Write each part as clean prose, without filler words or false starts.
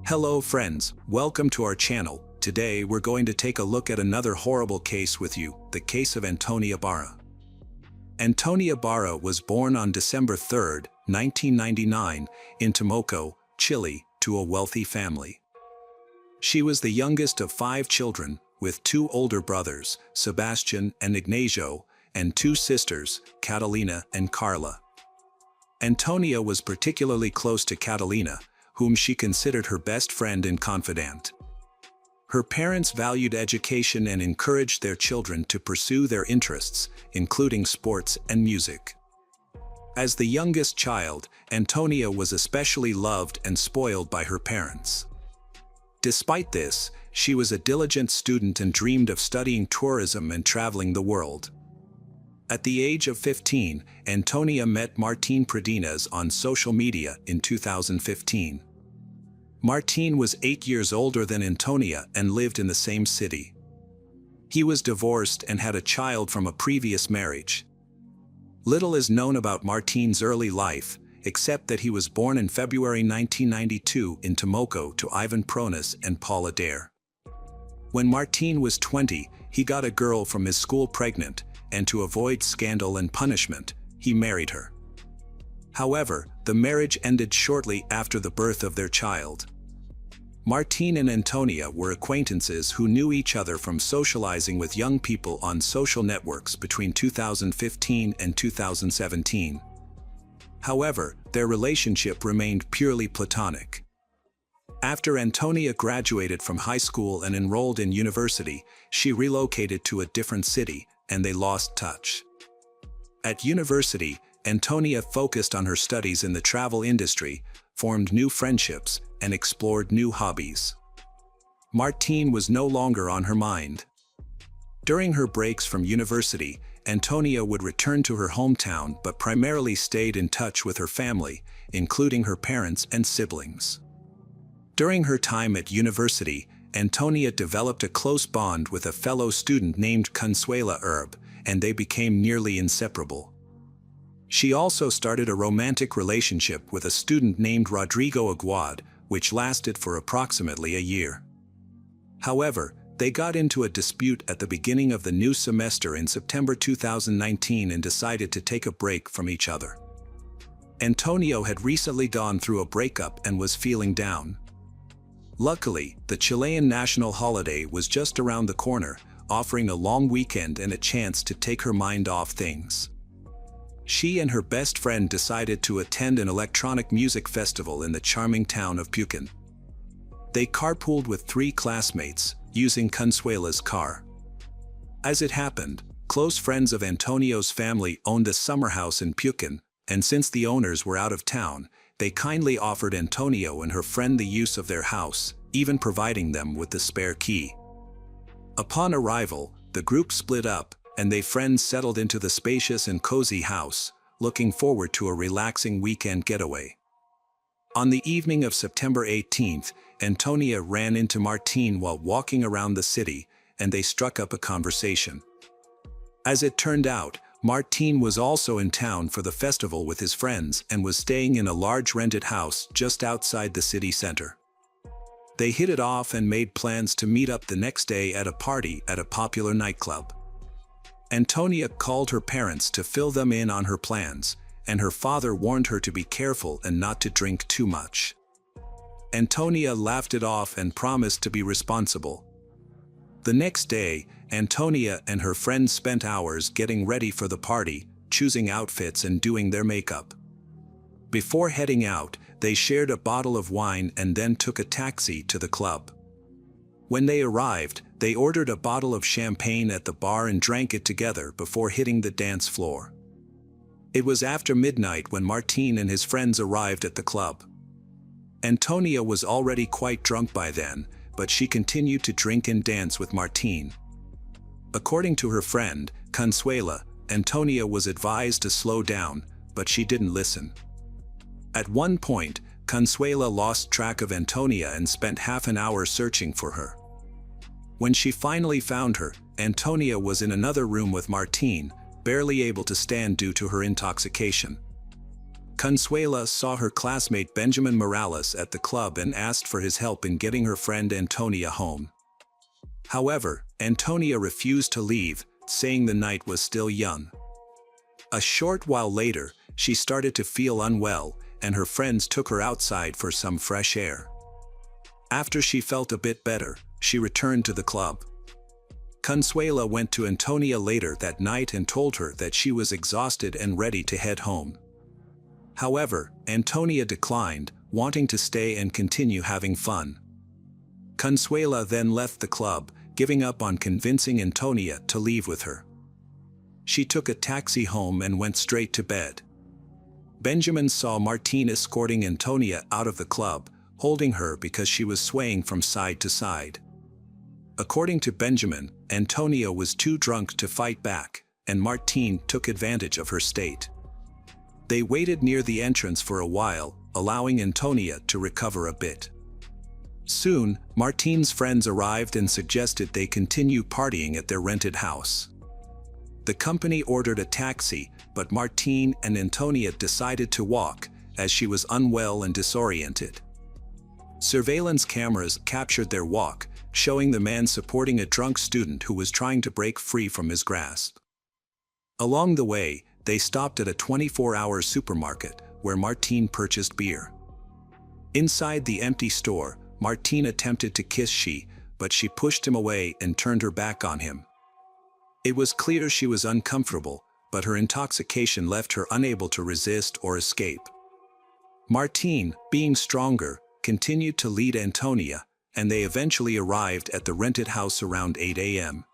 Hello friends, welcome to our channel. Today we're going to take a look at another horrible case with you, the case of Antonia Barra. Antonia Barra was born on December 3, 1999, in Tamoco, Chile, to a wealthy family. She was the youngest of 5 children, with 2 older brothers, Sebastian and Ignasio, and 2 sisters, Catalina and Carla. Antonia was particularly close to Catalina, whom she considered her best friend and confidant. Her parents valued education and encouraged their children to pursue their interests, including sports and music. As the youngest child, Antonia was especially loved and spoiled by her parents. Despite this, she was a diligent student and dreamed of studying tourism and traveling the world. At the age of 15, Antonia met Martín on social media in 2015. Martín was 8 years older than Antonia and lived in the same city. He was divorced and had a child from a previous marriage. Little is known about Martín's early life, except that he was born in February 1992 in Tamoco to Ivan Pronas and Paula Dare. When Martín was 20, he got a girl from his school pregnant, and to avoid scandal and punishment, he married her. However, the marriage ended shortly after the birth of their child. Martín and Antonia were acquaintances who knew each other from socializing with young people on social networks between 2015 and 2017. However, their relationship remained purely platonic. After Antonia graduated from high school and enrolled in university, she relocated to a different city, and they lost touch. At university, Antonia focused on her studies in the travel industry, formed new friendships, and explored new hobbies. Martín was no longer on her mind. During her breaks from university, Antonia would return to her hometown but primarily stayed in touch with her family, including her parents and siblings. During her time at university, Antonia developed a close bond with a fellow student named Consuela Herb, and they became nearly inseparable. She also started a romantic relationship with a student named Rodrigo Aguad, which lasted for approximately a year. However, they got into a dispute at the beginning of the new semester in September 2019 and decided to take a break from each other. Antonio had recently gone through a breakup and was feeling down. Luckily, the Chilean national holiday was just around the corner, offering a long weekend and a chance to take her mind off things. She and her best friend decided to attend an electronic music festival in the charming town of Pucón. They carpooled with 3 classmates, using Consuela's car. As it happened, close friends of Antonio's family owned a summer house in Pucón, and since the owners were out of town, they kindly offered Antonio and her friend the use of their house, even providing them with the spare key. Upon arrival, the group split up, and they friends settled into the spacious and cozy house, looking forward to a relaxing weekend getaway. On the evening of September 18th, Antonia ran into Martín while walking around the city, and they struck up a conversation. As it turned out, Martín was also in town for the festival with his friends and was staying in a large rented house just outside the city center. They hit it off and made plans to meet up the next day at a party at a popular nightclub. Antonia called her parents to fill them in on her plans, and her father warned her to be careful and not to drink too much. Antonia laughed it off and promised to be responsible. The next day, Antonia and her friends spent hours getting ready for the party, choosing outfits and doing their makeup. Before heading out, they shared a bottle of wine and then took a taxi to the club. When they arrived, they ordered a bottle of champagne at the bar and drank it together before hitting the dance floor. It was after midnight when Martín and his friends arrived at the club. Antonia was already quite drunk by then, but she continued to drink and dance with Martín. According to her friend, Consuela, Antonia was advised to slow down, but she didn't listen. At one point, Consuela lost track of Antonia and spent half an hour searching for her. When she finally found her, Antonia was in another room with Martín, barely able to stand due to her intoxication. Consuela saw her classmate Benjamin Morales at the club and asked for his help in getting her friend Antonia home. However, Antonia refused to leave, saying the night was still young. A short while later, she started to feel unwell, and her friends took her outside for some fresh air. After she felt a bit better, she returned to the club. Consuela went to Antonia later that night and told her that she was exhausted and ready to head home. However, Antonia declined, wanting to stay and continue having fun. Consuela then left the club, giving up on convincing Antonia to leave with her. She took a taxi home and went straight to bed. Benjamin saw Martín escorting Antonia out of the club, holding her because she was swaying from side to side. According to Benjamin, Antonia was too drunk to fight back, and Martín took advantage of her state. They waited near the entrance for a while, allowing Antonia to recover a bit. Soon, Martín's friends arrived and suggested they continue partying at their rented house. The company ordered a taxi, but Martín and Antonia decided to walk, as she was unwell and disoriented. Surveillance cameras captured their walk, showing the man supporting a drunk student who was trying to break free from his grasp. Along the way, they stopped at a 24-hour supermarket, where Martín purchased beer. Inside the empty store, Martín attempted to kiss she, but she pushed him away and turned her back on him. It was clear she was uncomfortable, but her intoxication left her unable to resist or escape. Martín, being stronger, continued to lead Antonia, and they eventually arrived at the rented house around 8 a.m.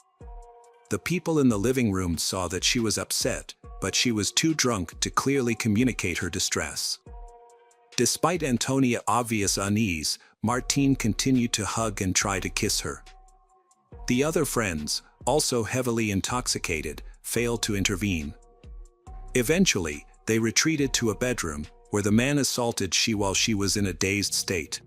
The people in the living room saw that she was upset, but she was too drunk to clearly communicate her distress. Despite Antonia's obvious unease, Martín continued to hug and try to kiss her. The other friends, also heavily intoxicated, failed to intervene. Eventually, they retreated to a bedroom, where the man assaulted she while she was in a dazed state.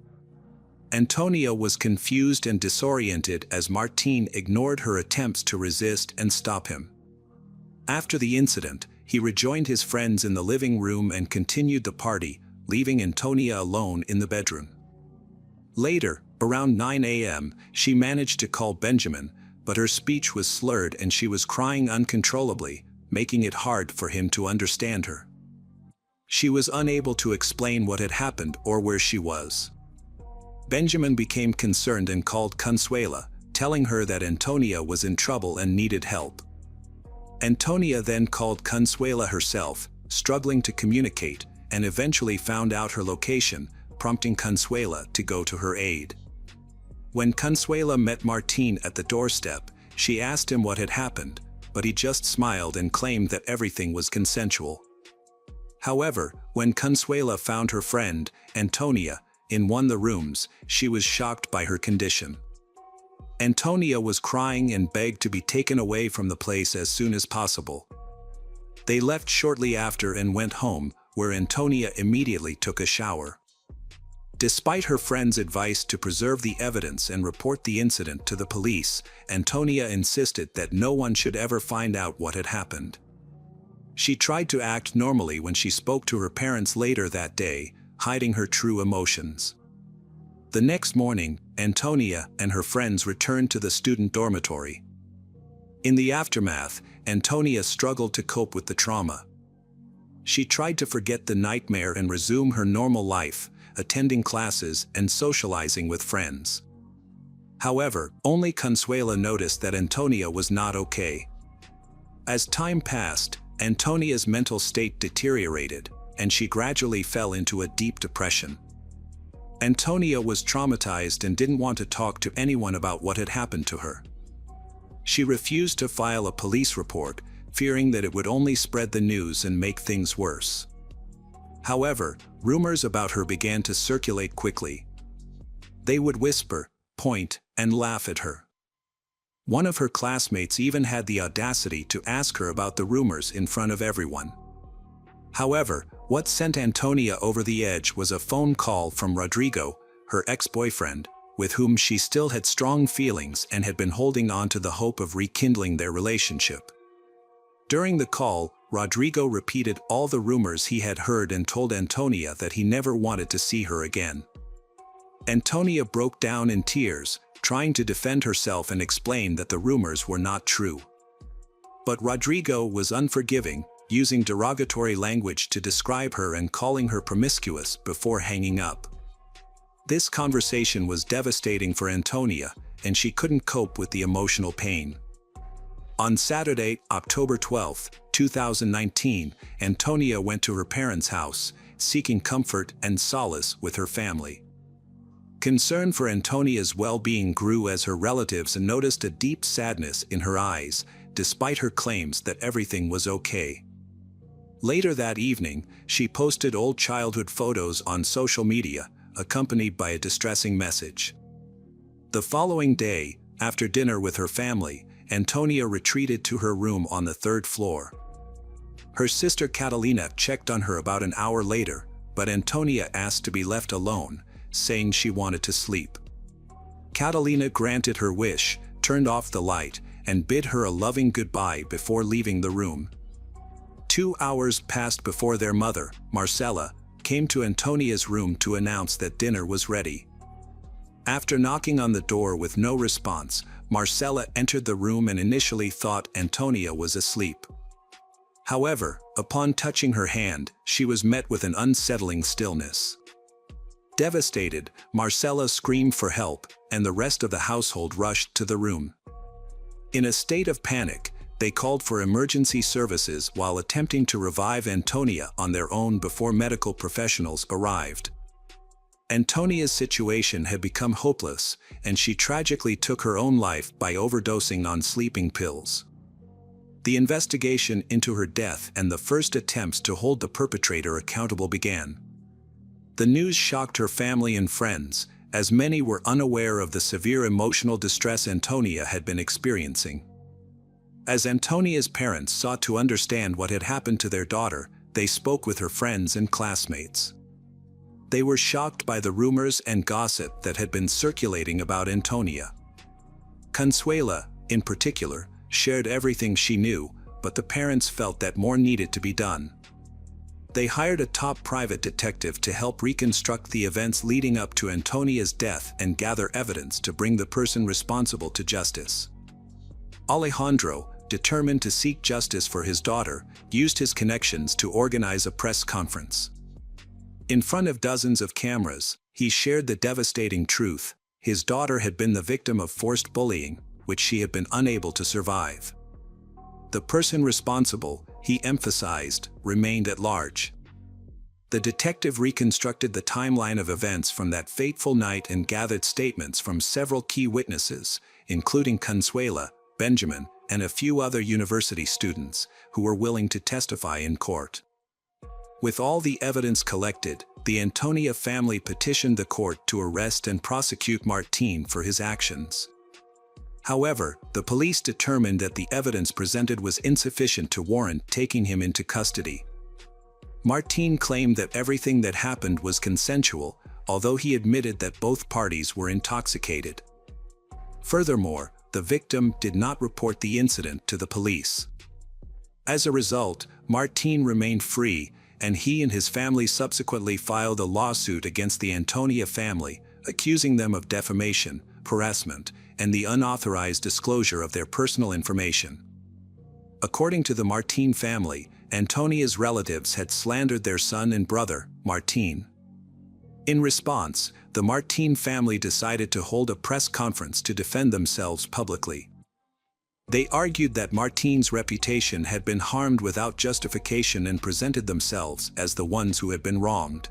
Antonia was confused and disoriented as Martín ignored her attempts to resist and stop him. After the incident, he rejoined his friends in the living room and continued the party, leaving Antonia alone in the bedroom. Later, around 9 a.m., she managed to call Benjamin, but her speech was slurred and she was crying uncontrollably, making it hard for him to understand her. She was unable to explain what had happened or where she was. Benjamin became concerned and called Consuela, telling her that Antonia was in trouble and needed help. Antonia then called Consuela herself, struggling to communicate, and eventually found out her location, prompting Consuela to go to her aid. When Consuela met Martín at the doorstep, she asked him what had happened, but he just smiled and claimed that everything was consensual. However, when Consuela found her friend, Antonia, in one of the rooms, she was shocked by her condition. Antonia was crying and begged to be taken away from the place as soon as possible. They left shortly after and went home, where Antonia immediately took a shower. Despite her friend's advice to preserve the evidence and report the incident to the police, Antonia insisted that no one should ever find out what had happened. She tried to act normally when she spoke to her parents later that day, hiding her true emotions. The next morning, Antonia and her friends returned to the student dormitory. In the aftermath, Antonia struggled to cope with the trauma. She tried to forget the nightmare and resume her normal life, attending classes and socializing with friends. However, only Consuela noticed that Antonia was not okay. As time passed, Antonia's mental state deteriorated, and she gradually fell into a deep depression. Antonia was traumatized and didn't want to talk to anyone about what had happened to her. She refused to file a police report, fearing that it would only spread the news and make things worse. However, rumors about her began to circulate quickly. They would whisper, point, and laugh at her. One of her classmates even had the audacity to ask her about the rumors in front of everyone. However, what sent Antonia over the edge was a phone call from Rodrigo, her ex-boyfriend, with whom she still had strong feelings and had been holding on to the hope of rekindling their relationship. During the call, Rodrigo repeated all the rumors he had heard and told Antonia that he never wanted to see her again. Antonia broke down in tears, trying to defend herself and explain that the rumors were not true. But Rodrigo was unforgiving, using derogatory language to describe her and calling her promiscuous before hanging up. This conversation was devastating for Antonia, and she couldn't cope with the emotional pain. On Saturday, October 12, 2019, Antonia went to her parents' house, seeking comfort and solace with her family. Concern for Antonia's well-being grew as her relatives noticed a deep sadness in her eyes, despite her claims that everything was okay. Later that evening, she posted old childhood photos on social media, accompanied by a distressing message. The following day, after dinner with her family, Antonia retreated to her room on the third floor. Her sister Catalina checked on her about an hour later, but Antonia asked to be left alone, saying she wanted to sleep. Catalina granted her wish, turned off the light, and bid her a loving goodbye before leaving the room. 2 hours passed before their mother, Marcela, came to Antonia's room to announce that dinner was ready. After knocking on the door with no response, Marcela entered the room and initially thought Antonia was asleep. However, upon touching her hand, she was met with an unsettling stillness. Devastated, Marcela screamed for help, and the rest of the household rushed to the room. In a state of panic, they called for emergency services while attempting to revive Antonia on their own before medical professionals arrived. Antonia's situation had become hopeless, and she tragically took her own life by overdosing on sleeping pills. The investigation into her death and the first attempts to hold the perpetrator accountable began. The news shocked her family and friends, as many were unaware of the severe emotional distress Antonia had been experiencing. As Antonia's parents sought to understand what had happened to their daughter, they spoke with her friends and classmates. They were shocked by the rumors and gossip that had been circulating about Antonia. Consuela, in particular, shared everything she knew, but the parents felt that more needed to be done. They hired a top private detective to help reconstruct the events leading up to Antonia's death and gather evidence to bring the person responsible to justice. Alejandro, determined to seek justice for his daughter, used his connections to organize a press conference. In front of dozens of cameras, he shared the devastating truth: his daughter had been the victim of forced bullying, which she had been unable to survive. The person responsible, he emphasized, remained at large. The detective reconstructed the timeline of events from that fateful night and gathered statements from several key witnesses, including Consuela, Benjamin, and a few other university students, who were willing to testify in court. With all the evidence collected, the Antonia family petitioned the court to arrest and prosecute Martín for his actions. However, the police determined that the evidence presented was insufficient to warrant taking him into custody. Martín claimed that everything that happened was consensual, although he admitted that both parties were intoxicated. Furthermore, the victim did not report the incident to the police. As a result, Martín remained free, and he and his family subsequently filed a lawsuit against the Antonia family, accusing them of defamation, harassment, and the unauthorized disclosure of their personal information. According to the Martín family, Antonia's relatives had slandered their son and brother, Martín. In response, the Martín family decided to hold a press conference to defend themselves publicly. They argued that Martín's reputation had been harmed without justification and presented themselves as the ones who had been wronged.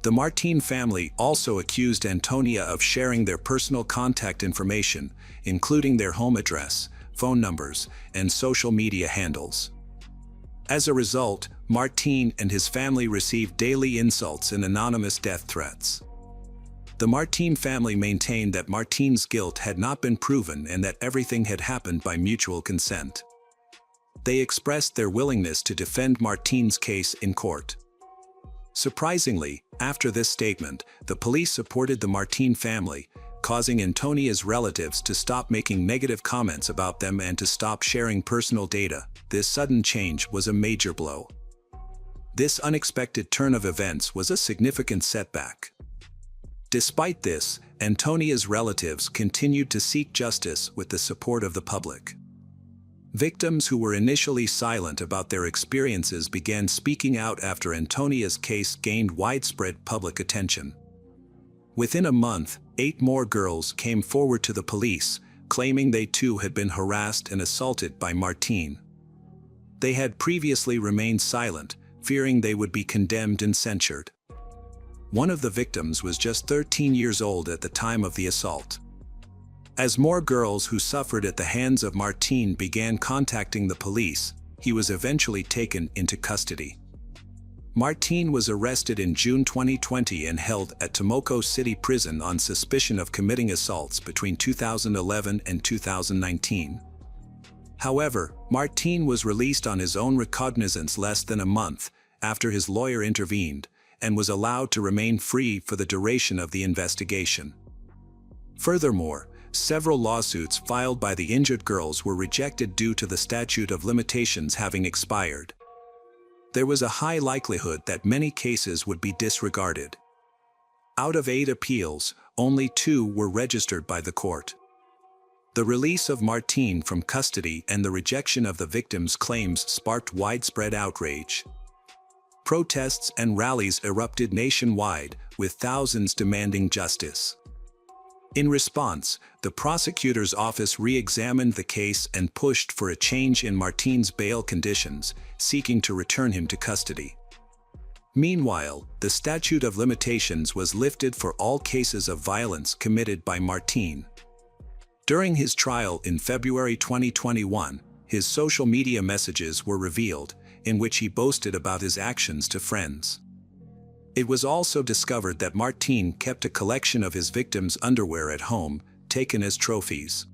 The Martín family also accused Antonia of sharing their personal contact information, including their home address, phone numbers, and social media handles. As a result, Martín and his family received daily insults and anonymous death threats. The Martín family maintained that Martín's guilt had not been proven and that everything had happened by mutual consent. They expressed their willingness to defend Martín's case in court. Surprisingly, after this statement, the police supported the Martín family, causing Antonia's relatives to stop making negative comments about them and to stop sharing personal data. This sudden change was a major blow. This unexpected turn of events was a significant setback. Despite this, Antonia's relatives continued to seek justice with the support of the public. Victims who were initially silent about their experiences began speaking out after Antonia's case gained widespread public attention. Within a month, 8 more girls came forward to the police, claiming they too had been harassed and assaulted by Martín. They had previously remained silent, fearing they would be condemned and censured. One of the victims was just 13 years old at the time of the assault. As more girls who suffered at the hands of Martín began contacting the police, he was eventually taken into custody. Martín was arrested in June 2020 and held at Tamoco City Prison on suspicion of committing assaults between 2011 and 2019. However, Martín was released on his own recognizance less than a month after his lawyer intervened, and was allowed to remain free for the duration of the investigation. Furthermore, several lawsuits filed by the injured girls were rejected due to the statute of limitations having expired. There was a high likelihood that many cases would be disregarded. Out of 8 appeals, only 2 were registered by the court. The release of Martín from custody and the rejection of the victims' claims sparked widespread outrage. Protests and rallies erupted nationwide, with thousands demanding justice. In response, the prosecutor's office re-examined the case and pushed for a change in Martín's bail conditions, seeking to return him to custody. Meanwhile, the statute of limitations was lifted for all cases of violence committed by Martín. During his trial in February 2021, his social media messages were revealed, in which he boasted about his actions to friends. It was also discovered that Martín kept a collection of his victims' underwear at home, taken as trophies.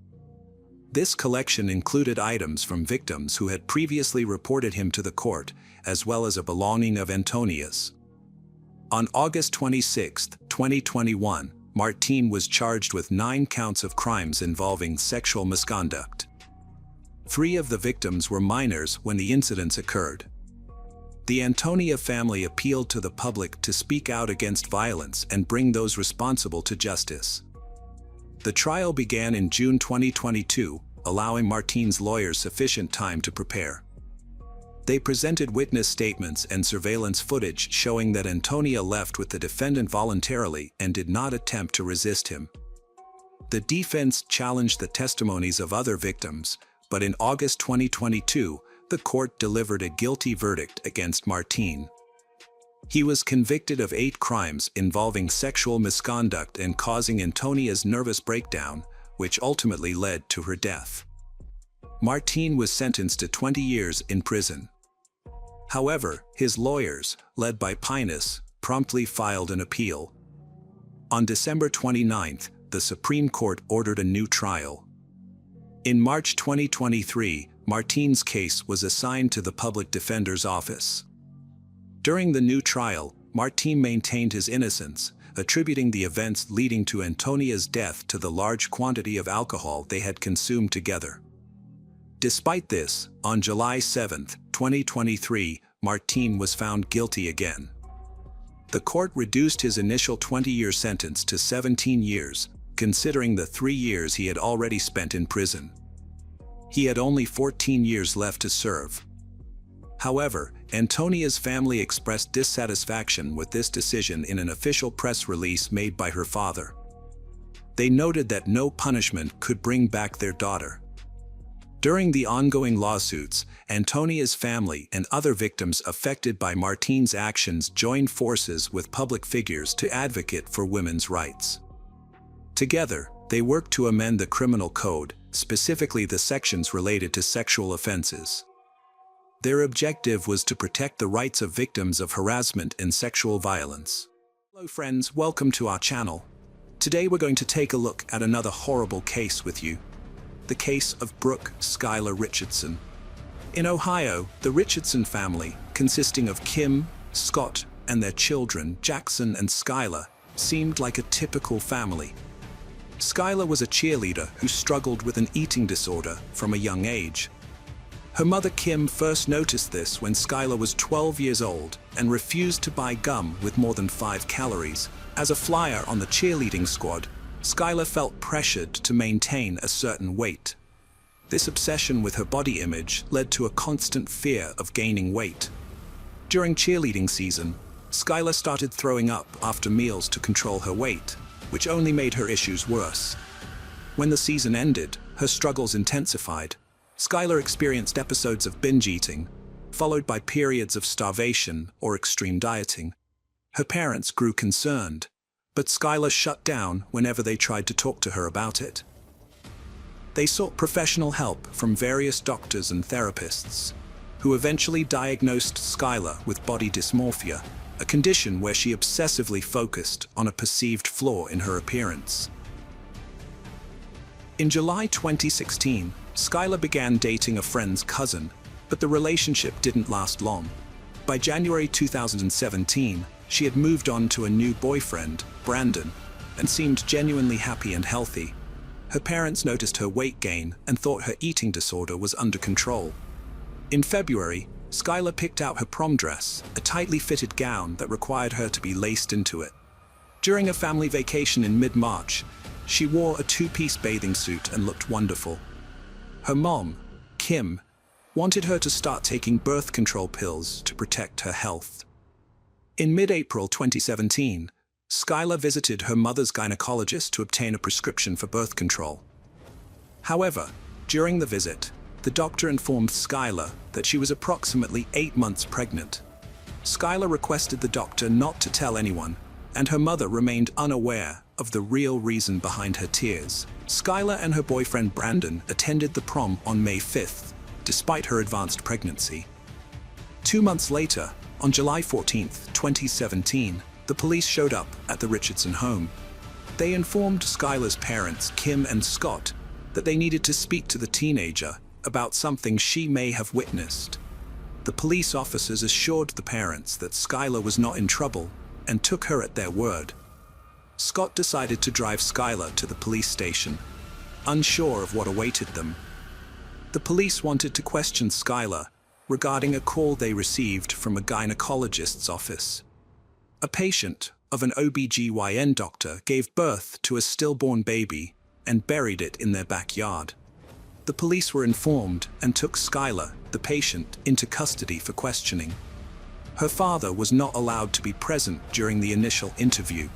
This collection included items from victims who had previously reported him to the court, as well as a belonging of Antonia's. On August 26, 2021, Martín was charged with 9 counts of crimes involving sexual misconduct. 3 of the victims were minors when the incidents occurred. The Antonia family appealed to the public to speak out against violence and bring those responsible to justice. The trial began in June 2022, allowing Martín's lawyers sufficient time to prepare. They presented witness statements and surveillance footage showing that Antonia left with the defendant voluntarily and did not attempt to resist him. The defense challenged the testimonies of other victims, but in August 2022, the court delivered a guilty verdict against Martín. He was convicted of 8 crimes involving sexual misconduct and causing Antonia's nervous breakdown, which ultimately led to her death. Martín was sentenced to 20 years in prison. However, his lawyers, led by Pinus, promptly filed an appeal. On December 29, the Supreme Court ordered a new trial. In March 2023, Martín's case was assigned to the Public Defender's Office. During the new trial, Martín maintained his innocence, attributing the events leading to Antonia's death to the large quantity of alcohol they had consumed together. Despite this, on July 7, 2023, Martín was found guilty again. The court reduced his initial 20-year sentence to 17 years, considering the 3 years he had already spent in prison. He had only 14 years left to serve. However, Antonia's family expressed dissatisfaction with this decision in an official press release made by her father. They noted that no punishment could bring back their daughter. During the ongoing lawsuits, Antonia's family and other victims affected by Martín's actions joined forces with public figures to advocate for women's rights. Together, they worked to amend the criminal code, specifically the sections related to sexual offenses. Their objective was to protect the rights of victims of harassment and sexual violence. Hello friends, welcome to our channel. Today we're going to take a look at another horrible case with you. The case of Brooke Skylar Richardson. In Ohio, the Richardson family, consisting of Kim, Scott, and their children Jackson and Skylar, seemed like a typical family. Skylar was a cheerleader who struggled with an eating disorder from a young age. Her mother Kim first noticed this when Skylar was 12 years old and refused to buy gum with more than 5 calories. As a flyer on the cheerleading squad, Skylar felt pressured to maintain a certain weight. This obsession with her body image led to a constant fear of gaining weight. During cheerleading season, Skylar started throwing up after meals to control her weight, which only made her issues worse. When the season ended, her struggles intensified. Skylar experienced episodes of binge eating, followed by periods of starvation or extreme dieting. Her parents grew concerned, but Skylar shut down whenever they tried to talk to her about it. They sought professional help from various doctors and therapists, who eventually diagnosed Skylar with body dysmorphia, a condition where she obsessively focused on a perceived flaw in her appearance. In July 2016, Skylar began dating a friend's cousin, but the relationship didn't last long. By January 2017, she had moved on to a new boyfriend, Brandon, and seemed genuinely happy and healthy. Her parents noticed her weight gain and thought her eating disorder was under control. In February, Skylar picked out her prom dress, a tightly fitted gown that required her to be laced into it. During a family vacation in mid-March, she wore a 2-piece bathing suit and looked wonderful. Her mom, Kim, wanted her to start taking birth control pills to protect her health. In mid-April 2017, Skylar visited her mother's gynecologist to obtain a prescription for birth control. However, during the visit, the doctor informed Skylar that she was approximately 8 months pregnant. Skylar requested the doctor not to tell anyone, and her mother remained unaware of the real reason behind her tears. Skylar and her boyfriend Brandon attended the prom on May 5th, despite her advanced pregnancy. 2 months later, on July 14, 2017, the police showed up at the Richardson home. They informed Skylar's parents, Kim and Scott, that they needed to speak to the teenager about something she may have witnessed. The police officers assured the parents that Skylar was not in trouble and took her at their word. Scott decided to drive Skylar to the police station, unsure of what awaited them. The police wanted to question Skylar regarding a call they received from a gynecologist's office. A patient of an OB/GYN doctor gave birth to a stillborn baby and buried it in their backyard. The police were informed and took Skylar, the patient, into custody for questioning. Her father was not allowed to be present during the initial interview.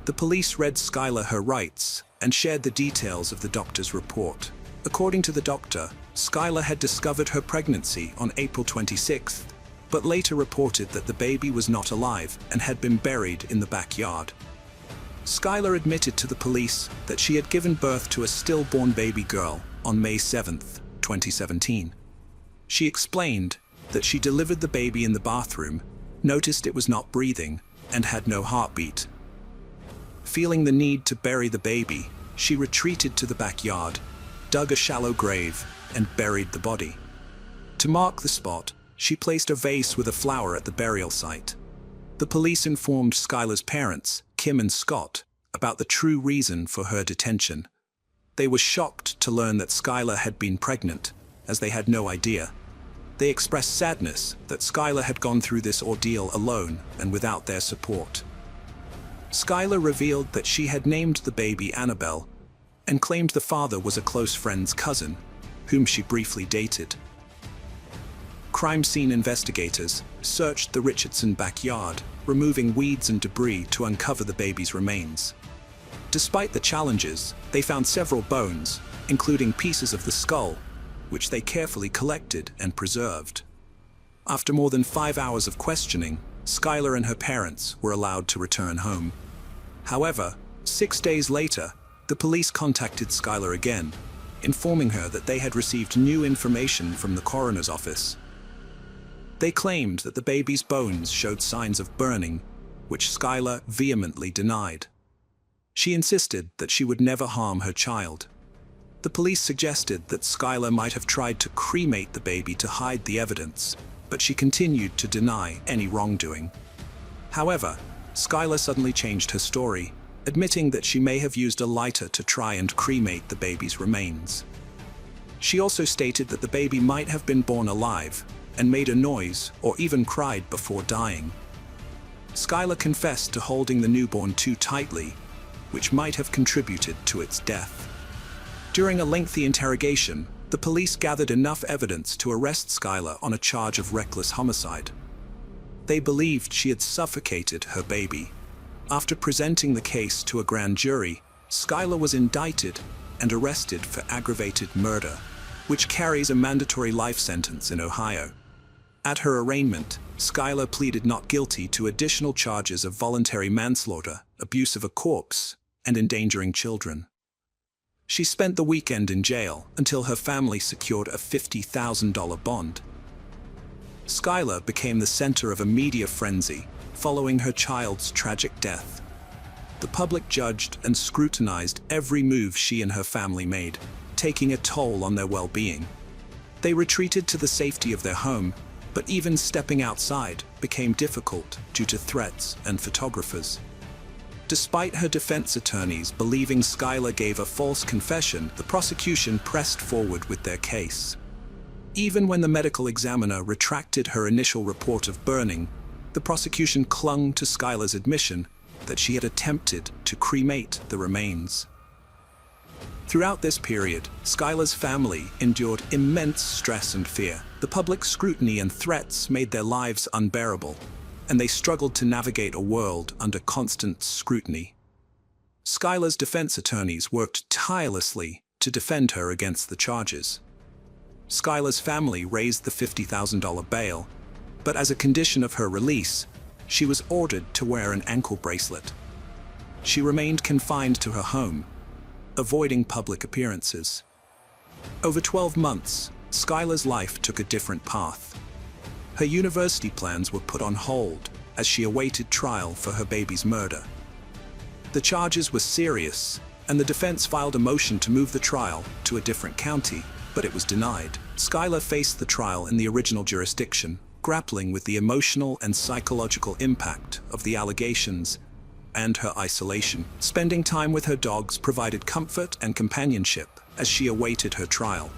The police read Skylar her rights and shared the details of the doctor's report. According to the doctor, Skylar had discovered her pregnancy on April 26th, but later reported that the baby was not alive and had been buried in the backyard. Skylar admitted to the police that she had given birth to a stillborn baby girl on May 7th, 2017. She explained that she delivered the baby in the bathroom, noticed it was not breathing, and had no heartbeat. Feeling the need to bury the baby, she retreated to the backyard, dug a shallow grave, and buried the body. To mark the spot, she placed a vase with a flower at the burial site. The police informed Skylar's parents, Kim and Scott, about the true reason for her detention. They were shocked to learn that Skylar had been pregnant, as they had no idea. They expressed sadness that Skylar had gone through this ordeal alone and without their support. Skylar revealed that she had named the baby Annabelle and claimed the father was a close friend's cousin, whom she briefly dated. Crime scene investigators searched the Richardson backyard, removing weeds and debris to uncover the baby's remains. Despite the challenges, they found several bones, including pieces of the skull, which they carefully collected and preserved. After more than 5 hours of questioning, Skylar and her parents were allowed to return home. However, 6 days later, the police contacted Skylar again, informing her that they had received new information from the coroner's office. They claimed that the baby's bones showed signs of burning, which Skylar vehemently denied. She insisted that she would never harm her child. The police suggested that Skylar might have tried to cremate the baby to hide the evidence, but she continued to deny any wrongdoing. However, Skylar suddenly changed her story, admitting that she may have used a lighter to try and cremate the baby's remains. She also stated that the baby might have been born alive and made a noise or even cried before dying. Skylar confessed to holding the newborn too tightly, which might have contributed to its death. During a lengthy interrogation, the police gathered enough evidence to arrest Skylar on a charge of reckless homicide. They believed she had suffocated her baby. After presenting the case to a grand jury, Skylar was indicted and arrested for aggravated murder, which carries a mandatory life sentence in Ohio. At her arraignment, Skylar pleaded not guilty to additional charges of voluntary manslaughter, abuse of a corpse, and endangering children. She spent the weekend in jail until her family secured a $50,000 bond. Skylar became the center of a media frenzy following her child's tragic death. The public judged and scrutinized every move she and her family made, taking a toll on their well-being. They retreated to the safety of their home, but even stepping outside became difficult due to threats and photographers. Despite her defense attorneys believing Skylar gave a false confession, the prosecution pressed forward with their case. Even when the medical examiner retracted her initial report of burning, the prosecution clung to Skylar's admission that she had attempted to cremate the remains. Throughout this period, Skylar's family endured immense stress and fear. The public scrutiny and threats made their lives unbearable, and they struggled to navigate a world under constant scrutiny. Skylar's defense attorneys worked tirelessly to defend her against the charges. Skylar's family raised the $50,000 bail, but as a condition of her release, she was ordered to wear an ankle bracelet. She remained confined to her home, avoiding public appearances. Over 12 months, Skylar's life took a different path. Her university plans were put on hold as she awaited trial for her baby's murder. The charges were serious, and the defense filed a motion to move the trial to a different county, but it was denied. Skylar faced the trial in the original jurisdiction, grappling with the emotional and psychological impact of the allegations and her isolation. Spending time with her dogs provided comfort and companionship as she awaited her trial.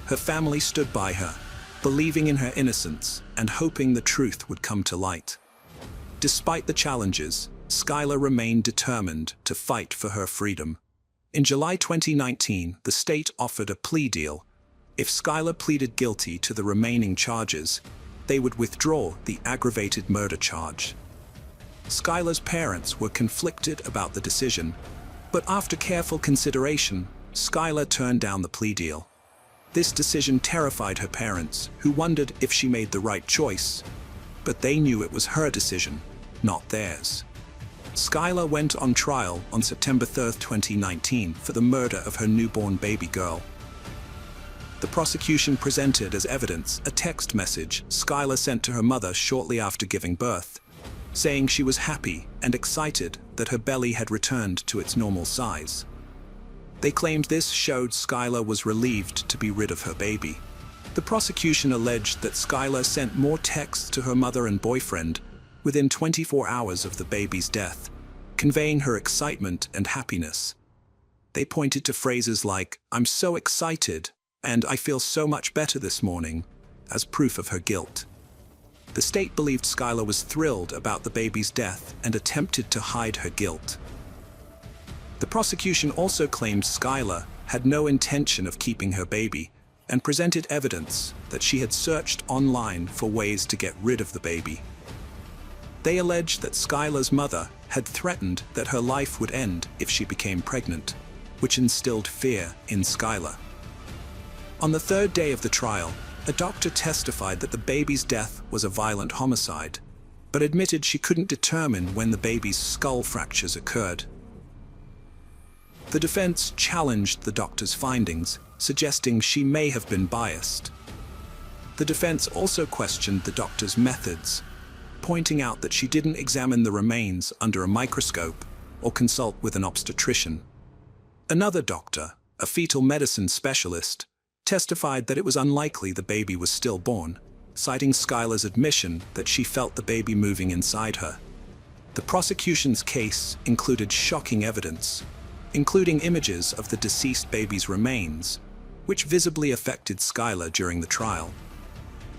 Her family stood by her, believing in her innocence and hoping the truth would come to light. Despite the challenges, Skylar remained determined to fight for her freedom. In July 2019, the state offered a plea deal. If Skylar pleaded guilty to the remaining charges, they would withdraw the aggravated murder charge. Skylar's parents were conflicted about the decision, but after careful consideration, Skylar turned down the plea deal. This decision terrified her parents, who wondered if she made the right choice, but they knew it was her decision, not theirs. Skylar went on trial on September 3, 2019 for the murder of her newborn baby girl. The prosecution presented as evidence a text message Skylar sent to her mother shortly after giving birth, saying she was happy and excited that her belly had returned to its normal size. They claimed this showed Skylar was relieved to be rid of her baby. The prosecution alleged that Skylar sent more texts to her mother and boyfriend within 24 hours of the baby's death, conveying her excitement and happiness. They pointed to phrases like, "I'm so excited," and "I feel so much better this morning," as proof of her guilt. The state believed Skylar was thrilled about the baby's death and attempted to hide her guilt. The prosecution also claimed Skylar had no intention of keeping her baby and presented evidence that she had searched online for ways to get rid of the baby. They alleged that Skylar's mother had threatened that her life would end if she became pregnant, which instilled fear in Skylar. On the third day of the trial, a doctor testified that the baby's death was a violent homicide, but admitted she couldn't determine when the baby's skull fractures occurred. The defense challenged the doctor's findings, suggesting she may have been biased. The defense also questioned the doctor's methods, pointing out that she didn't examine the remains under a microscope or consult with an obstetrician. Another doctor, a fetal medicine specialist, testified that it was unlikely the baby was stillborn, citing Skylar's admission that she felt the baby moving inside her. The prosecution's case included shocking evidence, including images of the deceased baby's remains, which visibly affected Skylar during the trial.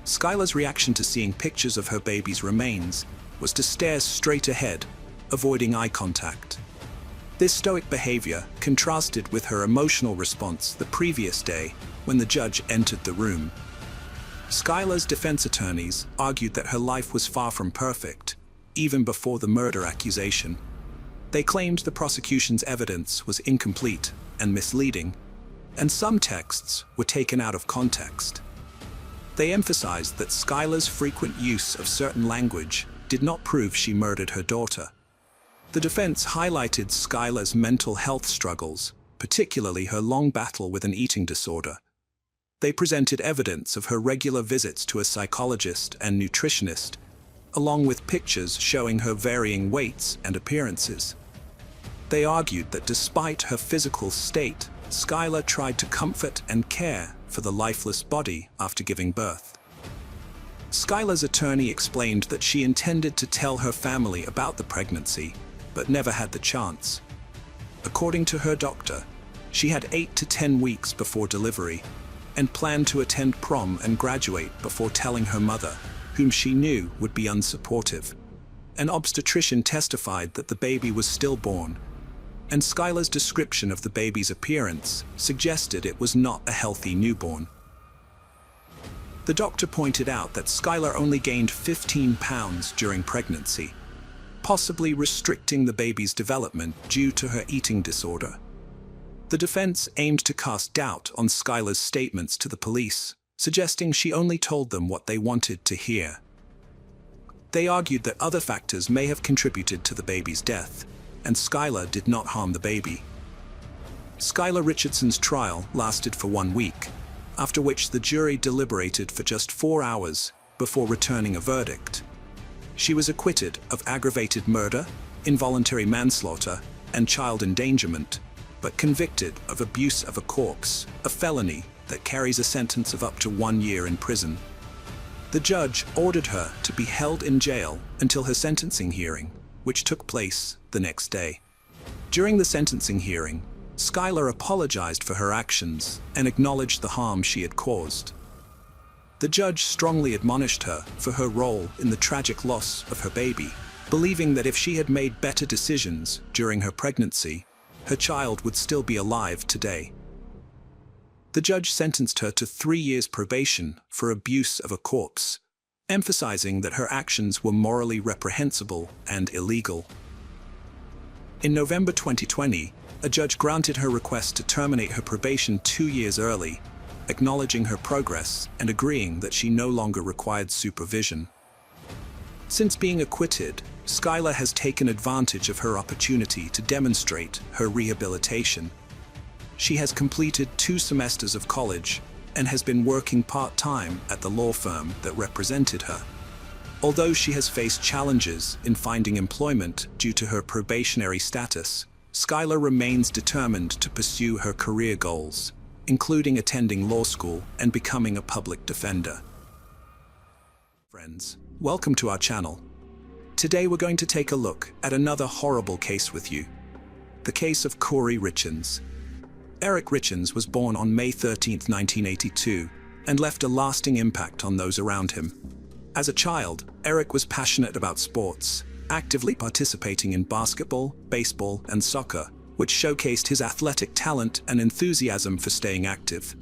Skylar's reaction to seeing pictures of her baby's remains was to stare straight ahead, avoiding eye contact. This stoic behavior contrasted with her emotional response the previous day when the judge entered the room. Skylar's defense attorneys argued that her life was far from perfect, even before the murder accusation. They claimed the prosecution's evidence was incomplete and misleading, and some texts were taken out of context. They emphasized that Skylar's frequent use of certain language did not prove she murdered her daughter. The defense highlighted Skylar's mental health struggles, particularly her long battle with an eating disorder. They presented evidence of her regular visits to a psychologist and nutritionist, along with pictures showing her varying weights and appearances. They argued that despite her physical state, Skylar tried to comfort and care for the lifeless body after giving birth. Skylar's attorney explained that she intended to tell her family about the pregnancy, but never had the chance. According to her doctor, she had 8 to 10 weeks before delivery and planned to attend prom and graduate before telling her mother, whom she knew would be unsupportive. An obstetrician testified that the baby was stillborn, and Skylar's description of the baby's appearance suggested it was not a healthy newborn. The doctor pointed out that Skylar only gained 15 pounds during pregnancy, possibly restricting the baby's development due to her eating disorder. The defense aimed to cast doubt on Skylar's statements to the police, suggesting she only told them what they wanted to hear. They argued that other factors may have contributed to the baby's death, and Skylar did not harm the baby. Skylar Richardson's trial lasted for 1 week, after which the jury deliberated for just 4 hours before returning a verdict. She was acquitted of aggravated murder, involuntary manslaughter, and child endangerment, but convicted of abuse of a corpse, a felony that carries a sentence of up to 1 year in prison. The judge ordered her to be held in jail until her sentencing hearing, which took place the next day. During the sentencing hearing, Skylar apologized for her actions and acknowledged the harm she had caused. The judge strongly admonished her for her role in the tragic loss of her baby, believing that if she had made better decisions during her pregnancy, her child would still be alive today. The judge sentenced her to 3 years probation for abuse of a corpse, emphasizing that her actions were morally reprehensible and illegal. In November 2020, a judge granted her request to terminate her probation 2 years early, acknowledging her progress and agreeing that she no longer required supervision. Since being acquitted, Skylar has taken advantage of her opportunity to demonstrate her rehabilitation. She has completed 2 semesters of college and has been working part-time at the law firm that represented her. Although she has faced challenges in finding employment due to her probationary status, Skylar remains determined to pursue her career goals, including attending law school and becoming a public defender. Friends, welcome to our channel. Today we're going to take a look at another horrible case with you. The case of Corey Richens. Eric Richens was born on May 13, 1982, and left a lasting impact on those around him. As a child, Eric was passionate about sports, actively participating in basketball, baseball, and soccer, which showcased his athletic talent and enthusiasm for staying active.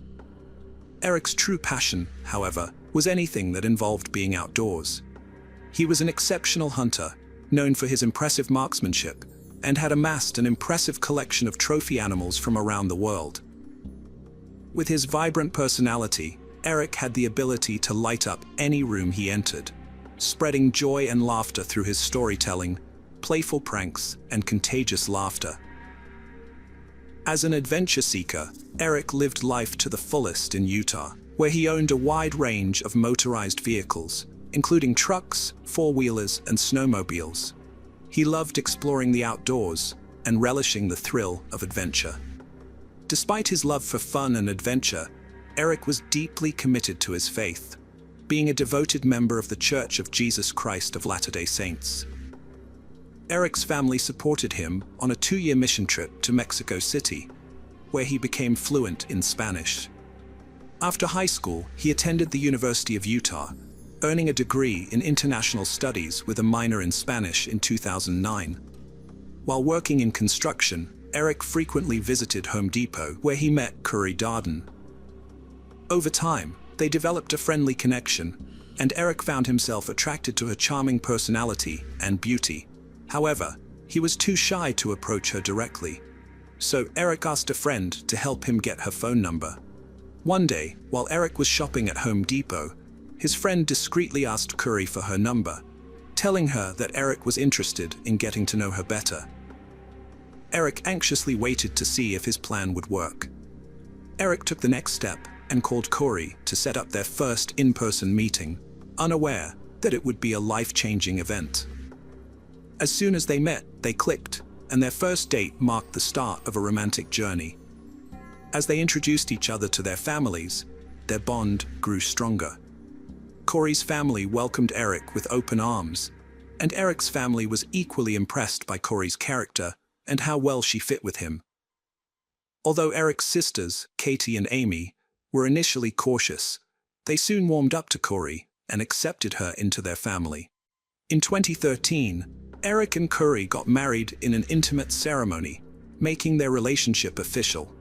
Eric's true passion, however, was anything that involved being outdoors. He was an exceptional hunter, known for his impressive marksmanship, and had amassed an impressive collection of trophy animals from around the world. With his vibrant personality, Eric had the ability to light up any room he entered, spreading joy and laughter through his storytelling, playful pranks, and contagious laughter. As an adventure seeker, Eric lived life to the fullest in Utah, where he owned a wide range of motorized vehicles, including trucks, four-wheelers, and snowmobiles. He loved exploring the outdoors and relishing the thrill of adventure. Despite his love for fun and adventure, Eric was deeply committed to his faith, being a devoted member of the Church of Jesus Christ of Latter-day Saints. Eric's family supported him on a 2-year mission trip to Mexico City, where he became fluent in Spanish. After high school, he attended the University of Utah, earning a degree in international studies with a minor in Spanish in 2009. While working in construction, Eric frequently visited Home Depot, where he met Curry Darden. Over time, they developed a friendly connection, and Eric found himself attracted to her charming personality and beauty. However, he was too shy to approach her directly, so Eric asked a friend to help him get her phone number. One day, while Eric was shopping at Home Depot, his friend discreetly asked Curry for her number, telling her that Eric was interested in getting to know her better. Eric anxiously waited to see if his plan would work. Eric took the next step and called Curry to set up their first in-person meeting, unaware that it would be a life-changing event. As soon as they met, they clicked, and their first date marked the start of a romantic journey. As they introduced each other to their families, their bond grew stronger. Curry's family welcomed Eric with open arms, and Eric's family was equally impressed by Curry's character and how well she fit with him. Although Eric's sisters, Katie and Amy, were initially cautious, they soon warmed up to Curry and accepted her into their family. In 2013, Eric and Curry got married in an intimate ceremony, making their relationship official.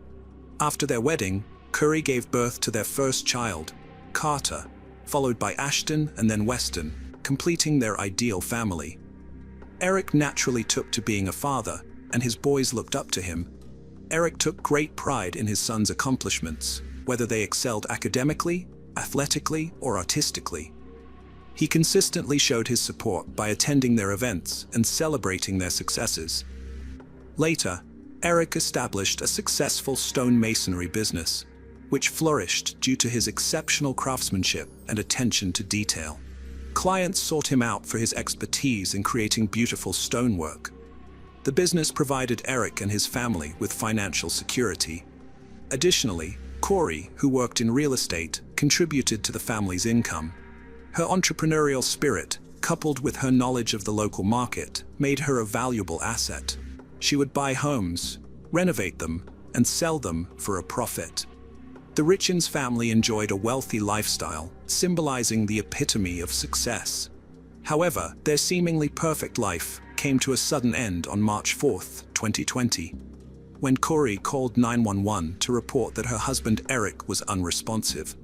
After their wedding, Curry gave birth to their first child, Carter, followed by Ashton and then Weston, completing their ideal family. Eric naturally took to being a father, and his boys looked up to him. Eric took great pride in his son's accomplishments, whether they excelled academically, athletically, or artistically. He consistently showed his support by attending their events and celebrating their successes. Later, Eric established a successful stonemasonry business, which flourished due to his exceptional craftsmanship and attention to detail. Clients sought him out for his expertise in creating beautiful stonework. The business provided Eric and his family with financial security. Additionally, Curry, who worked in real estate, contributed to the family's income. Her entrepreneurial spirit, coupled with her knowledge of the local market, made her a valuable asset. She would buy homes, renovate them, and sell them for a profit. The Richins family enjoyed a wealthy lifestyle, symbolizing the epitome of success. However, their seemingly perfect life came to a sudden end on March 4, 2020, when Curry called 911 to report that her husband Eric was unresponsive.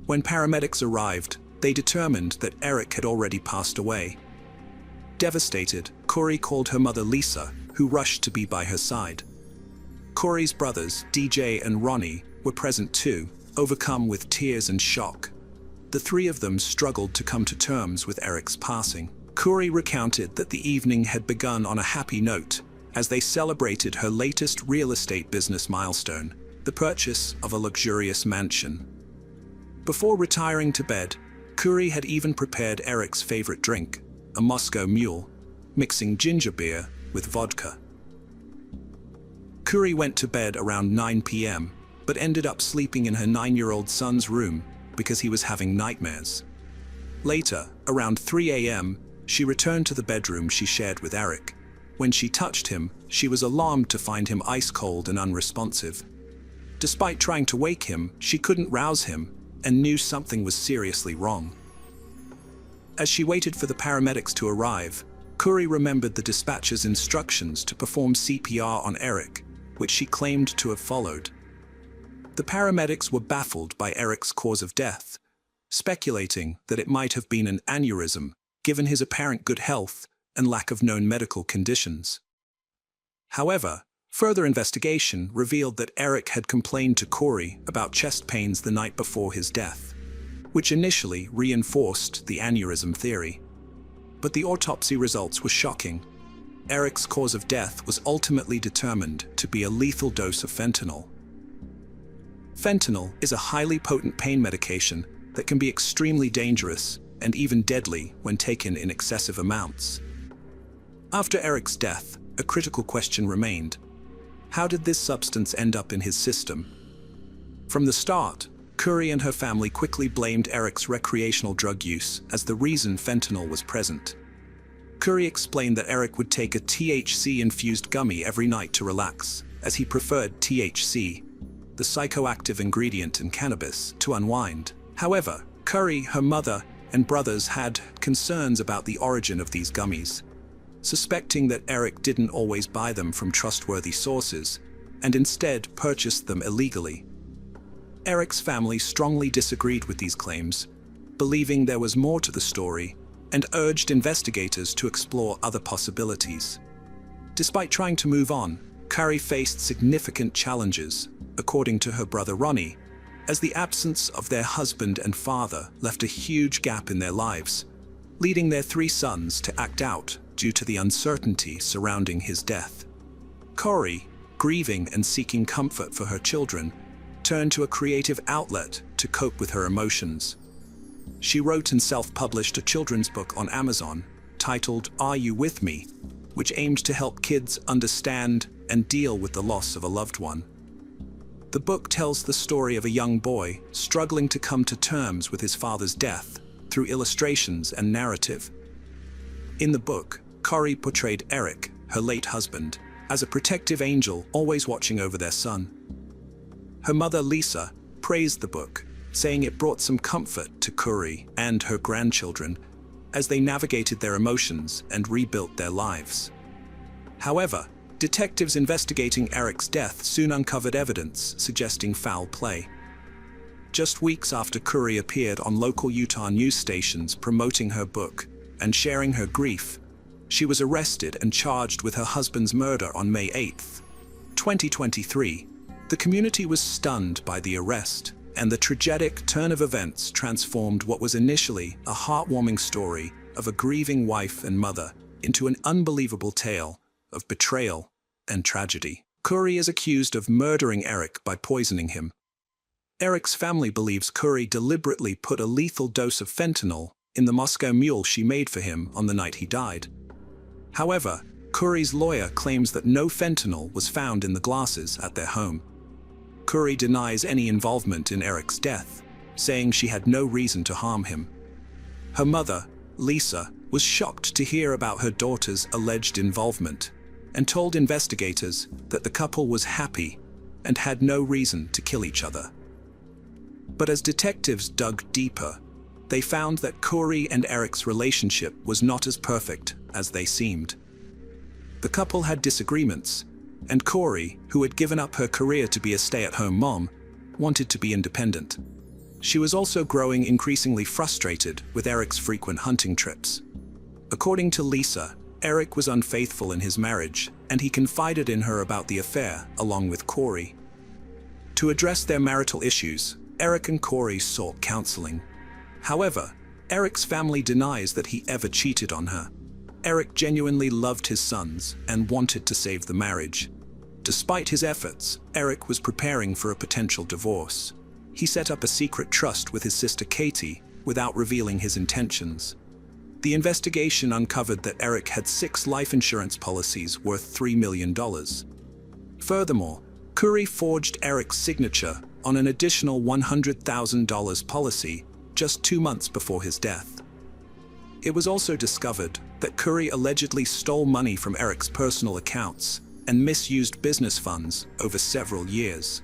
When paramedics arrived, they determined that Eric had already passed away. Devastated, Curry called her mother Lisa, who rushed to be by her side. Curry's brothers, DJ and Ronnie, were present too, overcome with tears and shock. The three of them struggled to come to terms with Eric's passing. Curry recounted that the evening had begun on a happy note, as they celebrated her latest real estate business milestone, the purchase of a luxurious mansion. Before retiring to bed, Curry had even prepared Eric's favorite drink, a Moscow Mule, mixing ginger beer with vodka. Curry went to bed around 9 p.m., but ended up sleeping in her 9-year-old son's room because he was having nightmares. Later, around 3 a.m., she returned to the bedroom she shared with Eric. When she touched him, she was alarmed to find him ice-cold and unresponsive. Despite trying to wake him, she couldn't rouse him and knew something was seriously wrong. As she waited for the paramedics to arrive, Curry remembered the dispatcher's instructions to perform CPR on Eric, which she claimed to have followed. The paramedics were baffled by Eric's cause of death, speculating that it might have been an aneurysm, given his apparent good health and lack of known medical conditions. However, further investigation revealed that Eric had complained to Curry about chest pains the night before his death, which initially reinforced the aneurysm theory. But the autopsy results were shocking. Eric's cause of death was ultimately determined to be a lethal dose of fentanyl. Fentanyl is a highly potent pain medication that can be extremely dangerous and even deadly when taken in excessive amounts. After Eric's death, a critical question remained: how did this substance end up in his system? From the start, Curry and her family quickly blamed Eric's recreational drug use as the reason fentanyl was present. Curry explained that Eric would take a THC-infused gummy every night to relax, as he preferred THC, the psychoactive ingredient in cannabis, to unwind. However, Curry, her mother, and brothers had concerns about the origin of these gummies, suspecting that Eric didn't always buy them from trustworthy sources, and instead purchased them illegally. Eric's family strongly disagreed with these claims, believing there was more to the story, and urged investigators to explore other possibilities. Despite trying to move on, Curry faced significant challenges, according to her brother Ronnie, as the absence of their husband and father left a huge gap in their lives, leading their 3 sons to act out due to the uncertainty surrounding his death. Curry, grieving and seeking comfort for her children, turned to a creative outlet to cope with her emotions. She wrote and self-published a children's book on Amazon titled Are You With Me?, which aimed to help kids understand and deal with the loss of a loved one. The book tells the story of a young boy struggling to come to terms with his father's death through illustrations and narrative. In the book, Curry portrayed Eric, her late husband, as a protective angel always watching over their son. Her mother, Lisa, praised the book, saying it brought some comfort to Curry and her grandchildren as they navigated their emotions and rebuilt their lives. However, detectives investigating Eric's death soon uncovered evidence suggesting foul play. Just weeks after Curry appeared on local Utah news stations promoting her book and sharing her grief, she was arrested and charged with her husband's murder on May 8, 2023. The community was stunned by the arrest, and the tragic turn of events transformed what was initially a heartwarming story of a grieving wife and mother into an unbelievable tale of betrayal and tragedy. Curry is accused of murdering Eric by poisoning him. Eric's family believes Curry deliberately put a lethal dose of fentanyl in the Moscow Mule she made for him on the night he died. However, Curry's lawyer claims that no fentanyl was found in the glasses at their home. Curry denies any involvement in Eric's death, saying she had no reason to harm him. Her mother, Lisa, was shocked to hear about her daughter's alleged involvement and told investigators that the couple was happy and had no reason to kill each other. But as detectives dug deeper, they found that Curry and Eric's relationship was not as perfect as they seemed. The couple had disagreements, and Curry, who had given up her career to be a stay-at-home mom, wanted to be independent. She was also growing increasingly frustrated with Eric's frequent hunting trips. According to Lisa, Eric was unfaithful in his marriage, and he confided in her about the affair along with Curry. To address their marital issues, Eric and Curry sought counseling. However, Eric's family denies that he ever cheated on her. Eric genuinely loved his sons and wanted to save the marriage. Despite his efforts, Eric was preparing for a potential divorce. He set up a secret trust with his sister Katie without revealing his intentions. The investigation uncovered that Eric had 6 life insurance policies worth $3 million. Furthermore, Curry forged Eric's signature on an additional $100,000 policy just 2 months before his death. It was also discovered that Curry allegedly stole money from Eric's personal accounts and misused business funds over several years.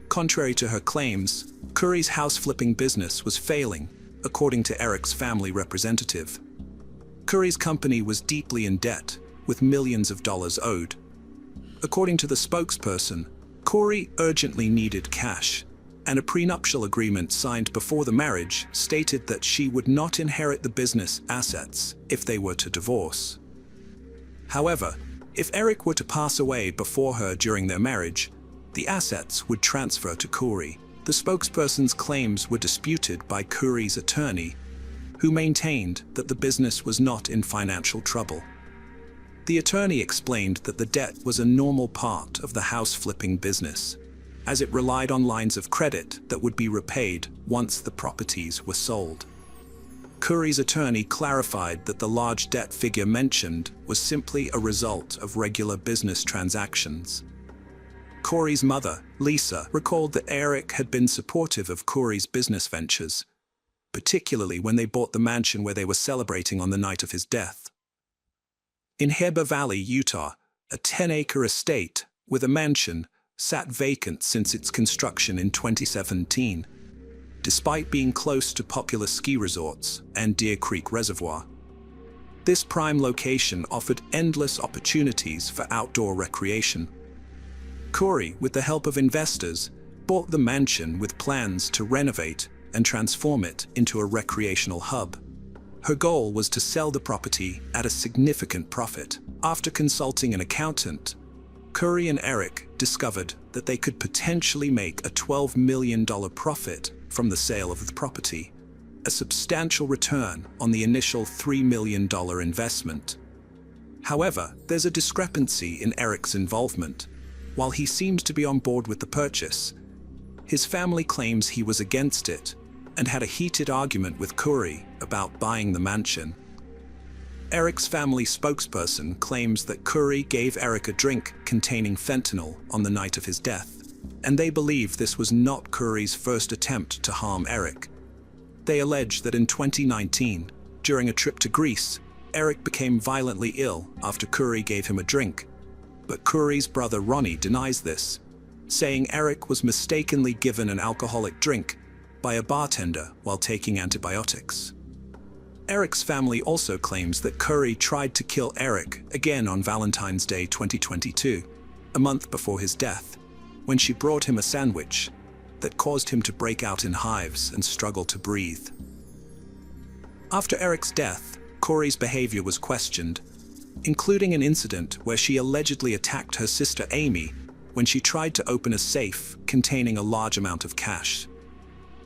Contrary to her claims, Curry's house-flipping business was failing, according to Eric's family representative. Curry's company was deeply in debt, with millions of dollars owed. According to the spokesperson, Curry urgently needed cash, and a prenuptial agreement signed before the marriage stated that she would not inherit the business assets if they were to divorce. However, if Eric were to pass away before her during their marriage, the assets would transfer to Curry. The spokesperson's claims were disputed by Curry's attorney, who maintained that the business was not in financial trouble. The attorney explained that the debt was a normal part of the house-flipping business, as it relied on lines of credit that would be repaid once the properties were sold. Curry's attorney clarified that the large debt figure mentioned was simply a result of regular business transactions. Curry's mother, Lisa, recalled that Eric had been supportive of Curry's business ventures, particularly when they bought the mansion where they were celebrating on the night of his death. In Heber Valley, Utah, a 10-acre estate with a mansion sat vacant since its construction in 2017, despite being close to popular ski resorts and Deer Creek Reservoir. This prime location offered endless opportunities for outdoor recreation. Corey, with the help of investors, bought the mansion with plans to renovate and transform it into a recreational hub. Her goal was to sell the property at a significant profit. After consulting an accountant, Corey and Eric discovered that they could potentially make a $12 million profit from the sale of the property, a substantial return on the initial $3 million investment. However, there's a discrepancy in Eric's involvement. While he seems to be on board with the purchase, his family claims he was against it and had a heated argument with Corey about buying the mansion. Eric's family spokesperson claims that Corey gave Eric a drink containing fentanyl on the night of his death, and they believe this was not Corey's first attempt to harm Eric. They allege that in 2019, during a trip to Greece, Eric became violently ill after Corey gave him a drink, but Corey's brother Ronnie denies this, saying Eric was mistakenly given an alcoholic drink by a bartender while taking antibiotics. Eric's family also claims that Corey tried to kill Eric again on Valentine's Day 2022, a month before his death, when she brought him a sandwich that caused him to break out in hives and struggle to breathe. After Eric's death, Corey's behavior was questioned, including an incident where she allegedly attacked her sister Amy when she tried to open a safe containing a large amount of cash.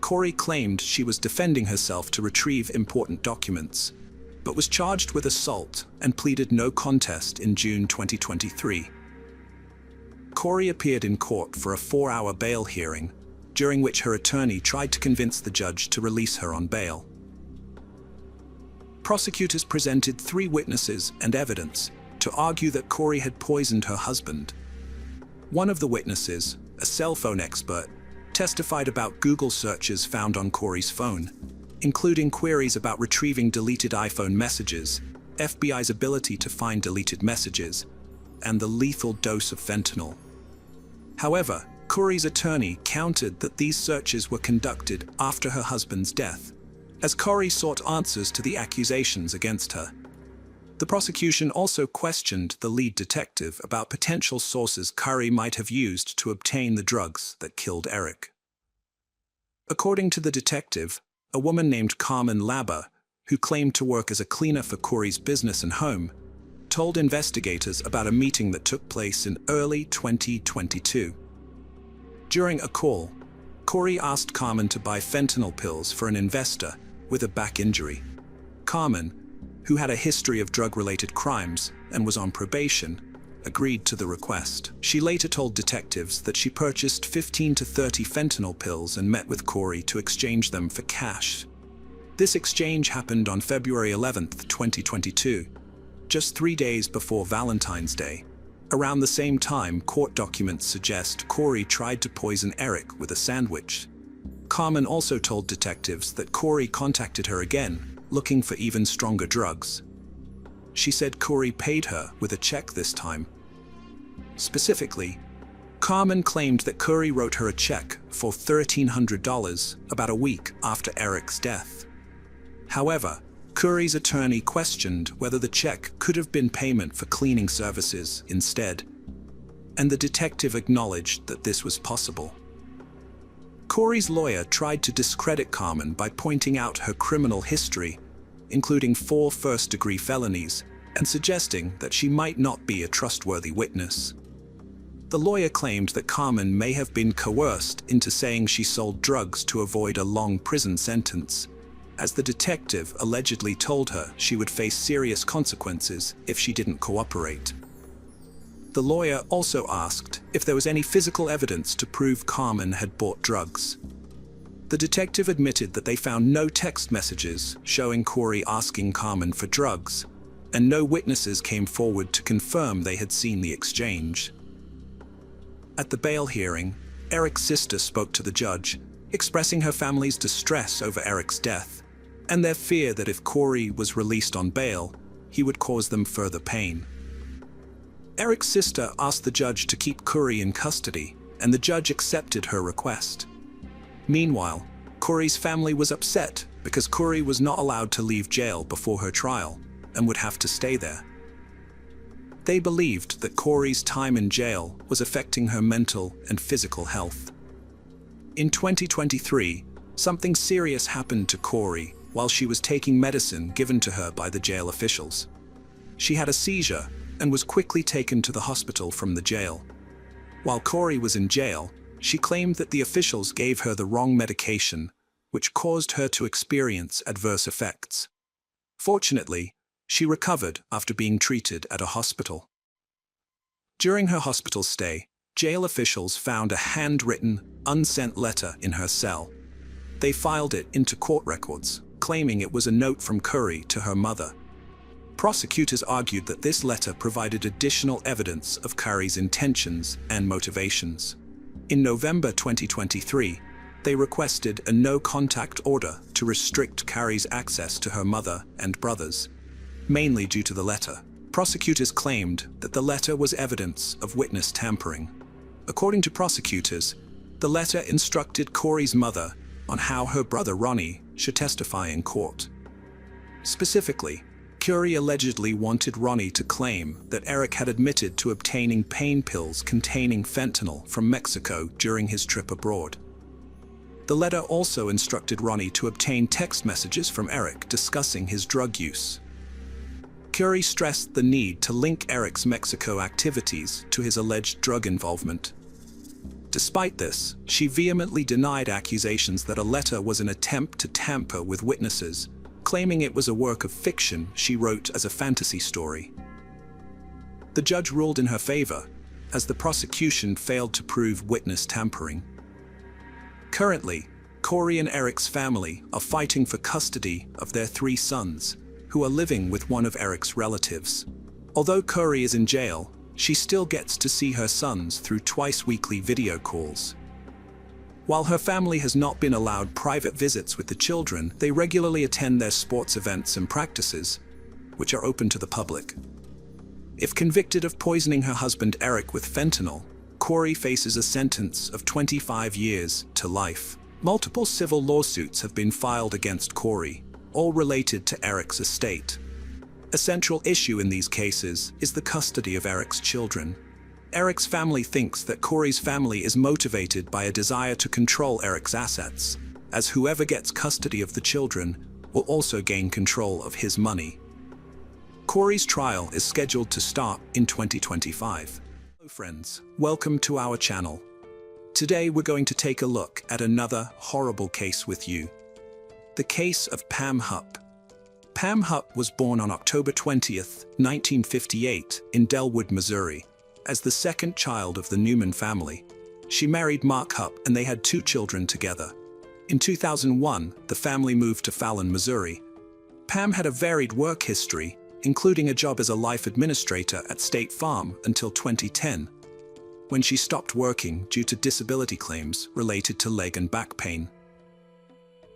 Corey claimed she was defending herself to retrieve important documents, but was charged with assault and pleaded no contest in June 2023. Corey appeared in court for a 4-hour bail hearing, during which her attorney tried to convince the judge to release her on bail. Prosecutors presented 3 witnesses and evidence to argue that Corey had poisoned her husband. One of the witnesses, a cell phone expert, testified about Google searches found on Corey's phone, including queries about retrieving deleted iPhone messages, FBI's ability to find deleted messages, and the lethal dose of fentanyl. However, Corey's attorney countered that these searches were conducted after her husband's death, as Corey sought answers to the accusations against her. The prosecution also questioned the lead detective about potential sources Corey might have used to obtain the drugs that killed Eric. According to the detective, a woman named Carmen Laba, who claimed to work as a cleaner for Corey's business and home, told investigators about a meeting that took place in early 2022. During a call, Corey asked Carmen to buy fentanyl pills for an investor with a back injury. Carmen, who had a history of drug-related crimes and was on probation, agreed to the request. She later told detectives that she purchased 15 to 30 fentanyl pills and met with Corey to exchange them for cash. This exchange happened on February 11, 2022, just 3 days before Valentine's Day. Around the same time, court documents suggest Corey tried to poison Eric with a sandwich. Carmen also told detectives that Corey contacted her again, looking for even stronger drugs. She said Corey paid her with a check this time. Specifically, Carmen claimed that Corey wrote her a check for $1,300 about a week after Eric's death. However, Corey's attorney questioned whether the check could have been payment for cleaning services instead, and the detective acknowledged that this was possible. Corey's lawyer tried to discredit Carmen by pointing out her criminal history, including 4 first-degree felonies, and suggesting that she might not be a trustworthy witness. The lawyer claimed that Carmen may have been coerced into saying she sold drugs to avoid a long prison sentence, as the detective allegedly told her she would face serious consequences if she didn't cooperate. The lawyer also asked if there was any physical evidence to prove Carmen had bought drugs. The detective admitted that they found no text messages showing Corey asking Carmen for drugs, and no witnesses came forward to confirm they had seen the exchange. At the bail hearing, Eric's sister spoke to the judge, expressing her family's distress over Eric's death, and their fear that if Corey was released on bail, he would cause them further pain. Eric's sister asked the judge to keep Curry in custody, and the judge accepted her request. Meanwhile, Curry's family was upset because Curry was not allowed to leave jail before her trial and would have to stay there. They believed that Curry's time in jail was affecting her mental and physical health. In 2023, something serious happened to Curry while she was taking medicine given to her by the jail officials. She had a seizure and was quickly taken to the hospital from the jail. While Curry was in jail, she claimed that the officials gave her the wrong medication, which caused her to experience adverse effects. Fortunately, she recovered after being treated at a hospital. During her hospital stay, jail officials found a handwritten, unsent letter in her cell. They filed it into court records, claiming it was a note from Curry to her mother. Prosecutors argued that this letter provided additional evidence of Curry's intentions and motivations. In November 2023, they requested a no-contact order to restrict Curry's access to her mother and brothers, mainly due to the letter. Prosecutors claimed that the letter was evidence of witness tampering. According to prosecutors, the letter instructed Curry's mother on how her brother Ronnie should testify in court. Specifically, Curry allegedly wanted Ronnie to claim that Eric had admitted to obtaining pain pills containing fentanyl from Mexico during his trip abroad. The letter also instructed Ronnie to obtain text messages from Eric discussing his drug use. Curry stressed the need to link Eric's Mexico activities to his alleged drug involvement. Despite this, she vehemently denied accusations that a letter was an attempt to tamper with witnesses, claiming it was a work of fiction she wrote as a fantasy story. The judge ruled in her favor, as the prosecution failed to prove witness tampering. Currently, Curry and Eric's family are fighting for custody of their 3 sons, who are living with one of Eric's relatives. Although Curry is in jail, she still gets to see her sons through twice-weekly video calls. While her family has not been allowed private visits with the children, they regularly attend their sports events and practices, which are open to the public. If convicted of poisoning her husband Eric with fentanyl, Curry faces a sentence of 25 years to life. Multiple civil lawsuits have been filed against Curry, all related to Eric's estate. A central issue in these cases is the custody of Eric's children. Eric's family thinks that Curry's family is motivated by a desire to control Eric's assets, as whoever gets custody of the children will also gain control of his money. Curry's trial is scheduled to start in 2025. Hello friends, welcome to our channel. Today we're going to take a look at another horrible case with you. The case of Pam Hupp. Pam Hupp was born on October 20th, 1958 in Delwood, Missouri. As the second child of the Newman family, she married Mark Hupp and they had 2 children together. In 2001, the family moved to Fallon, Missouri. Pam had a varied work history, including a job as a life administrator at State Farm until 2010, when she stopped working due to disability claims related to leg and back pain.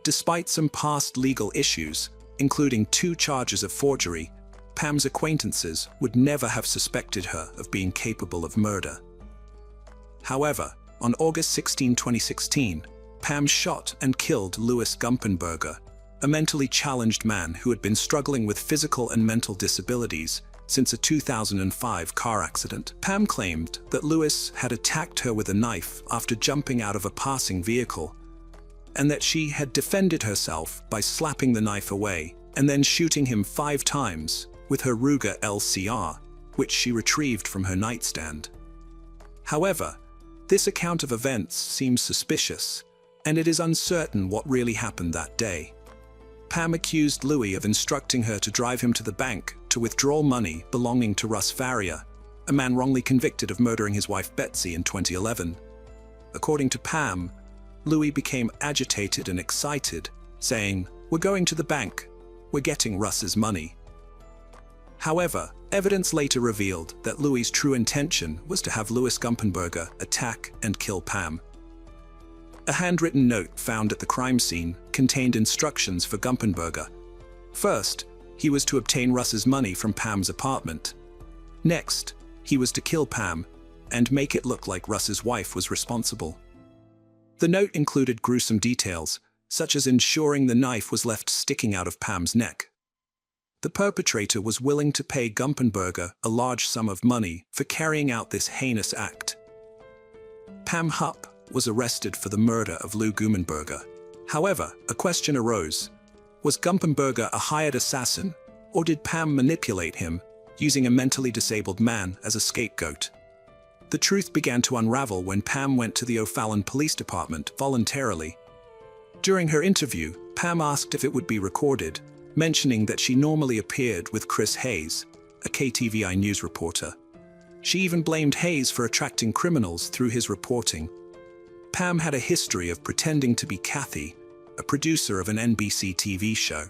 Despite some past legal issues, including 2 charges of forgery, Pam's acquaintances would never have suspected her of being capable of murder. However, on August 16, 2016, Pam shot and killed Louis Gumpenberger, a mentally challenged man who had been struggling with physical and mental disabilities since a 2005 car accident. Pam claimed that Louis had attacked her with a knife after jumping out of a passing vehicle, and that she had defended herself by slapping the knife away and then shooting him 5 times with her Ruger LCR, which she retrieved from her nightstand. However, this account of events seems suspicious, and it is uncertain what really happened that day. Pam accused Louis of instructing her to drive him to the bank to withdraw money belonging to Russ Faria, a man wrongly convicted of murdering his wife Betsy in 2011. According to Pam, Louis became agitated and excited, saying, "We're going to the bank. We're getting Russ's money." However, evidence later revealed that Louis' true intention was to have Louis Gumpenberger attack and kill Pam. A handwritten note found at the crime scene contained instructions for Gumpenberger. First, He was to obtain Russ's money from Pam's apartment. Next, he was to kill Pam and make it look like Russ's wife was responsible. The note included gruesome details, such as ensuring the knife was left sticking out of Pam's neck. The perpetrator was willing to pay Gumpenberger a large sum of money for carrying out this heinous act. Pam Hupp was arrested for the murder of Lou Gumpenberger. However, a question arose. Was Gumpenberger a hired assassin, or did Pam manipulate him, using a mentally disabled man as a scapegoat? The truth began to unravel when Pam went to the O'Fallon Police Department voluntarily. During her interview, Pam asked if it would be recorded, mentioning that she normally appeared with Chris Hayes, a KTVI news reporter. She even blamed Hayes for attracting criminals through his reporting. Pam had a history of pretending to be Kathy, a producer of an NBC TV show.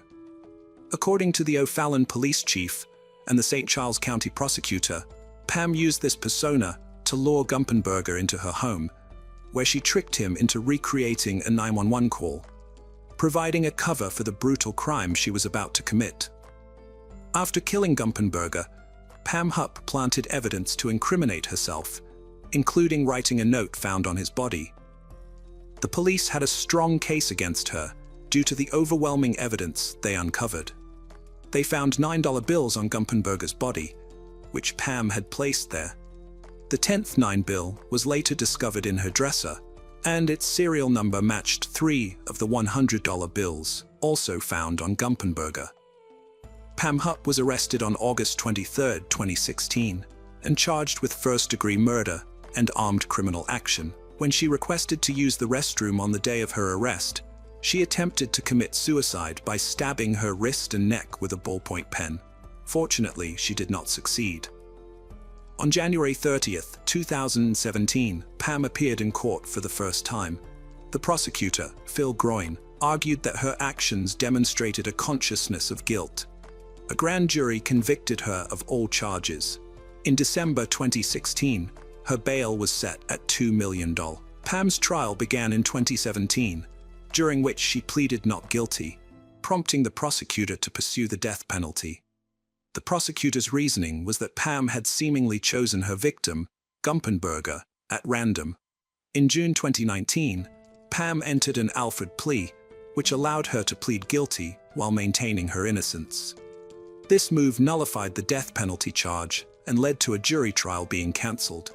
According to the O'Fallon police chief and the St. Charles County prosecutor, Pam used this persona to lure Gumpenberger into her home, where she tricked him into recreating a 911 call, providing a cover for the brutal crime she was about to commit. After killing Gumpenberger, Pam Hupp planted evidence to incriminate herself, including writing a note found on his body. The police had a strong case against her due to the overwhelming evidence they uncovered. They found $9 bills on Gumpenberger's body, which Pam had placed there. The 10th $9 bill was later discovered in her dresser, and its serial number matched 3 of the $100 bills, also found on Gumpenberger. Pam Hupp was arrested on August 23, 2016, and charged with first-degree murder and armed criminal action. When she requested to use the restroom on the day of her arrest, she attempted to commit suicide by stabbing her wrist and neck with a ballpoint pen. Fortunately, she did not succeed. On January 30, 2017, Pam appeared in court for the first time. The prosecutor, Phil Groyne, argued that her actions demonstrated a consciousness of guilt. A grand jury convicted her of all charges. In December 2016, her bail was set at $2 million. Pam's trial began in 2017, during which she pleaded not guilty, prompting the prosecutor to pursue the death penalty. The prosecutor's reasoning was that Pam had seemingly chosen her victim, Gumpenberger, at random. In June 2019, Pam entered an Alford plea, which allowed her to plead guilty while maintaining her innocence. This move nullified the death penalty charge and led to a jury trial being cancelled.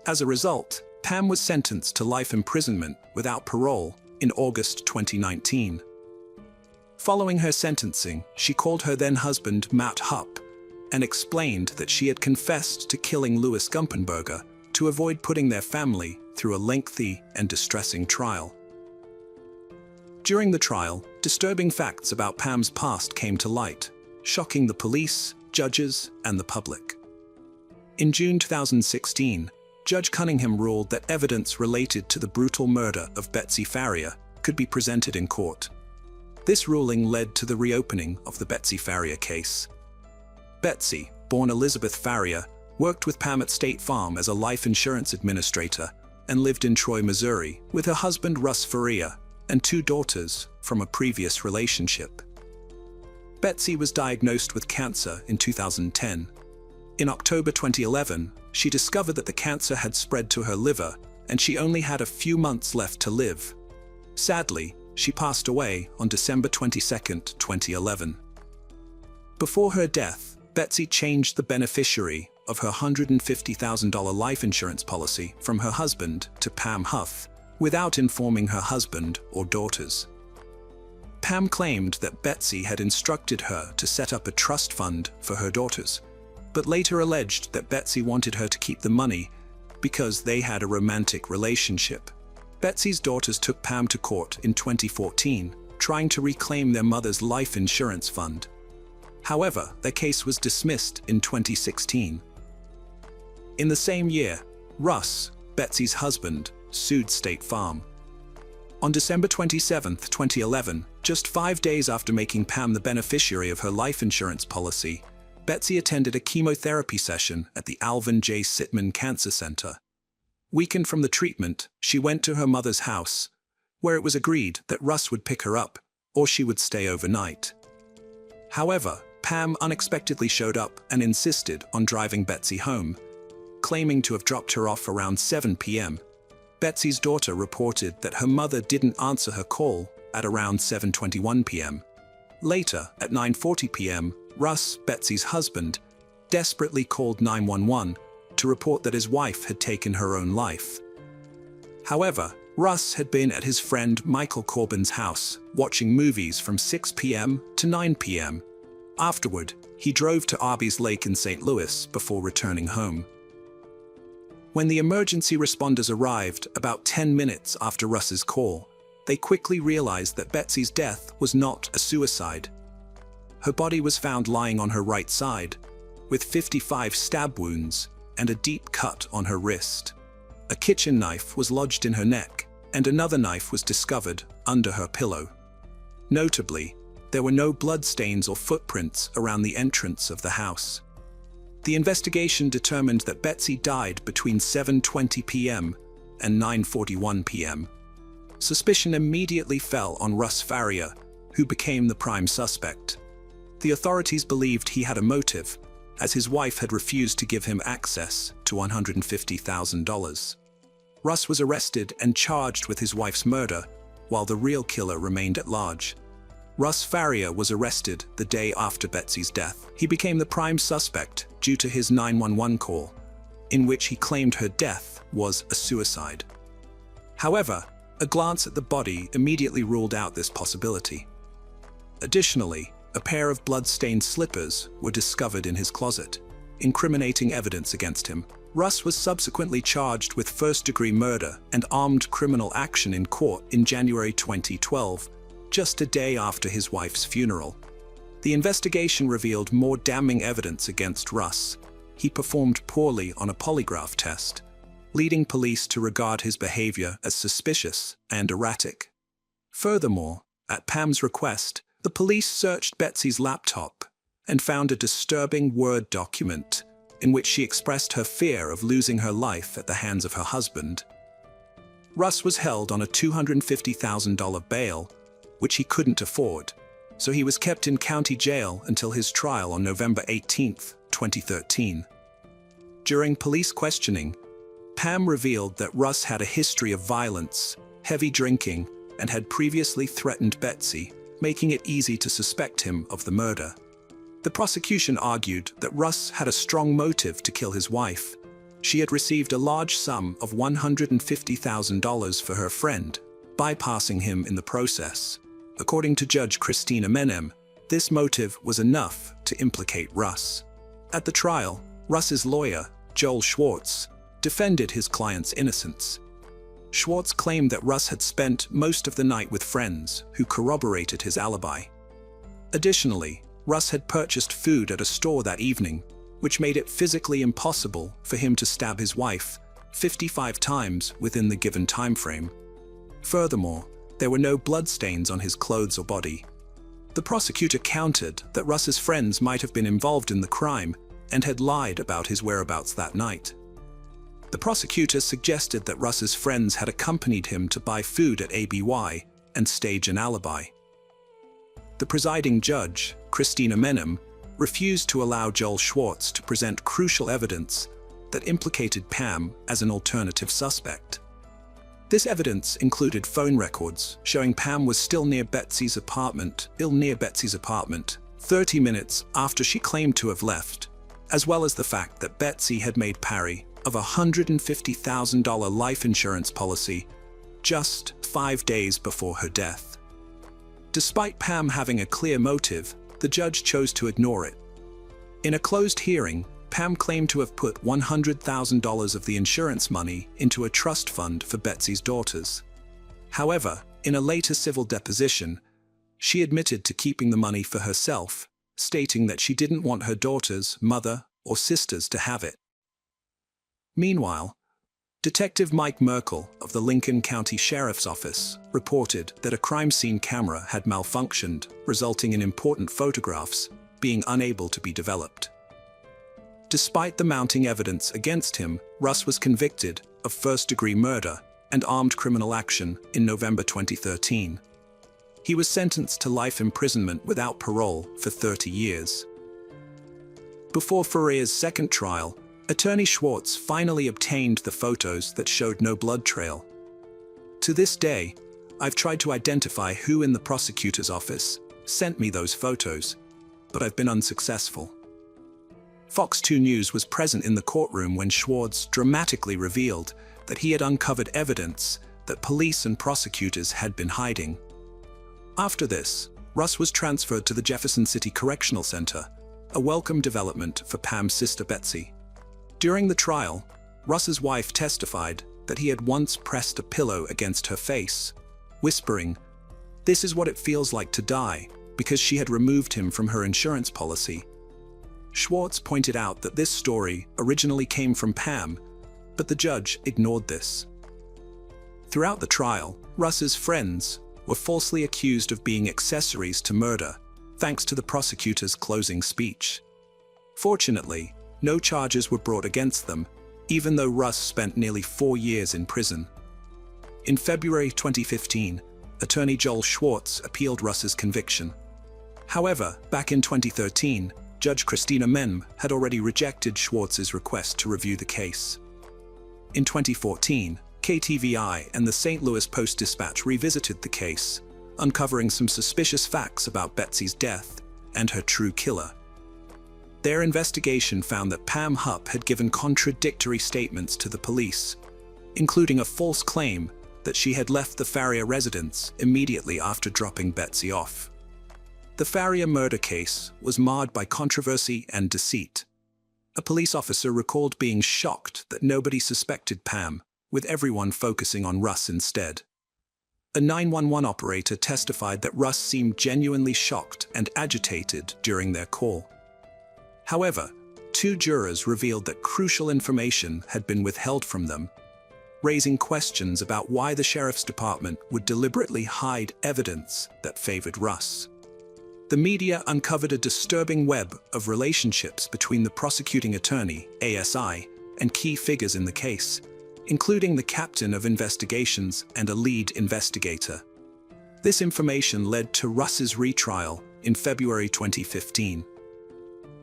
As a result, Pam was sentenced to life imprisonment without parole in August 2019. Following her sentencing, she called her then-husband Matt Hupp and explained that she had confessed to killing Louis Gumpenberger to avoid putting their family through a lengthy and distressing trial. During the trial, disturbing facts about Pam's past came to light, shocking the police, judges, and the public. In June 2016, Judge Cunningham ruled that evidence related to the brutal murder of Betsy Faria could be presented in court. This ruling led to the reopening of the Betsy Faria case. Betsy, born Elizabeth Faria, worked with Pam at State Farm as a life insurance administrator and lived in Troy, Missouri, with her husband Russ Faria and 2 daughters from a previous relationship. Betsy was diagnosed with cancer in 2010. In October 2011, she discovered that the cancer had spread to her liver and she only had a few months left to live. Sadly, she passed away on December 22, 2011. Before her death, Betsy changed the beneficiary of her $150,000 life insurance policy from her husband to Pam Huff, without informing her husband or daughters. Pam claimed that Betsy had instructed her to set up a trust fund for her daughters, but later alleged that Betsy wanted her to keep the money because they had a romantic relationship. Betsy's daughters took Pam to court in 2014, trying to reclaim their mother's life insurance fund. However, their case was dismissed in 2016. In the same year, Russ, Betsy's husband, sued State Farm. On December 27, 2011, just 5 days after making Pam the beneficiary of her life insurance policy, Betsy attended a chemotherapy session at the Alvin J. Sitman Cancer Center. Weakened from the treatment, she went to her mother's house, where it was agreed that Russ would pick her up, or she would stay overnight. However, Pam unexpectedly showed up and insisted on driving Betsy home, claiming to have dropped her off around 7 p.m. Betsy's daughter reported that her mother didn't answer her call at around 7:21 p.m. Later, at 9:40 p.m., Russ, Betsy's husband, desperately called 911 to report that his wife had taken her own life. However, Russ had been at his friend Michael Corbin's house, watching movies from 6 p.m. to 9 p.m. Afterward, he drove to Arby's Lake in St. Louis before returning home. When the emergency responders arrived about 10 minutes after Russ's call, they quickly realized that Betsy's death was not a suicide. Her body was found lying on her right side, with 55 stab wounds and a deep cut on her wrist. A kitchen knife was lodged in her neck, and another knife was discovered under her pillow. Notably, there were no bloodstains or footprints around the entrance of the house. The investigation determined that Betsy died between 7:20 p.m. and 9:41 p.m. Suspicion immediately fell on Russ Faria, who became the prime suspect. The authorities believed he had a motive, as his wife had refused to give him access to $150,000. Russ was arrested and charged with his wife's murder, while the real killer remained at large. Russ Faria was arrested the day after Betsy's death. He became the prime suspect due to his 911 call, in which he claimed her death was a suicide. However, a glance at the body immediately ruled out this possibility. Additionally, a pair of blood-stained slippers were discovered in his closet, incriminating evidence against him. Russ was subsequently charged with first-degree murder and armed criminal action in court in January 2012, just a day after his wife's funeral. The investigation revealed more damning evidence against Russ. He performed poorly on a polygraph test, leading police to regard his behavior as suspicious and erratic. Furthermore, at Pam's request, the police searched Betsy's laptop and found a disturbing Word document in which she expressed her fear of losing her life at the hands of her husband. Russ was held on a $250,000 bail, which he couldn't afford, so he was kept in county jail until his trial on November 18, 2013. During police questioning, Pam revealed that Russ had a history of violence, heavy drinking, and had previously threatened Betsy, making it easy to suspect him of the murder. The prosecution argued that Russ had a strong motive to kill his wife. She had received a large sum of $150,000 for her friend, bypassing him in the process. According to Judge Christina Menem, this motive was enough to implicate Russ. At the trial, Russ's lawyer, Joel Schwartz, defended his client's innocence. Schwartz claimed that Russ had spent most of the night with friends who corroborated his alibi. Additionally, Russ had purchased food at a store that evening, which made it physically impossible for him to stab his wife 55 times within the given time frame. Furthermore, there were no bloodstains on his clothes or body. The prosecutor countered that Russ's friends might have been involved in the crime and had lied about his whereabouts that night. The prosecutor suggested that Russ's friends had accompanied him to buy food at ABY and stage an alibi. The presiding judge, Christina Menem, refused to allow Joel Schwartz to present crucial evidence that implicated Pam as an alternative suspect. This evidence included phone records showing Pam was still near Betsy's apartment 30 minutes after she claimed to have left, as well as the fact that Betsy had made parry of a $150,000 life insurance policy just 5 days before her death. Despite Pam having a clear motive, the judge chose to ignore it. In a closed hearing, Pam claimed to have put $100,000 of the insurance money into a trust fund for Betsy's daughters. However, in a later civil deposition, she admitted to keeping the money for herself, stating that she didn't want her daughters, mother, or sisters to have it. Meanwhile, Detective Mike Merkel of the Lincoln County Sheriff's Office reported that a crime scene camera had malfunctioned, resulting in important photographs being unable to be developed. Despite the mounting evidence against him, Russ was convicted of first-degree murder and armed criminal action in November 2013. He was sentenced to life imprisonment without parole for 30 years. Before Faria's second trial, Attorney Schwartz finally obtained the photos that showed no blood trail. To this day, I've tried to identify who in the prosecutor's office sent me those photos, but I've been unsuccessful. Fox 2 News was present in the courtroom when Schwartz dramatically revealed that he had uncovered evidence that police and prosecutors had been hiding. After this, Russ was transferred to the Jefferson City Correctional Center, a welcome development for Pam's sister Betsy. During the trial, Russ's wife testified that he had once pressed a pillow against her face, whispering, "This is what it feels like to die," because she had removed him from her insurance policy. Schwartz pointed out that this story originally came from Pam, but the judge ignored this. Throughout the trial, Russ's friends were falsely accused of being accessories to murder, thanks to the prosecutor's closing speech. Fortunately, no charges were brought against them, even though Russ spent nearly 4 years in prison. In February 2015, attorney Joel Schwartz appealed Russ's conviction. However, back in 2013, Judge Christina Menem had already rejected Schwartz's request to review the case. In 2014, KTVI and the St. Louis Post-Dispatch revisited the case, uncovering some suspicious facts about Betsy's death and her true killer. Their investigation found that Pam Hupp had given contradictory statements to the police, including a false claim that she had left the Faria residence immediately after dropping Betsy off. The Faria murder case was marred by controversy and deceit. A police officer recalled being shocked that nobody suspected Pam, with everyone focusing on Russ instead. A 911 operator testified that Russ seemed genuinely shocked and agitated during their call. However, 2 jurors revealed that crucial information had been withheld from them, raising questions about why the sheriff's department would deliberately hide evidence that favored Russ. The media uncovered a disturbing web of relationships between the prosecuting attorney, ASI, and key figures in the case, including the captain of investigations and a lead investigator. This information led to Russ's retrial in February 2015.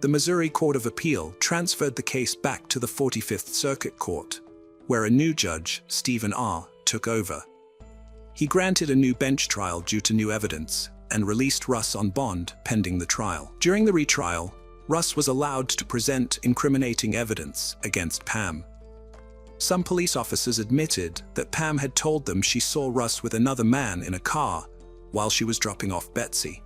The Missouri Court of Appeal transferred the case back to the 45th Circuit Court, where a new judge, Stephen R., took over. He granted a new bench trial due to new evidence and released Russ on bond pending the trial. During the retrial, Russ was allowed to present incriminating evidence against Pam. Some police officers admitted that Pam had told them she saw Russ with another man in a car while she was dropping off Betsy.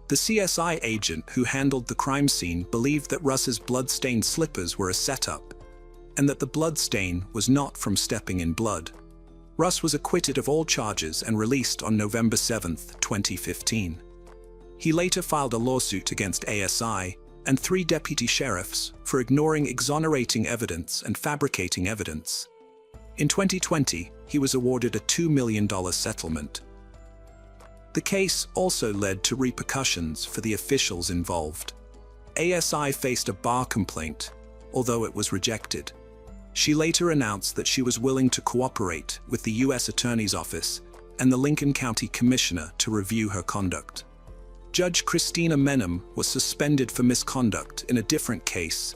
The CSI agent who handled the crime scene believed that Russ's blood-stained slippers were a setup, and that the blood stain was not from stepping in blood. Russ was acquitted of all charges and released on November 7, 2015. He later filed a lawsuit against ASI and 3 deputy sheriffs for ignoring exonerating evidence and fabricating evidence. In 2020, he was awarded a $2 million settlement. The case also led to repercussions for the officials involved. ASI faced a bar complaint, although it was rejected. She later announced that she was willing to cooperate with the U.S. Attorney's Office and the Lincoln County Commissioner to review her conduct. Judge Christina Menem was suspended for misconduct in a different case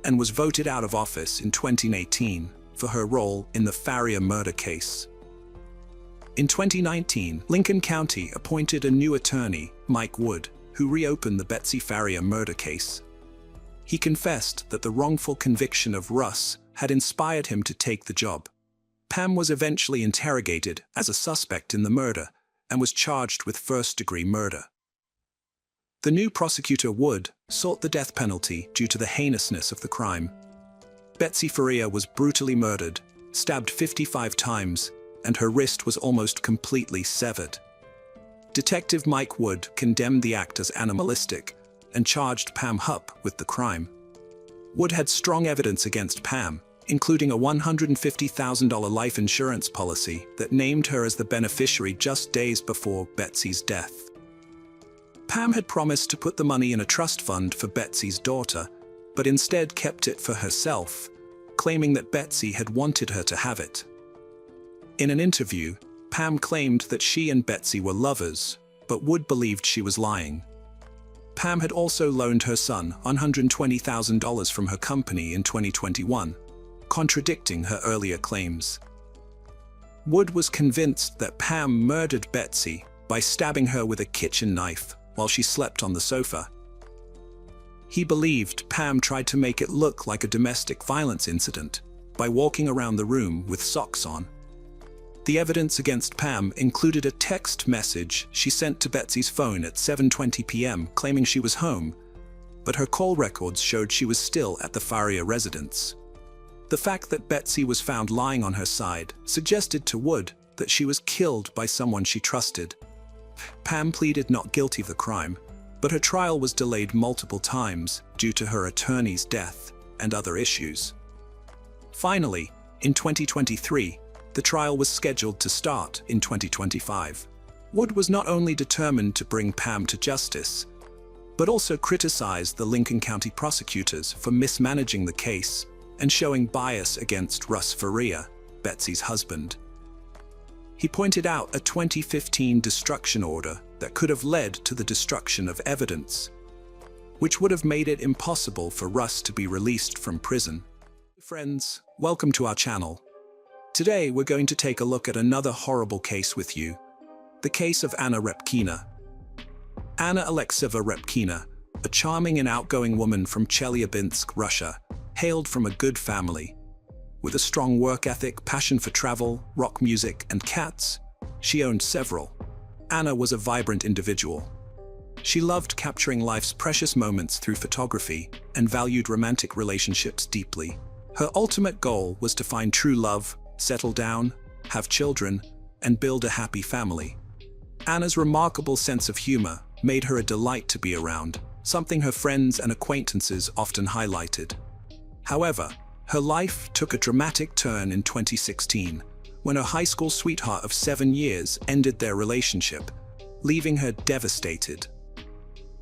and was voted out of office in 2018 for her role in the Faria murder case. In 2019, Lincoln County appointed a new attorney, Mike Wood, who reopened the Betsy Faria murder case. He confessed that the wrongful conviction of Russ had inspired him to take the job. Pam was eventually interrogated as a suspect in the murder and was charged with first-degree murder. The new prosecutor, Wood, sought the death penalty due to the heinousness of the crime. Betsy Faria was brutally murdered, stabbed 55 times, and her wrist was almost completely severed. Detective Mike Wood condemned the act as animalistic and charged Pam Hupp with the crime. Wood had strong evidence against Pam, including a $150,000 life insurance policy that named her as the beneficiary just days before Betsy's death. Pam had promised to put the money in a trust fund for Betsy's daughter, but instead kept it for herself, claiming that Betsy had wanted her to have it. In an interview, Pam claimed that she and Betsy were lovers, but Wood believed she was lying. Pam had also loaned her son $120,000 from her company in 2021, contradicting her earlier claims. Wood was convinced that Pam murdered Betsy by stabbing her with a kitchen knife while she slept on the sofa. He believed Pam tried to make it look like a domestic violence incident by walking around the room with socks on. The evidence against Pam included a text message she sent to Betsy's phone at 7:20 p.m. claiming she was home, but her call records showed she was still at the Faria residence. The fact that Betsy was found lying on her side suggested to Wood that she was killed by someone she trusted. Pam pleaded not guilty of the crime, but her trial was delayed multiple times due to her attorney's death and other issues. Finally, in 2023, the trial was scheduled to start in 2025. Wood was not only determined to bring Pam to justice, but also criticized the Lincoln County prosecutors for mismanaging the case and showing bias against Russ Faria, Betsy's husband. He pointed out a 2015 destruction order that could have led to the destruction of evidence, which would have made it impossible for Russ to be released from prison. Friends, welcome to our channel. Today we're going to take a look at another horrible case with you, the case of Anna Repkina. Anna Alexieva Repkina, a charming and outgoing woman from Chelyabinsk, Russia, hailed from a good family. With a strong work ethic, passion for travel, rock music, and cats, she owned several. Anna was a vibrant individual. She loved capturing life's precious moments through photography and valued romantic relationships deeply. Her ultimate goal was to find true love, settle down, have children, and build a happy family. Anna's remarkable sense of humor made her a delight to be around, something her friends and acquaintances often highlighted. However, her life took a dramatic turn in 2016, when her high school sweetheart of 7 years ended their relationship, leaving her devastated.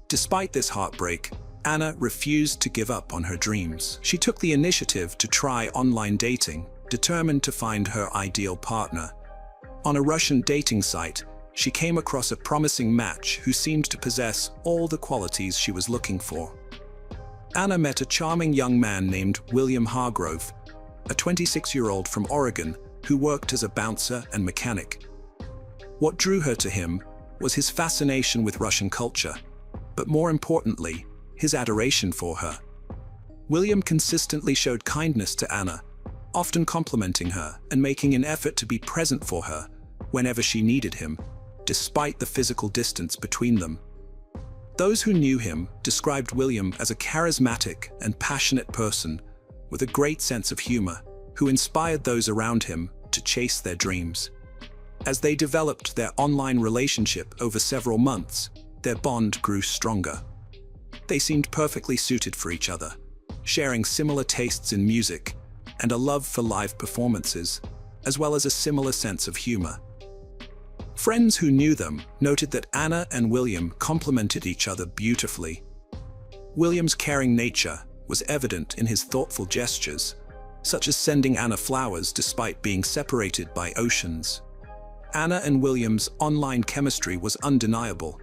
Despite this heartbreak, Anna refused to give up on her dreams. She took the initiative to try online dating, determined to find her ideal partner. On a Russian dating site, she came across a promising match who seemed to possess all the qualities she was looking for. Anna met a charming young man named William Hargrove, a 26-year-old from Oregon who worked as a bouncer and mechanic. What drew her to him was his fascination with Russian culture, but more importantly, his adoration for her. William consistently showed kindness to Anna, often complimenting her and making an effort to be present for her whenever she needed him, despite the physical distance between them. Those who knew him described William as a charismatic and passionate person with a great sense of humor, who inspired those around him to chase their dreams. As they developed their online relationship over several months, their bond grew stronger. They seemed perfectly suited for each other, sharing similar tastes in music and a love for live performances, as well as a similar sense of humor. Friends who knew them noted that Anna and William complemented each other beautifully. William's caring nature was evident in his thoughtful gestures, such as sending Anna flowers despite being separated by oceans. Anna and William's online chemistry was undeniable,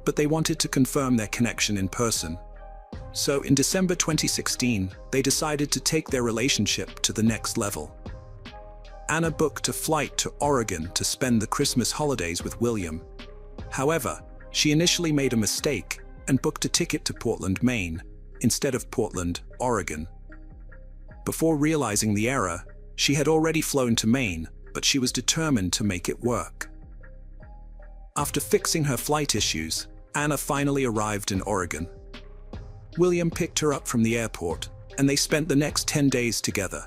but they wanted to confirm their connection in person. So in December 2016, they decided to take their relationship to the next level. Anna booked a flight to Oregon to spend the Christmas holidays with William. However, she initially made a mistake and booked a ticket to Portland, Maine, instead of Portland, Oregon. Before realizing the error, she had already flown to Maine, but she was determined to make it work. After fixing her flight issues, Anna finally arrived in Oregon. William picked her up from the airport, and they spent the next 10 days together.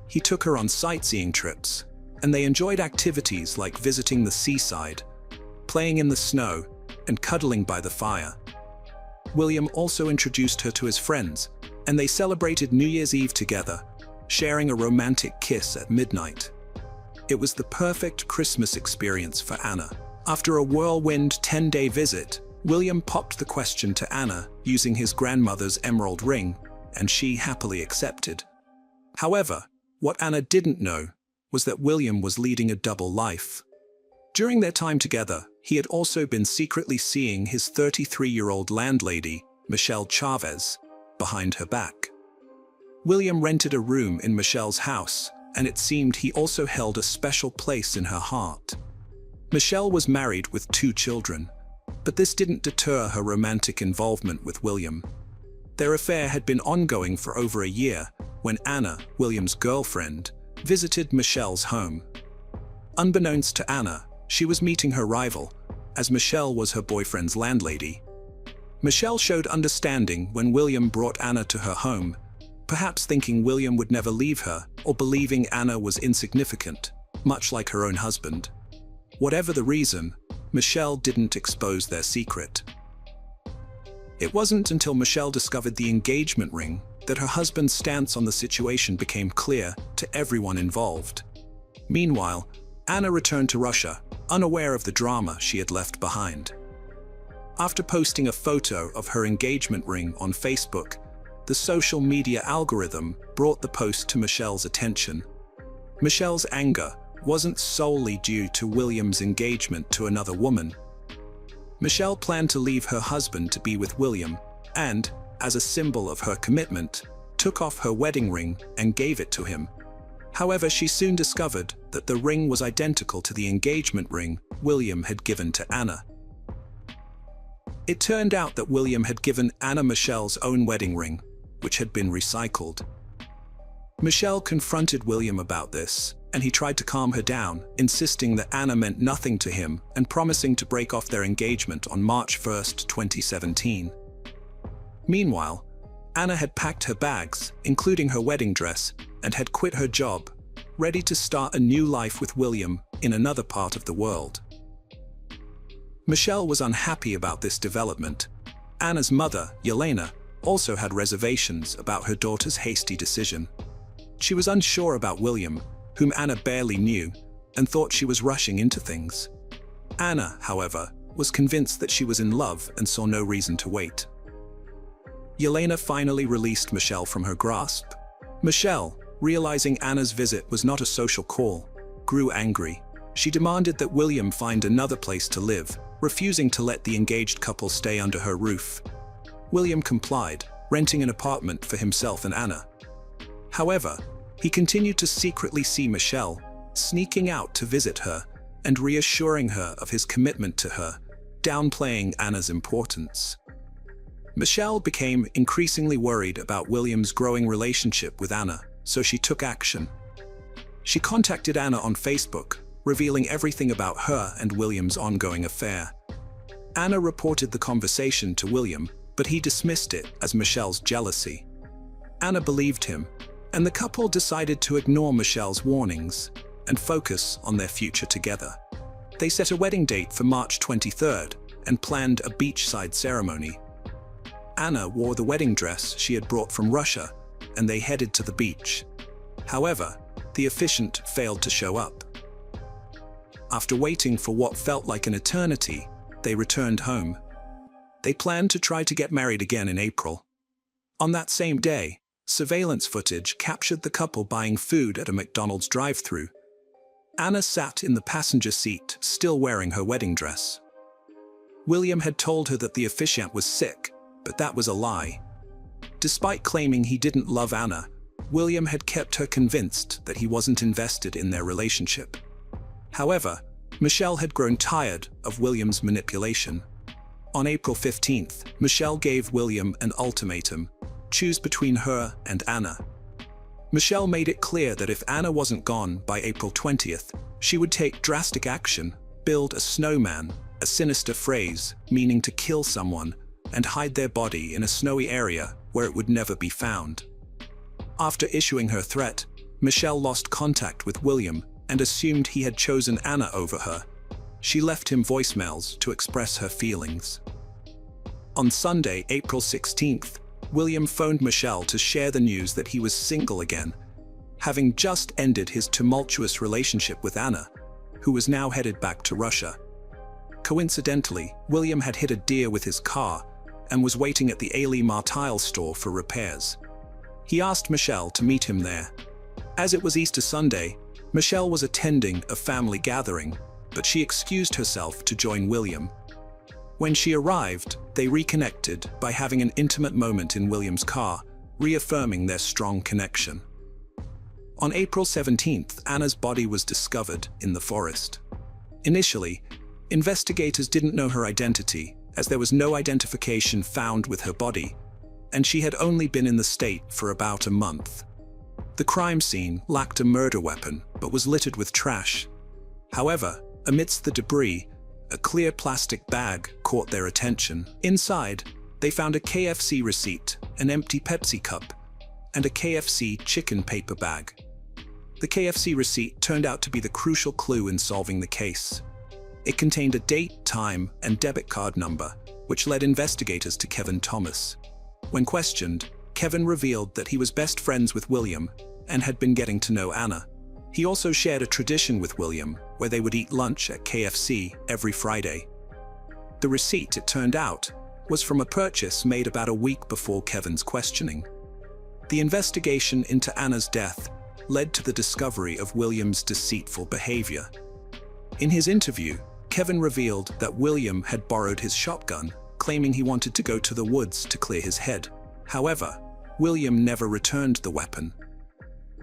He took her on sightseeing trips, and they enjoyed activities like visiting the seaside, playing in the snow, and cuddling by the fire. William also introduced her to his friends, and they celebrated New Year's Eve together, sharing a romantic kiss at midnight. It was the perfect Christmas experience for Anna. After a whirlwind 10-day visit, William popped the question to Anna using his grandmother's emerald ring, and she happily accepted. However, what Anna didn't know was that William was leading a double life. During their time together, he had also been secretly seeing his 33-year-old landlady, Michelle Chavez, behind her back. William rented a room in Michelle's house, and it seemed he also held a special place in her heart. Michelle was married with 2 children, but this didn't deter her romantic involvement with William. Their affair had been ongoing for over a year when Anna, William's girlfriend, visited Michelle's home. Unbeknownst to Anna, she was meeting her rival, as Michelle was her boyfriend's landlady. Michelle showed understanding when William brought Anna to her home, perhaps thinking William would never leave her or believing Anna was insignificant, much like her own husband. Whatever the reason, Michelle didn't expose their secret. It wasn't until Michelle discovered the engagement ring that her husband's stance on the situation became clear to everyone involved. Meanwhile, Anna returned to Russia, unaware of the drama she had left behind. After posting a photo of her engagement ring on Facebook, the social media algorithm brought the post to Michelle's attention. Michelle's anger wasn't solely due to William's engagement to another woman. Michelle planned to leave her husband to be with William and, as a symbol of her commitment, took off her wedding ring and gave it to him. However, she soon discovered that the ring was identical to the engagement ring William had given to Anna. It turned out that William had given Anna Michelle's own wedding ring, which had been recycled. Michelle confronted William about this, and he tried to calm her down, insisting that Anna meant nothing to him and promising to break off their engagement on March 1, 2017. Meanwhile, Anna had packed her bags, including her wedding dress, and had quit her job, ready to start a new life with William in another part of the world. Michelle was unhappy about this development. Anna's mother, Yelena, also had reservations about her daughter's hasty decision. She was unsure about William, whom Anna barely knew, and thought she was rushing into things. Anna, however, was convinced that she was in love and saw no reason to wait. Yelena finally released Michelle from her grasp. Michelle, realizing Anna's visit was not a social call, grew angry. She demanded that William find another place to live, refusing to let the engaged couple stay under her roof. William complied, renting an apartment for himself and Anna. However, he continued to secretly see Michelle, sneaking out to visit her and reassuring her of his commitment to her, downplaying Anna's importance. Michelle became increasingly worried about William's growing relationship with Anna, so she took action. She contacted Anna on Facebook, revealing everything about her and William's ongoing affair. Anna reported the conversation to William, but he dismissed it as Michelle's jealousy. Anna believed him, and the couple decided to ignore Michelle's warnings and focus on their future together. They set a wedding date for March 23rd and planned a beachside ceremony. Anna wore the wedding dress she had brought from Russia, and they headed to the beach. However, the officiant failed to show up. After waiting for what felt like an eternity, they returned home. They planned to try to get married again in April. On that same day, surveillance footage captured the couple buying food at a McDonald's drive-thru. Anna sat in the passenger seat, still wearing her wedding dress. William had told her that the officiant was sick, but that was a lie. Despite claiming he didn't love Anna, William had kept her convinced that he wasn't invested in their relationship. However, Michelle had grown tired of William's manipulation. On April 15th, Michelle gave William an ultimatum: choose between her and Anna. Michelle made it clear that if Anna wasn't gone by April 20th, she would take drastic action, build a snowman, a sinister phrase meaning to kill someone, and hide their body in a snowy area where it would never be found. After issuing her threat, Michelle lost contact with William and assumed he had chosen Anna over her. She left him voicemails to express her feelings. On Sunday, April 16th, William phoned Michelle to share the news that he was single again, having just ended his tumultuous relationship with Anna, who was now headed back to Russia. Coincidentally, William had hit a deer with his car and was waiting at the Ali Martile store for repairs. He asked Michelle to meet him there. As it was Easter Sunday, Michelle was attending a family gathering, but she excused herself to join William. When she arrived, they reconnected by having an intimate moment in William's car, reaffirming their strong connection. On April 17th, Anna's body was discovered in the forest. Initially, investigators didn't know her identity, as there was no identification found with her body, and she had only been in the state for about a month. The crime scene lacked a murder weapon, but was littered with trash. However, amidst the debris, a clear plastic bag caught their attention. Inside, they found a KFC receipt, an empty Pepsi cup, and a KFC chicken paper bag. The KFC receipt turned out to be the crucial clue in solving the case. It contained a date, time, and debit card number, which led investigators to Kevin Thomas. When questioned, Kevin revealed that he was best friends with William and had been getting to know Anna. He also shared a tradition with William where they would eat lunch at KFC every Friday. The receipt, it turned out, was from a purchase made about a week before Kevin's questioning. The investigation into Anna's death led to the discovery of William's deceitful behavior. In his interview, Kevin revealed that William had borrowed his shotgun, claiming he wanted to go to the woods to clear his head. However, William never returned the weapon.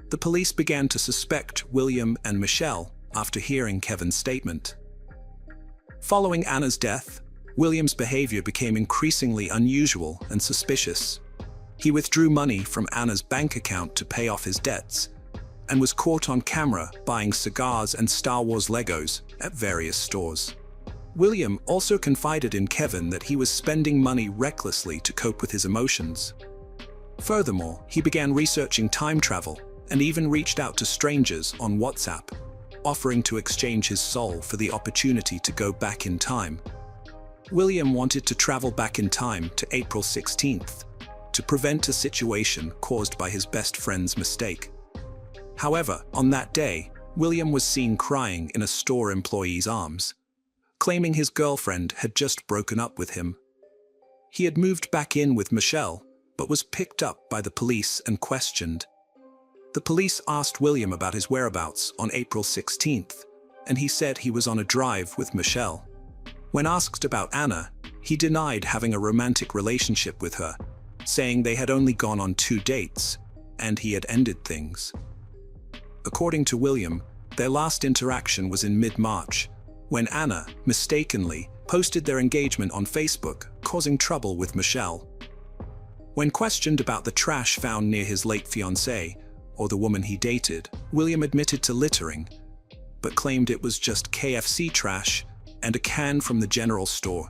The police began to suspect William and Michelle after hearing Kevin's statement. Following Anna's death, William's behavior became increasingly unusual and suspicious. He withdrew money from Anna's bank account to pay off his debts, and was caught on camera buying cigars and Star Wars Legos at various stores. William also confided in Kevin that he was spending money recklessly to cope with his emotions. Furthermore, he began researching time travel and even reached out to strangers on WhatsApp, offering to exchange his soul for the opportunity to go back in time. William wanted to travel back in time to April 16th to prevent a situation caused by his best friend's mistake. However, on that day, William was seen crying in a store employee's arms, claiming his girlfriend had just broken up with him. He had moved back in with Michelle, but was picked up by the police and questioned. The police asked William about his whereabouts on April 16th, and he said he was on a drive with Michelle. When asked about Anna, he denied having a romantic relationship with her, saying they had only gone on 2 dates, and he had ended things. According to William, their last interaction was in mid-March, when Anna, mistakenly, posted their engagement on Facebook, causing trouble with Michelle. When questioned about the trash found near his late fiancée, or the woman he dated, William admitted to littering, but claimed it was just KFC trash and a can from the general store,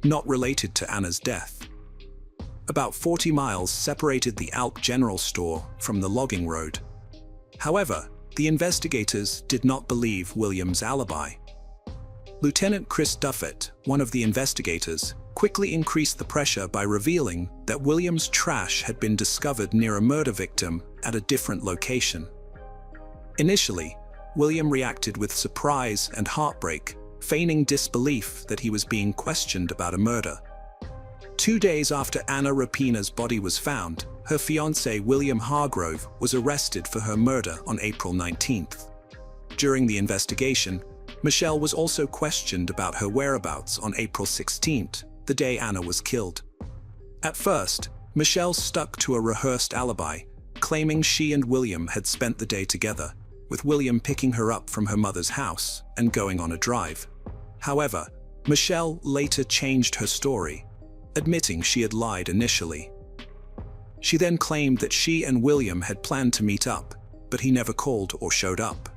not related to Anna's death. About 40 miles separated the Alp General Store from the logging road. However, the investigators did not believe William's alibi. Lieutenant Chris Duffett, one of the investigators, quickly increased the pressure by revealing that William's trash had been discovered near a murder victim at a different location. Initially, William reacted with surprise and heartbreak, feigning disbelief that he was being questioned about a murder. 2 days after Anna Rapina's body was found, her fiancé William Hargrove was arrested for her murder on April 19th. During the investigation, Michelle was also questioned about her whereabouts on April 16th, the day Anna was killed. At first, Michelle stuck to a rehearsed alibi, claiming she and William had spent the day together, with William picking her up from her mother's house and going on a drive. However, Michelle later changed her story, admitting she had lied initially. She then claimed that she and William had planned to meet up, but he never called or showed up.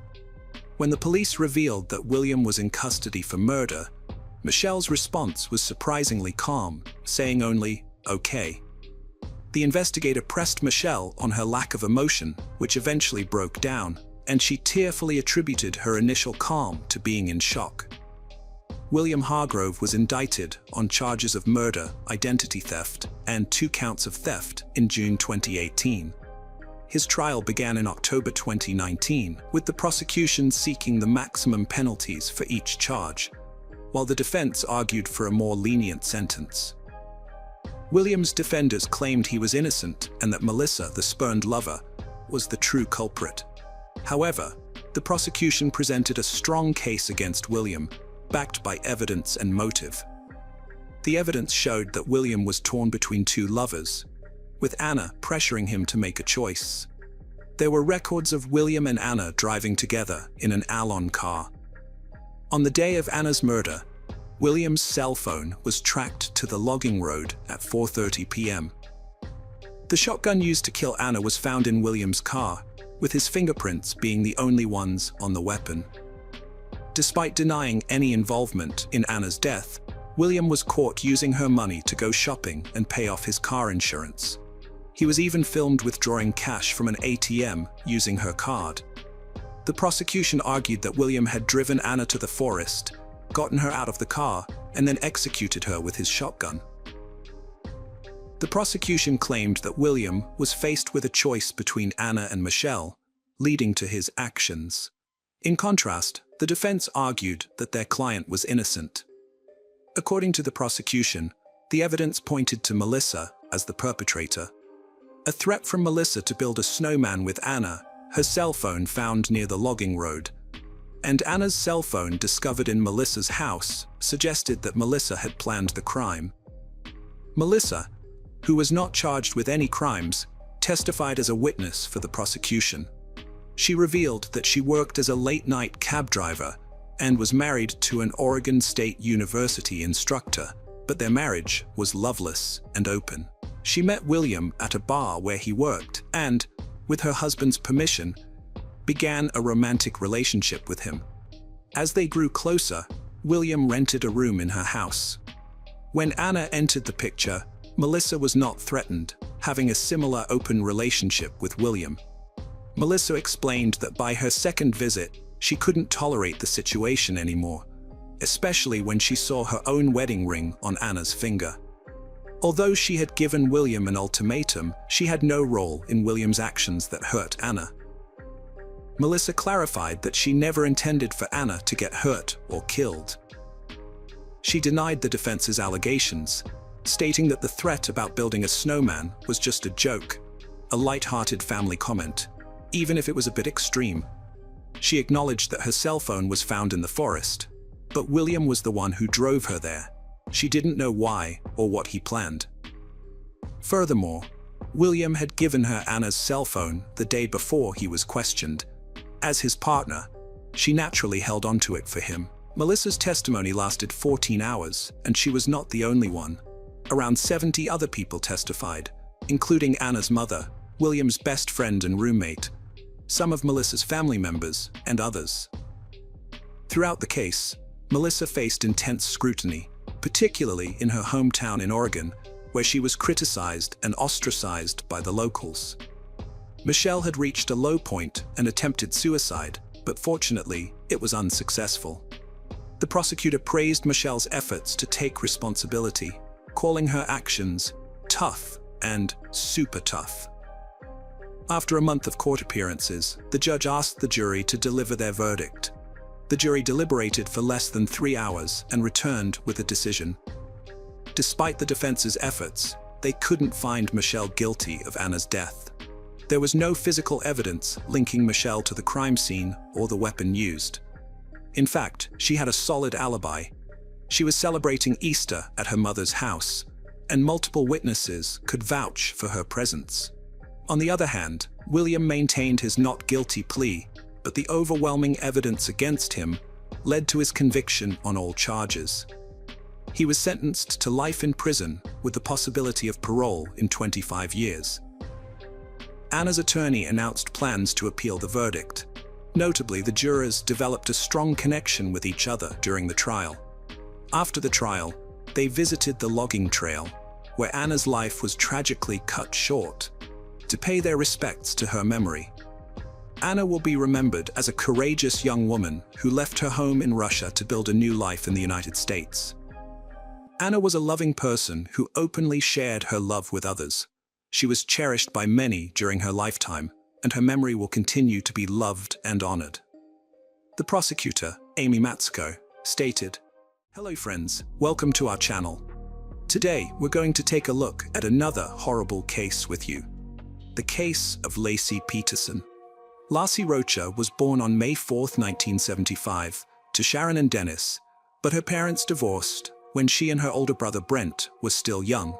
When the police revealed that William was in custody for murder, Michelle's response was surprisingly calm, saying only, "Okay." The investigator pressed Michelle on her lack of emotion, which eventually broke down, and she tearfully attributed her initial calm to being in shock. William Hargrove was indicted on charges of murder, identity theft, and 2 counts of theft in June 2018. His trial began in October 2019, with the prosecution seeking the maximum penalties for each charge, while the defense argued for a more lenient sentence. William's defenders claimed he was innocent and that Melissa, the spurned lover, was the true culprit. However, The prosecution presented a strong case against William, backed by evidence and motive. The evidence showed that William was torn between two lovers, with Anna pressuring him to make a choice. There were records of William and Anna driving together in an Alon car. On the day of Anna's murder, William's cell phone was tracked to the logging road at 4:30 p.m. The shotgun used to kill Anna was found in William's car, with his fingerprints being the only ones on the weapon. Despite denying any involvement in Anna's death, William was caught using her money to go shopping and pay off his car insurance. He was even filmed withdrawing cash from an ATM using her card. The prosecution argued that William had driven Anna to the forest, gotten her out of the car, and then executed her with his shotgun. The prosecution claimed that William was faced with a choice between Anna and Michelle, leading to his actions. In contrast, the defense argued that their client was innocent. According to the prosecution, the evidence pointed to Melissa as the perpetrator. A threat from Melissa to build a snowman with Anna, her cell phone found near the logging road, and Anna's cell phone discovered in Melissa's house suggested that Melissa had planned the crime. Melissa, who was not charged with any crimes, testified as a witness for the prosecution. She revealed that she worked as a late-night cab driver and was married to an Oregon State University instructor, but their marriage was loveless and open. She met William at a bar where he worked and, with her husband's permission, began a romantic relationship with him. As they grew closer, William rented a room in her house. When Anna entered the picture, Melissa was not threatened, having a similar open relationship with William. Melissa explained that by her second visit, she couldn't tolerate the situation anymore, especially when she saw her own wedding ring on Anna's finger. Although she had given William an ultimatum, she had no role in William's actions that hurt Anna. Melissa clarified that she never intended for Anna to get hurt or killed. She denied the defense's allegations, stating that the threat about building a snowman was just a joke, a light-hearted family comment, even if it was a bit extreme. She acknowledged that her cell phone was found in the forest, but William was the one who drove her there. She didn't know why or what he planned. Furthermore, William had given her Anna's cell phone the day before he was questioned. As his partner, she naturally held onto it for him. Melissa's testimony lasted 14 hours, and she was not the only one. Around 70 other people testified, including Anna's mother, William's best friend and roommate, some of Melissa's family members, and others. Throughout the case, Melissa faced intense scrutiny, particularly in her hometown in Oregon, where she was criticized and ostracized by the locals. Michelle had reached a low point and attempted suicide, but fortunately, it was unsuccessful. The prosecutor praised Michelle's efforts to take responsibility, calling her actions tough and super tough. After a month of court appearances, the judge asked the jury to deliver their verdict. The jury deliberated for less than 3 hours and returned with a decision. Despite the defense's efforts, they couldn't find Michelle guilty of Anna's death. There was no physical evidence linking Michelle to the crime scene or the weapon used. In fact, she had a solid alibi. She was celebrating Easter at her mother's house, and multiple witnesses could vouch for her presence. On the other hand, William maintained his not guilty plea, but the overwhelming evidence against him led to his conviction on all charges. He was sentenced to life in prison with the possibility of parole in 25 years. Anna's attorney announced plans to appeal the verdict. Notably, the jurors developed a strong connection with each other during the trial. After the trial, they visited the logging trail, where Anna's life was tragically cut short, to pay their respects to her memory. Anna will be remembered as a courageous young woman who left her home in Russia to build a new life in the United States. Anna was a loving person who openly shared her love with others. She was cherished by many during her lifetime, and her memory will continue to be loved and honored. The prosecutor, Amy Matsko, stated, "Hello friends, welcome to our channel. Today, we're going to take a look at another horrible case with you. The case of Lacey Peterson. Lassie Rocha was born on May 4, 1975, to Sharon and Dennis, but her parents divorced when she and her older brother Brent were still young.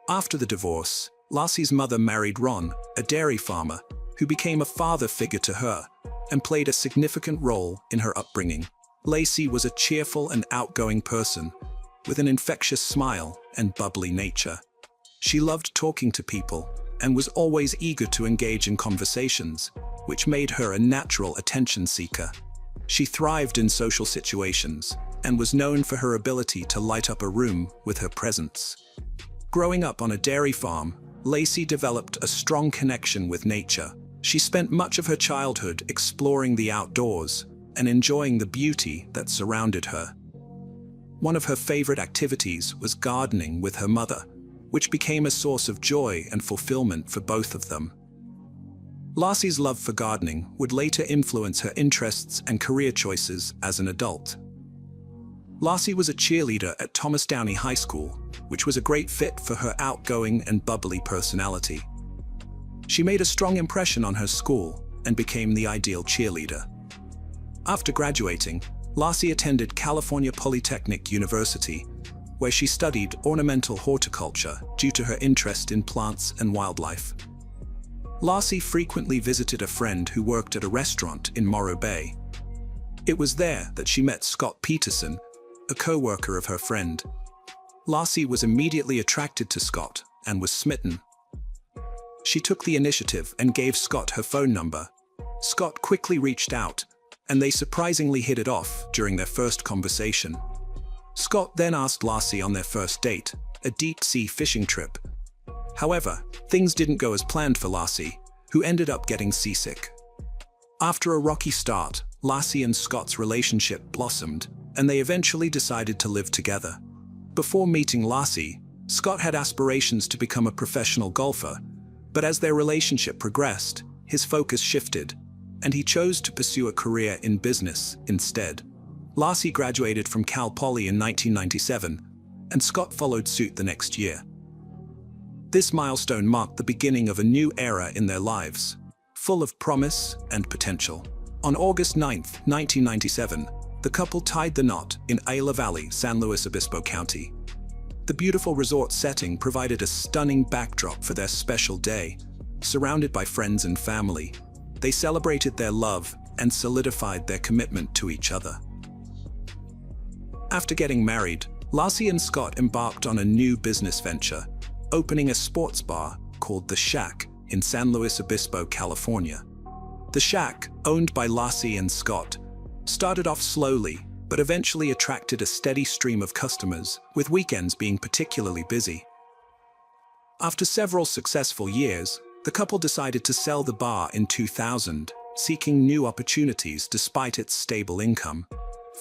After the divorce, Lassie's mother married Ron, a dairy farmer, who became a father figure to her and played a significant role in her upbringing. Lacey was a cheerful and outgoing person, with an infectious smile and bubbly nature. She loved talking to people and was always eager to engage in conversations, which made her a natural attention seeker. She thrived in social situations and was known for her ability to light up a room with her presence. Growing up on a dairy farm, Lacey developed a strong connection with nature. She spent much of her childhood exploring the outdoors and enjoying the beauty that surrounded her. One of her favorite activities was gardening with her mother, which became a source of joy and fulfillment for both of them. Lassie's love for gardening would later influence her interests and career choices as an adult. Lassie was a cheerleader at Thomas Downey High School, which was a great fit for her outgoing and bubbly personality. She made a strong impression on her school and became the ideal cheerleader. After graduating, Lassie attended California Polytechnic University, where she studied ornamental horticulture due to her interest in plants and wildlife. Lassie frequently visited a friend who worked at a restaurant in Morro Bay. It was there that she met Scott Peterson, a co-worker of her friend. Lassie was immediately attracted to Scott and was smitten. She took the initiative and gave Scott her phone number. Scott quickly reached out, and they surprisingly hit it off during their first conversation. Scott then asked Lassie on their first date, a deep-sea fishing trip. However, things didn't go as planned for Lassie, who ended up getting seasick. After a rocky start, Lassie and Scott's relationship blossomed, and they eventually decided to live together. Before meeting Lassie, Scott had aspirations to become a professional golfer, but as their relationship progressed, his focus shifted, and he chose to pursue a career in business instead. Lassie graduated from Cal Poly in 1997, and Scott followed suit the next year. This milestone marked the beginning of a new era in their lives, full of promise and potential. On August 9, 1997, the couple tied the knot in Ayala Valley, San Luis Obispo County. The beautiful resort setting provided a stunning backdrop for their special day. Surrounded by friends and family, they celebrated their love and solidified their commitment to each other. After getting married, Lassie and Scott embarked on a new business venture, opening a sports bar called The Shack in San Luis Obispo, California. The Shack, owned by Lassie and Scott, started off slowly but eventually attracted a steady stream of customers, with weekends being particularly busy. After several successful years, the couple decided to sell the bar in 2000, seeking new opportunities despite its stable income.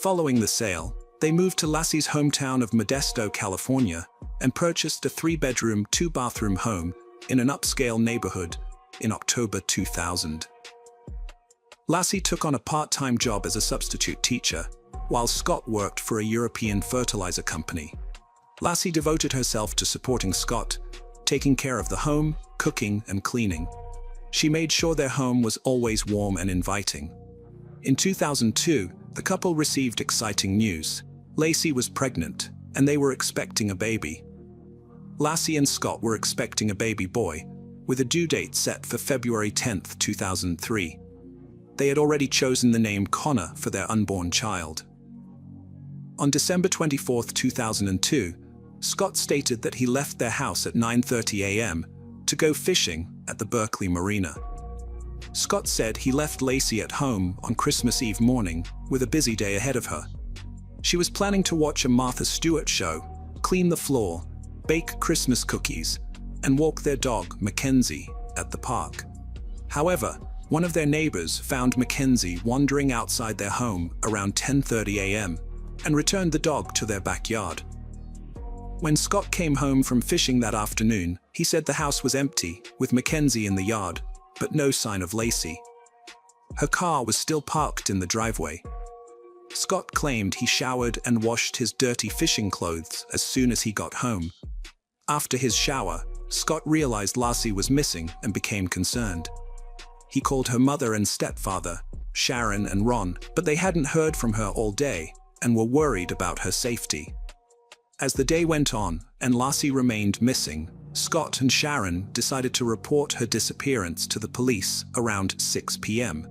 Following the sale, they moved to Lassie's hometown of Modesto, California, and purchased a 3-bedroom, 2-bathroom home in an upscale neighborhood in October 2000. Lassie took on a part-time job as a substitute teacher, while Scott worked for a European fertilizer company. Lassie devoted herself to supporting Scott, taking care of the home, cooking, and cleaning. She made sure their home was always warm and inviting. In 2002, the couple received exciting news. Lacey was pregnant, and they were expecting a baby. Lassie and Scott were expecting a baby boy, with a due date set for February 10, 2003. They had already chosen the name Connor for their unborn child. On December 24, 2002, Scott stated that he left their house at 9:30 a.m. to go fishing at the Berkeley Marina. Scott said he left Lacey at home on Christmas Eve morning with a busy day ahead of her. She was planning to watch a Martha Stewart show, clean the floor, bake Christmas cookies, and walk their dog, Mackenzie, at the park. However, one of their neighbors found Mackenzie wandering outside their home around 10:30 a.m. and returned the dog to their backyard. When Scott came home from fishing that afternoon, he said the house was empty, with Mackenzie in the yard, but no sign of Lacey. Her car was still parked in the driveway. Scott claimed he showered and washed his dirty fishing clothes as soon as he got home. After his shower, Scott realized Lassie was missing and became concerned. he called her mother and stepfather, Sharon and Ron, but they hadn't heard from her all day and were worried about her safety. As the day went on and Lassie remained missing, Scott and Sharon decided to report her disappearance to the police around 6 p.m.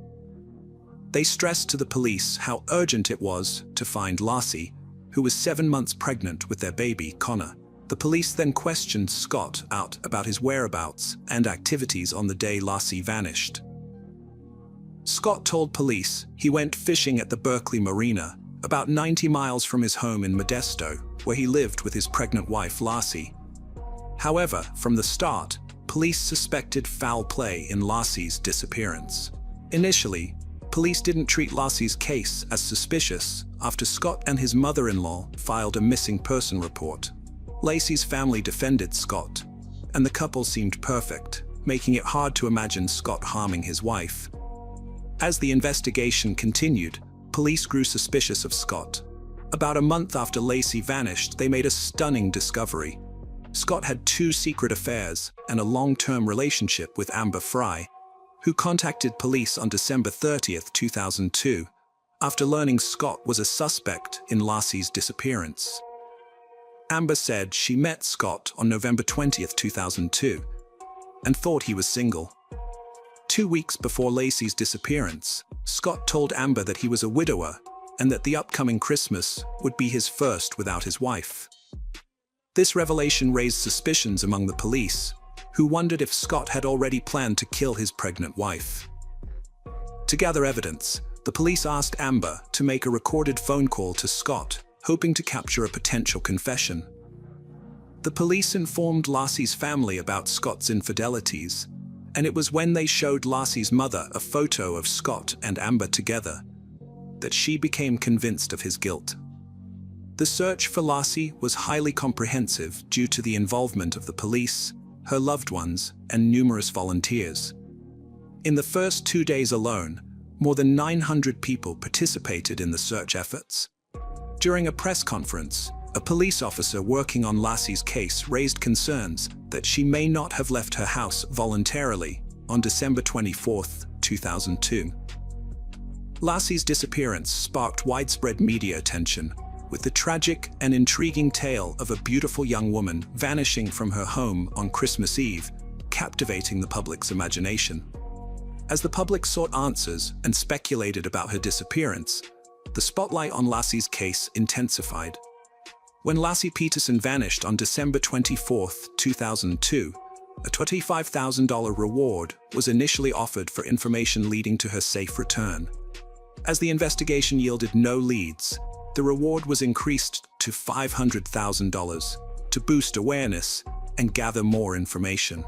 They stressed to the police how urgent it was to find Lassie, who was 7 months pregnant with their baby, Connor. The police then questioned Scott about his whereabouts and activities on the day Lassie vanished. Scott told police he went fishing at the Berkeley Marina, about 90 miles from his home in Modesto, where he lived with his pregnant wife Lassie. However, from the start, police suspected foul play in Lassie's disappearance. Initially, police didn't treat Lassie's case as suspicious after Scott and his mother-in-law filed a missing person report. Lassie's family defended Scott, and the couple seemed perfect, making it hard to imagine Scott harming his wife. As the investigation continued, police grew suspicious of Scott. About a month after Lassie vanished, they made a stunning discovery. Scott had 2 secret affairs and a long-term relationship with Amber Fry, who contacted police on December 30th, 2002, after learning Scott was a suspect in Lassie's disappearance. Amber said she met Scott on November 20th, 2002, and thought he was single. 2 weeks before Lassie's disappearance, Scott told Amber that he was a widower and that the upcoming Christmas would be his first without his wife. This revelation raised suspicions among the police, who wondered if Scott had already planned to kill his pregnant wife. To gather evidence, the police asked Amber to make a recorded phone call to Scott, hoping to capture a potential confession. The police informed Lassie's family about Scott's infidelities, and it was when they showed Lassie's mother a photo of Scott and Amber together that she became convinced of his guilt. The search for Lassie was highly comprehensive due to the involvement of the police, her loved ones, and numerous volunteers. In the first 2 days alone, more than 900 people participated in the search efforts. During a press conference, a police officer working on Lassie's case raised concerns that she may not have left her house voluntarily on December 24, 2002. Lassie's disappearance sparked widespread media attention, with the tragic and intriguing tale of a beautiful young woman vanishing from her home on Christmas Eve, captivating the public's imagination. As the public sought answers and speculated about her disappearance, the spotlight on Lassie's case intensified. When Lassie Peterson vanished on December 24, 2002, a $25,000 reward was initially offered for information leading to her safe return. As the investigation yielded no leads, the reward was increased to $500,000 to boost awareness and gather more information.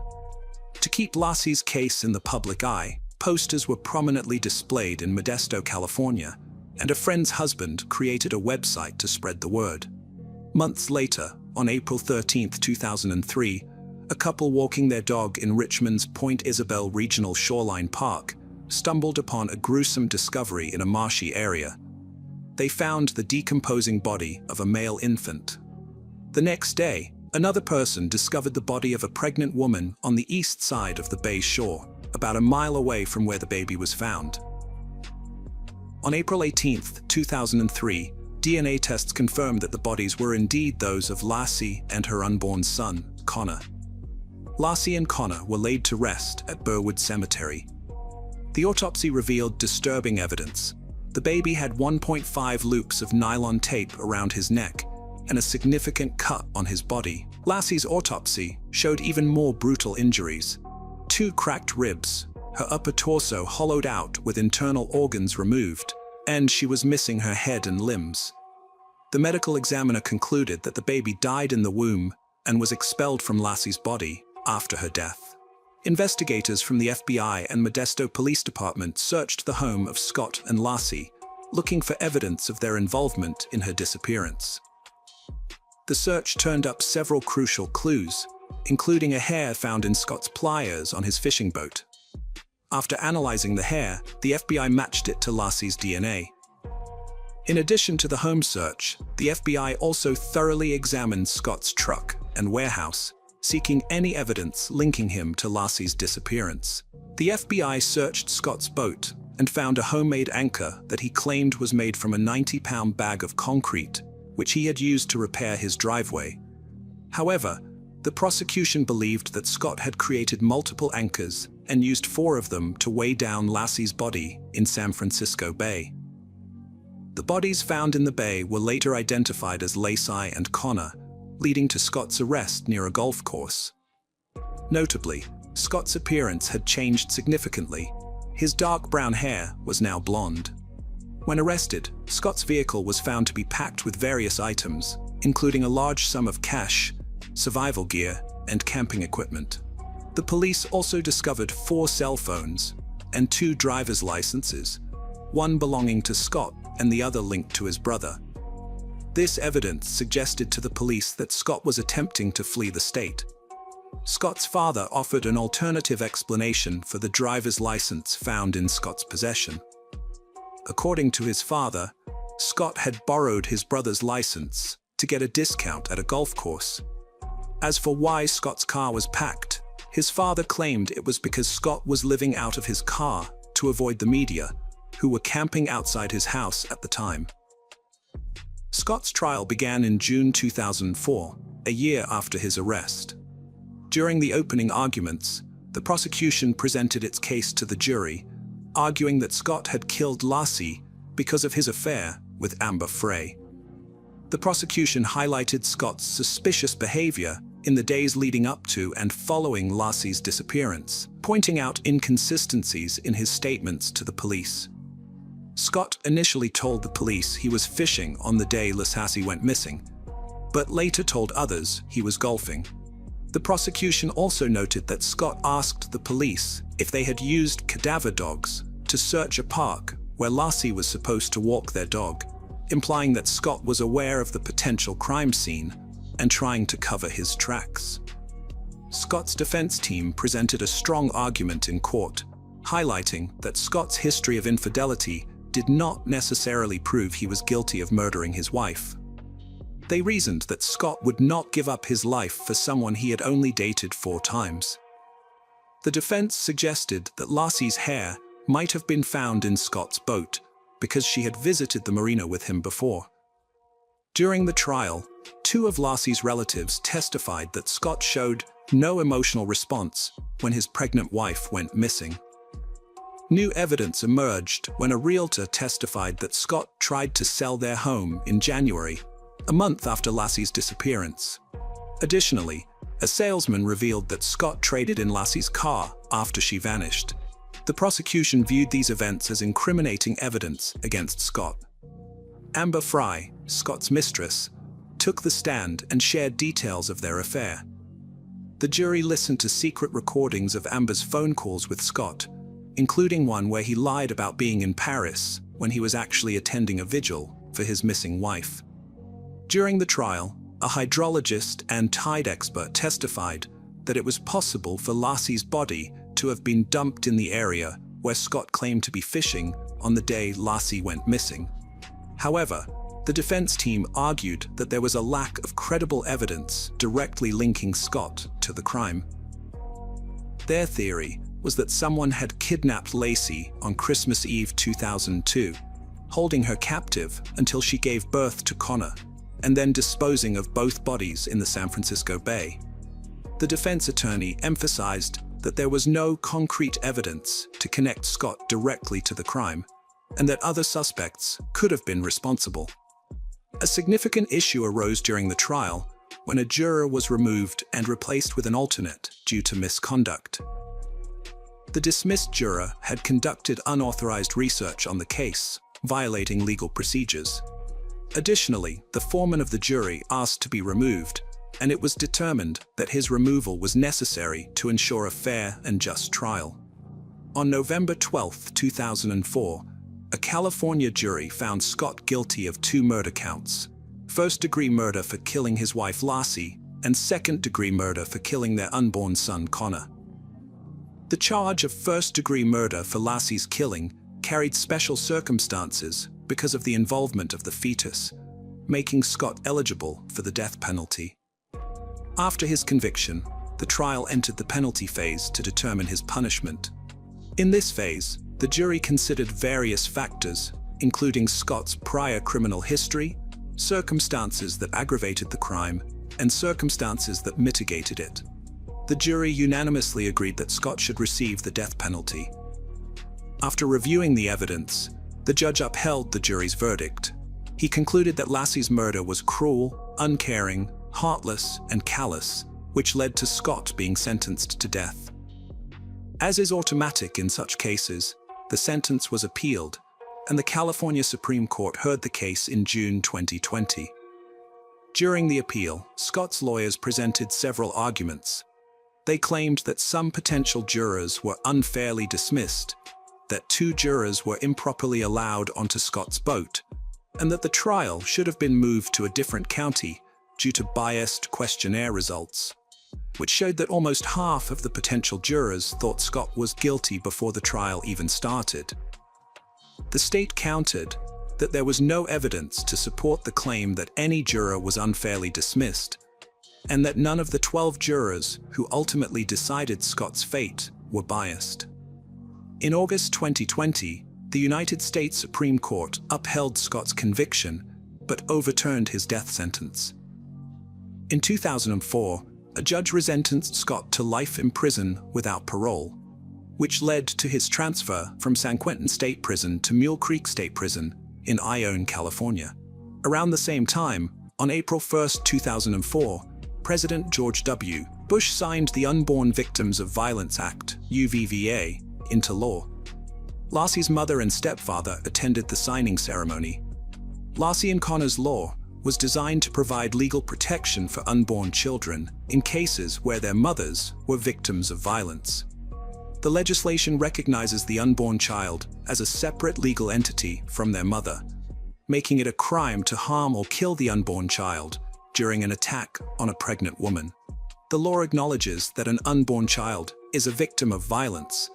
To keep Lassie's case in the public eye, posters were prominently displayed in Modesto, California, and a friend's husband created a website to spread the word. Months later, on April 13, 2003, a couple walking their dog in Richmond's Point Isabel Regional Shoreline Park stumbled upon a gruesome discovery in a marshy area. They found the decomposing body of a male infant. The next day, another person discovered the body of a pregnant woman on the east side of the bay shore, about a mile away from where the baby was found. On April 18, 2003, DNA tests confirmed that the bodies were indeed those of Lassie and her unborn son, Connor. Lassie and Connor were laid to rest at Burwood Cemetery. The autopsy revealed disturbing evidence. The baby had 1.5 loops of nylon tape around his neck and a significant cut on his body. Lassie's autopsy showed even more brutal injuries. 2 cracked ribs, her upper torso hollowed out with internal organs removed, and she was missing her head and limbs. The medical examiner concluded that the baby died in the womb and was expelled from Lassie's body after her death. Investigators from the FBI and Modesto Police Department searched the home of Scott and Lassie, looking for evidence of their involvement in her disappearance. The search turned up several crucial clues, including a hair found in Scott's pliers on his fishing boat. After analyzing the hair, the FBI matched it to Lassie's DNA. In addition to the home search, the FBI also thoroughly examined Scott's truck and warehouse, seeking any evidence linking him to Lassie's disappearance. The FBI searched Scott's boat and found a homemade anchor that he claimed was made from a 90-pound bag of concrete, which he had used to repair his driveway. However, the prosecution believed that Scott had created multiple anchors and used 4 of them to weigh down Lassie's body in San Francisco Bay. The bodies found in the bay were later identified as Lassie and Connor, leading to Scott's arrest near a golf course. Notably, Scott's appearance had changed significantly. His dark brown hair was now blonde. When arrested, Scott's vehicle was found to be packed with various items, including a large sum of cash, survival gear, and camping equipment. The police also discovered 4 cell phones and 2 driver's licenses, one belonging to Scott and the other linked to his brother. This evidence suggested to the police that Scott was attempting to flee the state. Scott's father offered an alternative explanation for the driver's license found in Scott's possession. According to his father, Scott had borrowed his brother's license to get a discount at a golf course. As for why Scott's car was packed, his father claimed it was because Scott was living out of his car to avoid the media, who were camping outside his house at the time. Scott's trial began in June 2004, a year after his arrest. During the opening arguments, the prosecution presented its case to the jury, arguing that Scott had killed Lassie because of his affair with Amber Frey. The prosecution highlighted Scott's suspicious behavior in the days leading up to and following Lassie's disappearance, pointing out inconsistencies in his statements to the police. Scott initially told the police he was fishing on the day Lassie went missing, but later told others he was golfing. The prosecution also noted that Scott asked the police if they had used cadaver dogs to search a park where Lassie was supposed to walk their dog, implying that Scott was aware of the potential crime scene and trying to cover his tracks. Scott's defense team presented a strong argument in court, highlighting that Scott's history of infidelity did not necessarily prove he was guilty of murdering his wife. They reasoned that Scott would not give up his life for someone he had only dated 4 times. The defense suggested that Lassie's hair might have been found in Scott's boat because she had visited the marina with him before. During the trial, 2 of Lassie's relatives testified that Scott showed no emotional response when his pregnant wife went missing. New evidence emerged when a realtor testified that Scott tried to sell their home in January, a month after Lassie's disappearance. Additionally, a salesman revealed that Scott traded in Lassie's car after she vanished. The prosecution viewed these events as incriminating evidence against Scott. Amber Frey, Scott's mistress, took the stand and shared details of their affair. The jury listened to secret recordings of Amber's phone calls with Scott, including one where he lied about being in Paris when he was actually attending a vigil for his missing wife. During the trial, a hydrologist and tide expert testified that it was possible for Lassie's body to have been dumped in the area where Scott claimed to be fishing on the day Lassie went missing. However, the defense team argued that there was a lack of credible evidence directly linking Scott to the crime. Their theory was that someone had kidnapped Lassie on Christmas Eve 2002, holding her captive until she gave birth to Connor, and then disposing of both bodies in the San Francisco Bay. The defense attorney emphasized that there was no concrete evidence to connect Scott directly to the crime, and that other suspects could have been responsible. A significant issue arose during the trial when a juror was removed and replaced with an alternate due to misconduct. The dismissed juror had conducted unauthorized research on the case, violating legal procedures. Additionally, the foreman of the jury asked to be removed, and it was determined that his removal was necessary to ensure a fair and just trial. On November 12, 2004, a California jury found Scott guilty of 2 murder counts: first-degree murder for killing his wife Lassie, and second-degree murder for killing their unborn son Connor. The charge of first-degree murder for Lassie's killing carried special circumstances because of the involvement of the fetus, making Scott eligible for the death penalty. After his conviction, the trial entered the penalty phase to determine his punishment. In this phase, the jury considered various factors, including Scott's prior criminal history, circumstances that aggravated the crime, and circumstances that mitigated it. The jury unanimously agreed that Scott should receive the death penalty. After reviewing the evidence, the judge upheld the jury's verdict. He concluded that Lassie's murder was cruel, uncaring, heartless, and callous, which led to Scott being sentenced to death. As is automatic in such cases, the sentence was appealed, and the California Supreme Court heard the case in June 2020. During the appeal, Scott's lawyers presented several arguments. They claimed that some potential jurors were unfairly dismissed, that 2 jurors were improperly allowed onto Scott's boat, and that the trial should have been moved to a different county due to biased questionnaire results, which showed that almost half of the potential jurors thought Scott was guilty before the trial even started. The state countered that there was no evidence to support the claim that any juror was unfairly dismissed, and that none of the 12 jurors who ultimately decided Scott's fate were biased. In August 2020, the United States Supreme Court upheld Scott's conviction, but overturned his death sentence. In 2004, a judge resentenced Scott to life in prison without parole, which led to his transfer from San Quentin State Prison to Mule Creek State Prison in Ione, California. Around the same time, on April 1, 2004, President George W. Bush signed the Unborn Victims of Violence Act, UVVA, into law. Lassie's mother and stepfather attended the signing ceremony. Lassie and Connor's law was designed to provide legal protection for unborn children in cases where their mothers were victims of violence. The legislation recognizes the unborn child as a separate legal entity from their mother, making it a crime to harm or kill the unborn child during an attack on a pregnant woman. The law acknowledges that an unborn child is a victim of violence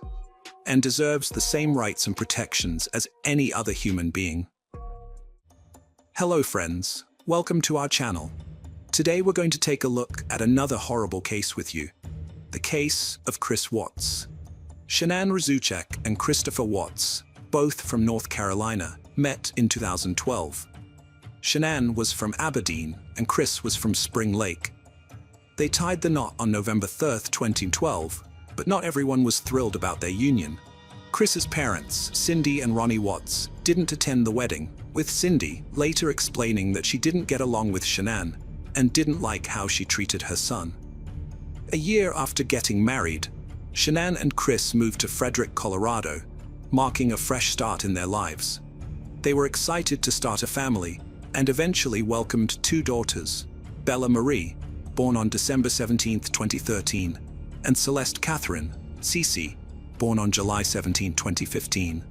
and deserves the same rights and protections as any other human being. Hello friends, welcome to our channel. Today we're going to take a look at another horrible case with you, the case of Chris Watts. Shanann Rzucek and Christopher Watts, both from North Carolina, met in 2012. Shanann was from Aberdeen and Chris was from Spring Lake. They tied the knot on November 3rd, 2012, but not everyone was thrilled about their union. Chris's parents, Cindy and Ronnie Watts, didn't attend the wedding, with Cindy later explaining that she didn't get along with Shanann and didn't like how she treated her son. A year after getting married, Shanann and Chris moved to Frederick, Colorado, marking a fresh start in their lives. They were excited to start a family and eventually welcomed 2 daughters, Bella Marie, born on December 17, 2013, and Celeste Catherine, Cece, born on July 17, 2015.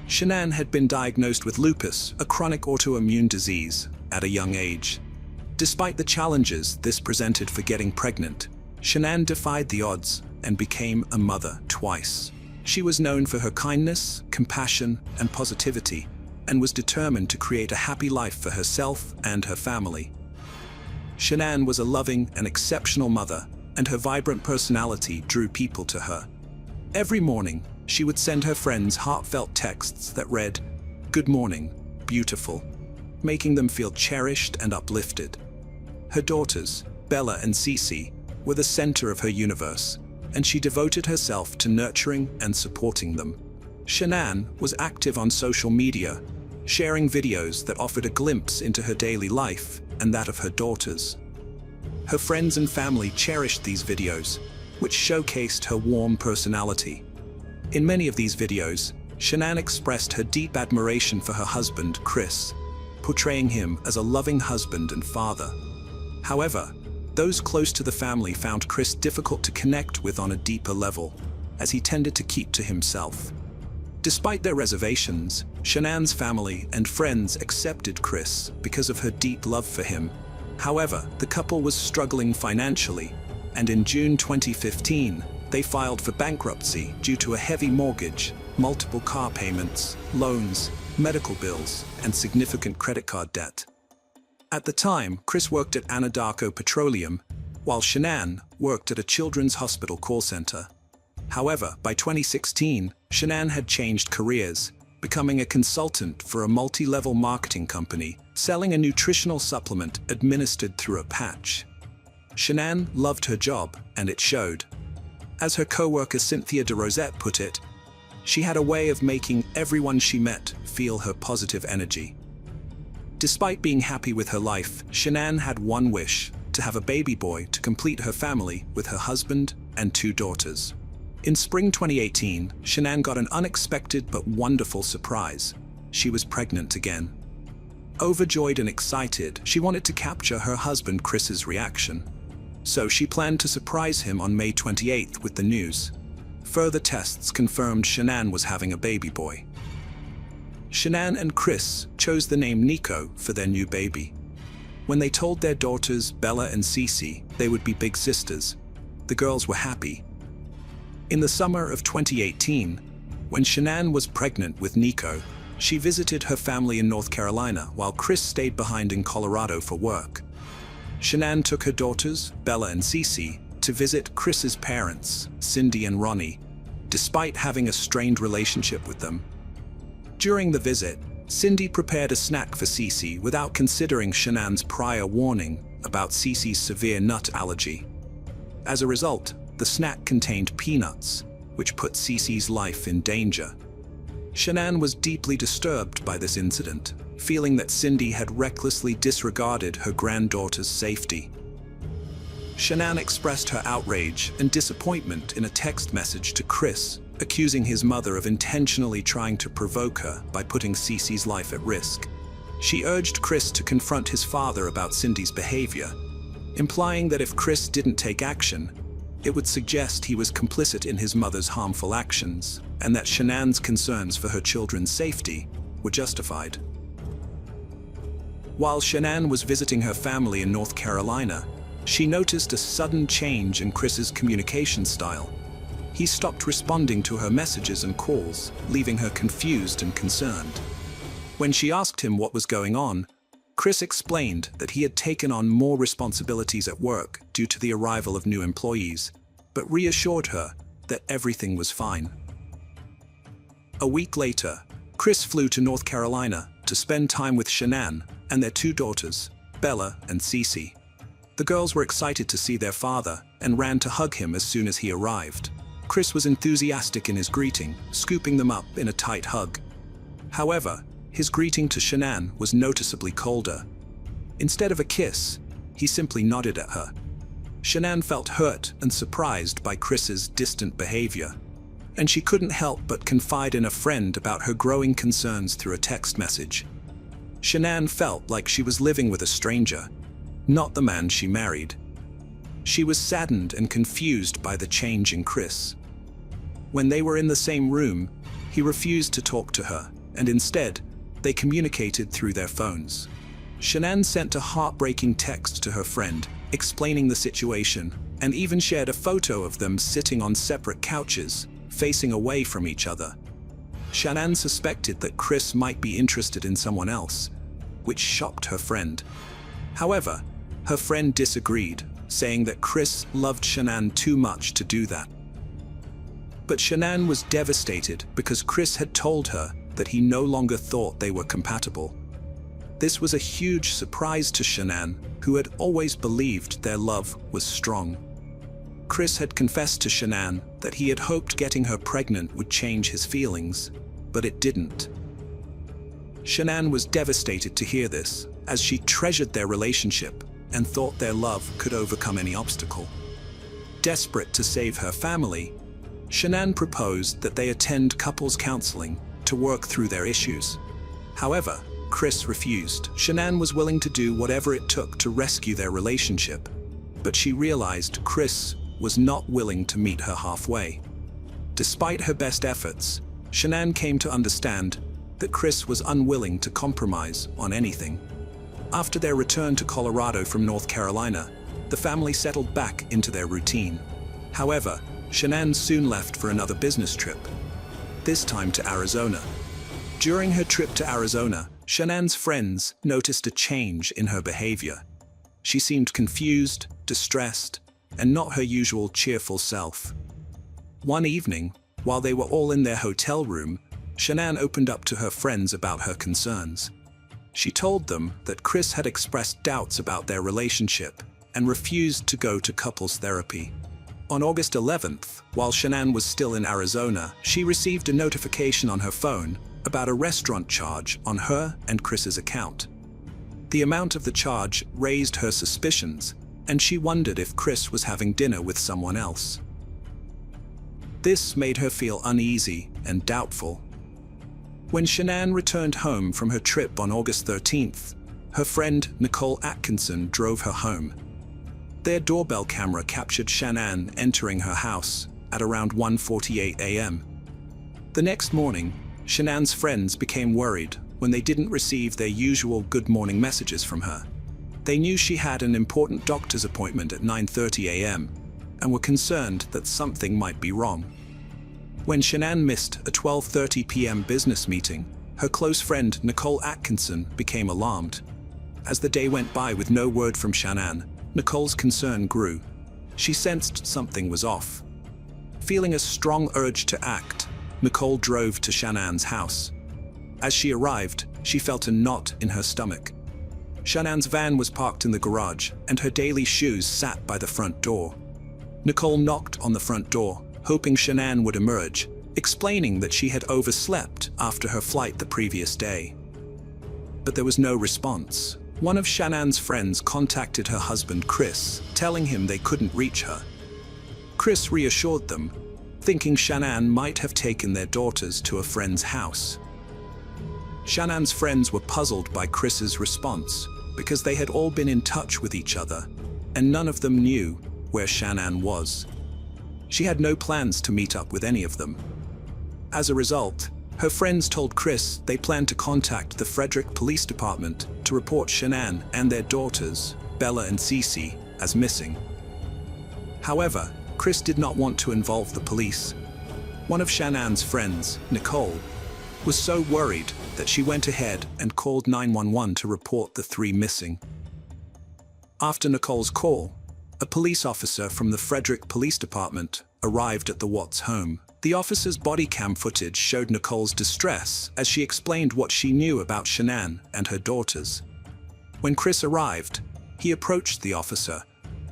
Shanann had been diagnosed with lupus, a chronic autoimmune disease, at a young age. Despite the challenges this presented for getting pregnant, Shanann defied the odds and became a mother twice. She was known for her kindness, compassion, and positivity, and was determined to create a happy life for herself and her family. Shanann was a loving and exceptional mother, and her vibrant personality drew people to her. Every morning, she would send her friends heartfelt texts that read, "Good morning, beautiful," making them feel cherished and uplifted. Her daughters, Bella and Cece, were the center of her universe, and she devoted herself to nurturing and supporting them. Shanann was active on social media, sharing videos that offered a glimpse into her daily life and that of her daughters. Her friends and family cherished these videos, which showcased her warm personality. In many of these videos, Shanann expressed her deep admiration for her husband, Chris, portraying him as a loving husband and father. However, those close to the family found Chris difficult to connect with on a deeper level, as he tended to keep to himself. Despite their reservations, Shanann's family and friends accepted Chris because of her deep love for him. However, the couple was struggling financially, and in June 2015, they filed for bankruptcy due to a heavy mortgage, multiple car payments, loans, medical bills, and significant credit card debt. At the time, Chris worked at Anadarko Petroleum, while Shanann worked at a children's hospital call center. However, by 2016, Shanann had changed careers, becoming a consultant for a multi-level marketing company, selling a nutritional supplement administered through a patch. Shanann loved her job, and it showed. As her co-worker Cynthia de Rosette put it, she had a way of making everyone she met feel her positive energy. Despite being happy with her life, Shanann had one wish: to have a baby boy to complete her family with her husband and 2 daughters. In spring 2018, Shanann got an unexpected but wonderful surprise. She was pregnant again. Overjoyed and excited, she wanted to capture her husband Chris's reaction. So she planned to surprise him on May 28th with the news. Further tests confirmed Shanann was having a baby boy. Shanann and Chris chose the name Nico for their new baby. When they told their daughters Bella and Cece they would be big sisters, the girls were happy. In the summer of 2018, when Shanann was pregnant with Nico, she visited her family in North Carolina while Chris stayed behind in Colorado for work. Shanann took her daughters, Bella and Cece, to visit Chris's parents, Cindy and Ronnie, despite having a strained relationship with them. During the visit, Cindy prepared a snack for Cece without considering Shanann's prior warning about Cece's severe nut allergy. As a result, the snack contained peanuts, which put Cece's life in danger. Shanann was deeply disturbed by this incident, feeling that Cindy had recklessly disregarded her granddaughter's safety. Shanann expressed her outrage and disappointment in a text message to Chris, accusing his mother of intentionally trying to provoke her by putting Cece's life at risk. She urged Chris to confront his father about Cindy's behavior, implying that if Chris didn't take action, it would suggest he was complicit in his mother's harmful actions, and that Shanann's concerns for her children's safety were justified. While Shanann was visiting her family in North Carolina, she noticed a sudden change in Chris's communication style. He stopped responding to her messages and calls, leaving her confused and concerned. When she asked him what was going on, Chris explained that he had taken on more responsibilities at work due to the arrival of new employees, but reassured her that everything was fine. A week later, Chris flew to North Carolina to spend time with Shanann and their 2 daughters, Bella and Cece. The girls were excited to see their father and ran to hug him as soon as he arrived. Chris was enthusiastic in his greeting, scooping them up in a tight hug. However, his greeting to Shanann was noticeably colder. Instead of a kiss, he simply nodded at her. Shanann felt hurt and surprised by Chris's distant behavior, and she couldn't help but confide in a friend about her growing concerns through a text message. Shanann felt like she was living with a stranger, not the man she married. She was saddened and confused by the change in Chris. When they were in the same room, he refused to talk to her, and instead, they communicated through their phones. Shanann sent a heartbreaking text to her friend, explaining the situation, and even shared a photo of them sitting on separate couches, facing away from each other. Shanann suspected that Chris might be interested in someone else, which shocked her friend. However, her friend disagreed, saying that Chris loved Shanann too much to do that. But Shanann was devastated because Chris had told her that he no longer thought they were compatible. This was a huge surprise to Shanann, who had always believed their love was strong. Chris had confessed to Shanann that he had hoped getting her pregnant would change his feelings, but it didn't. Shanann was devastated to hear this, as she treasured their relationship and thought their love could overcome any obstacle. Desperate to save her family, Shanann proposed that they attend couples counseling to work through their issues. However, Chris refused. Shanann was willing to do whatever it took to rescue their relationship, but she realized Chris was not willing to meet her halfway. Despite her best efforts, Shanann came to understand that Chris was unwilling to compromise on anything. After their return to Colorado from North Carolina, the family settled back into their routine. However, Shanann soon left for another business trip, this time to Arizona. During her trip to Arizona, Shanann's friends noticed a change in her behavior. She seemed confused, distressed, and not her usual cheerful self. One evening, while they were all in their hotel room, Shanann opened up to her friends about her concerns. She told them that Chris had expressed doubts about their relationship and refused to go to couples therapy. On August 11th, while Shanann was still in Arizona, she received a notification on her phone about a restaurant charge on her and Chris's account. The amount of the charge raised her suspicions, and she wondered if Chris was having dinner with someone else. This made her feel uneasy and doubtful. When Shanann returned home from her trip on August 13th, her friend Nicole Atkinson drove her home. Their doorbell camera captured Shanann entering her house at around 1:48 a.m. The next morning, Shanann's friends became worried when they didn't receive their usual good morning messages from her. They knew she had an important doctor's appointment at 9:30 a.m. and were concerned that something might be wrong. When Shanann missed a 12:30 p.m. business meeting, her close friend Nicole Atkinson became alarmed. As the day went by with no word from Shanann, Nicole's concern grew. She sensed something was off. Feeling a strong urge to act, Nicole drove to Shanann's house. As she arrived, she felt a knot in her stomach. Shanann's van was parked in the garage, and her daily shoes sat by the front door. Nicole knocked on the front door, hoping Shanann would emerge, explaining that she had overslept after her flight the previous day. But there was no response. One of Shanann's friends contacted her husband Chris, telling him they couldn't reach her. Chris reassured them, thinking Shanann might have taken their daughters to a friend's house. Shannan's friends were puzzled by Chris's response, because they had all been in touch with each other, and none of them knew where Shanann was. She had no plans to meet up with any of them. As a result, her friends told Chris they planned to contact the Frederick Police Department to report Shanann and their daughters, Bella and Cece, as missing. However, Chris did not want to involve the police. One of Shannan's friends, Nicole, was so worried that she went ahead and called 911 to report the three missing. After Nicole's call, a police officer from the Frederick Police Department arrived at the Watts home. The officer's body cam footage showed Nicole's distress as she explained what she knew about Shanann and her daughters. When Chris arrived, he approached the officer,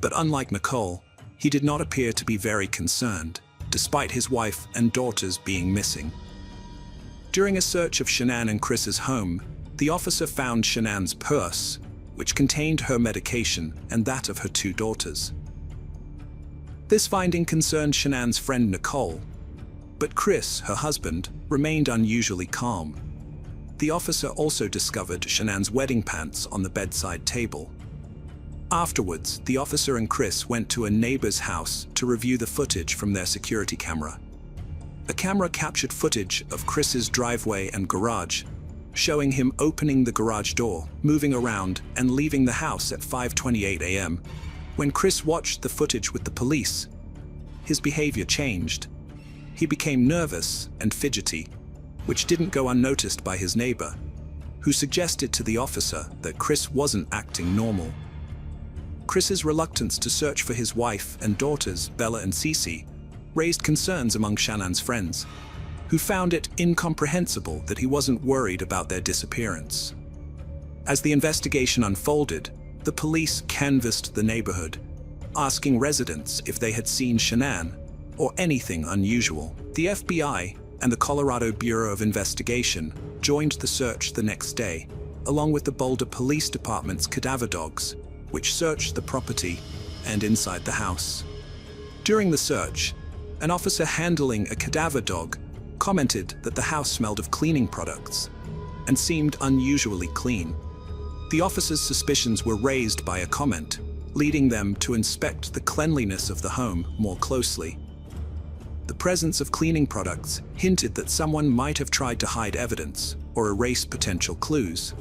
but unlike Nicole, he did not appear to be very concerned, despite his wife and daughters being missing. During a search of Shanann and Chris's home, the officer found Shannan's purse, which contained her medication and that of her two daughters. This finding concerned Shannan's friend Nicole, but Chris, her husband, remained unusually calm. The officer also discovered Shannan's wedding pants on the bedside table. Afterwards, the officer and Chris went to a neighbor's house to review the footage from their security camera. The camera captured footage of Chris's driveway and garage, showing him opening the garage door, moving around, and leaving the house at 5:28 a.m. When Chris watched the footage with the police, his behavior changed. He became nervous and fidgety, which didn't go unnoticed by his neighbor, who suggested to the officer that Chris wasn't acting normal. Chris's reluctance to search for his wife and daughters, Bella and Cece, raised concerns among Shannan's friends, who found it incomprehensible that he wasn't worried about their disappearance. As the investigation unfolded, the police canvassed the neighborhood, asking residents if they had seen Shanann or anything unusual. The FBI and the Colorado Bureau of Investigation joined the search the next day, along with the Boulder Police Department's cadaver dogs, which searched the property and inside the house. During the search, an officer handling a cadaver dog commented that the house smelled of cleaning products and seemed unusually clean. The officer's suspicions were raised by a comment, leading them to inspect the cleanliness of the home more closely. The presence of cleaning products hinted that someone might have tried to hide evidence or erase potential clues.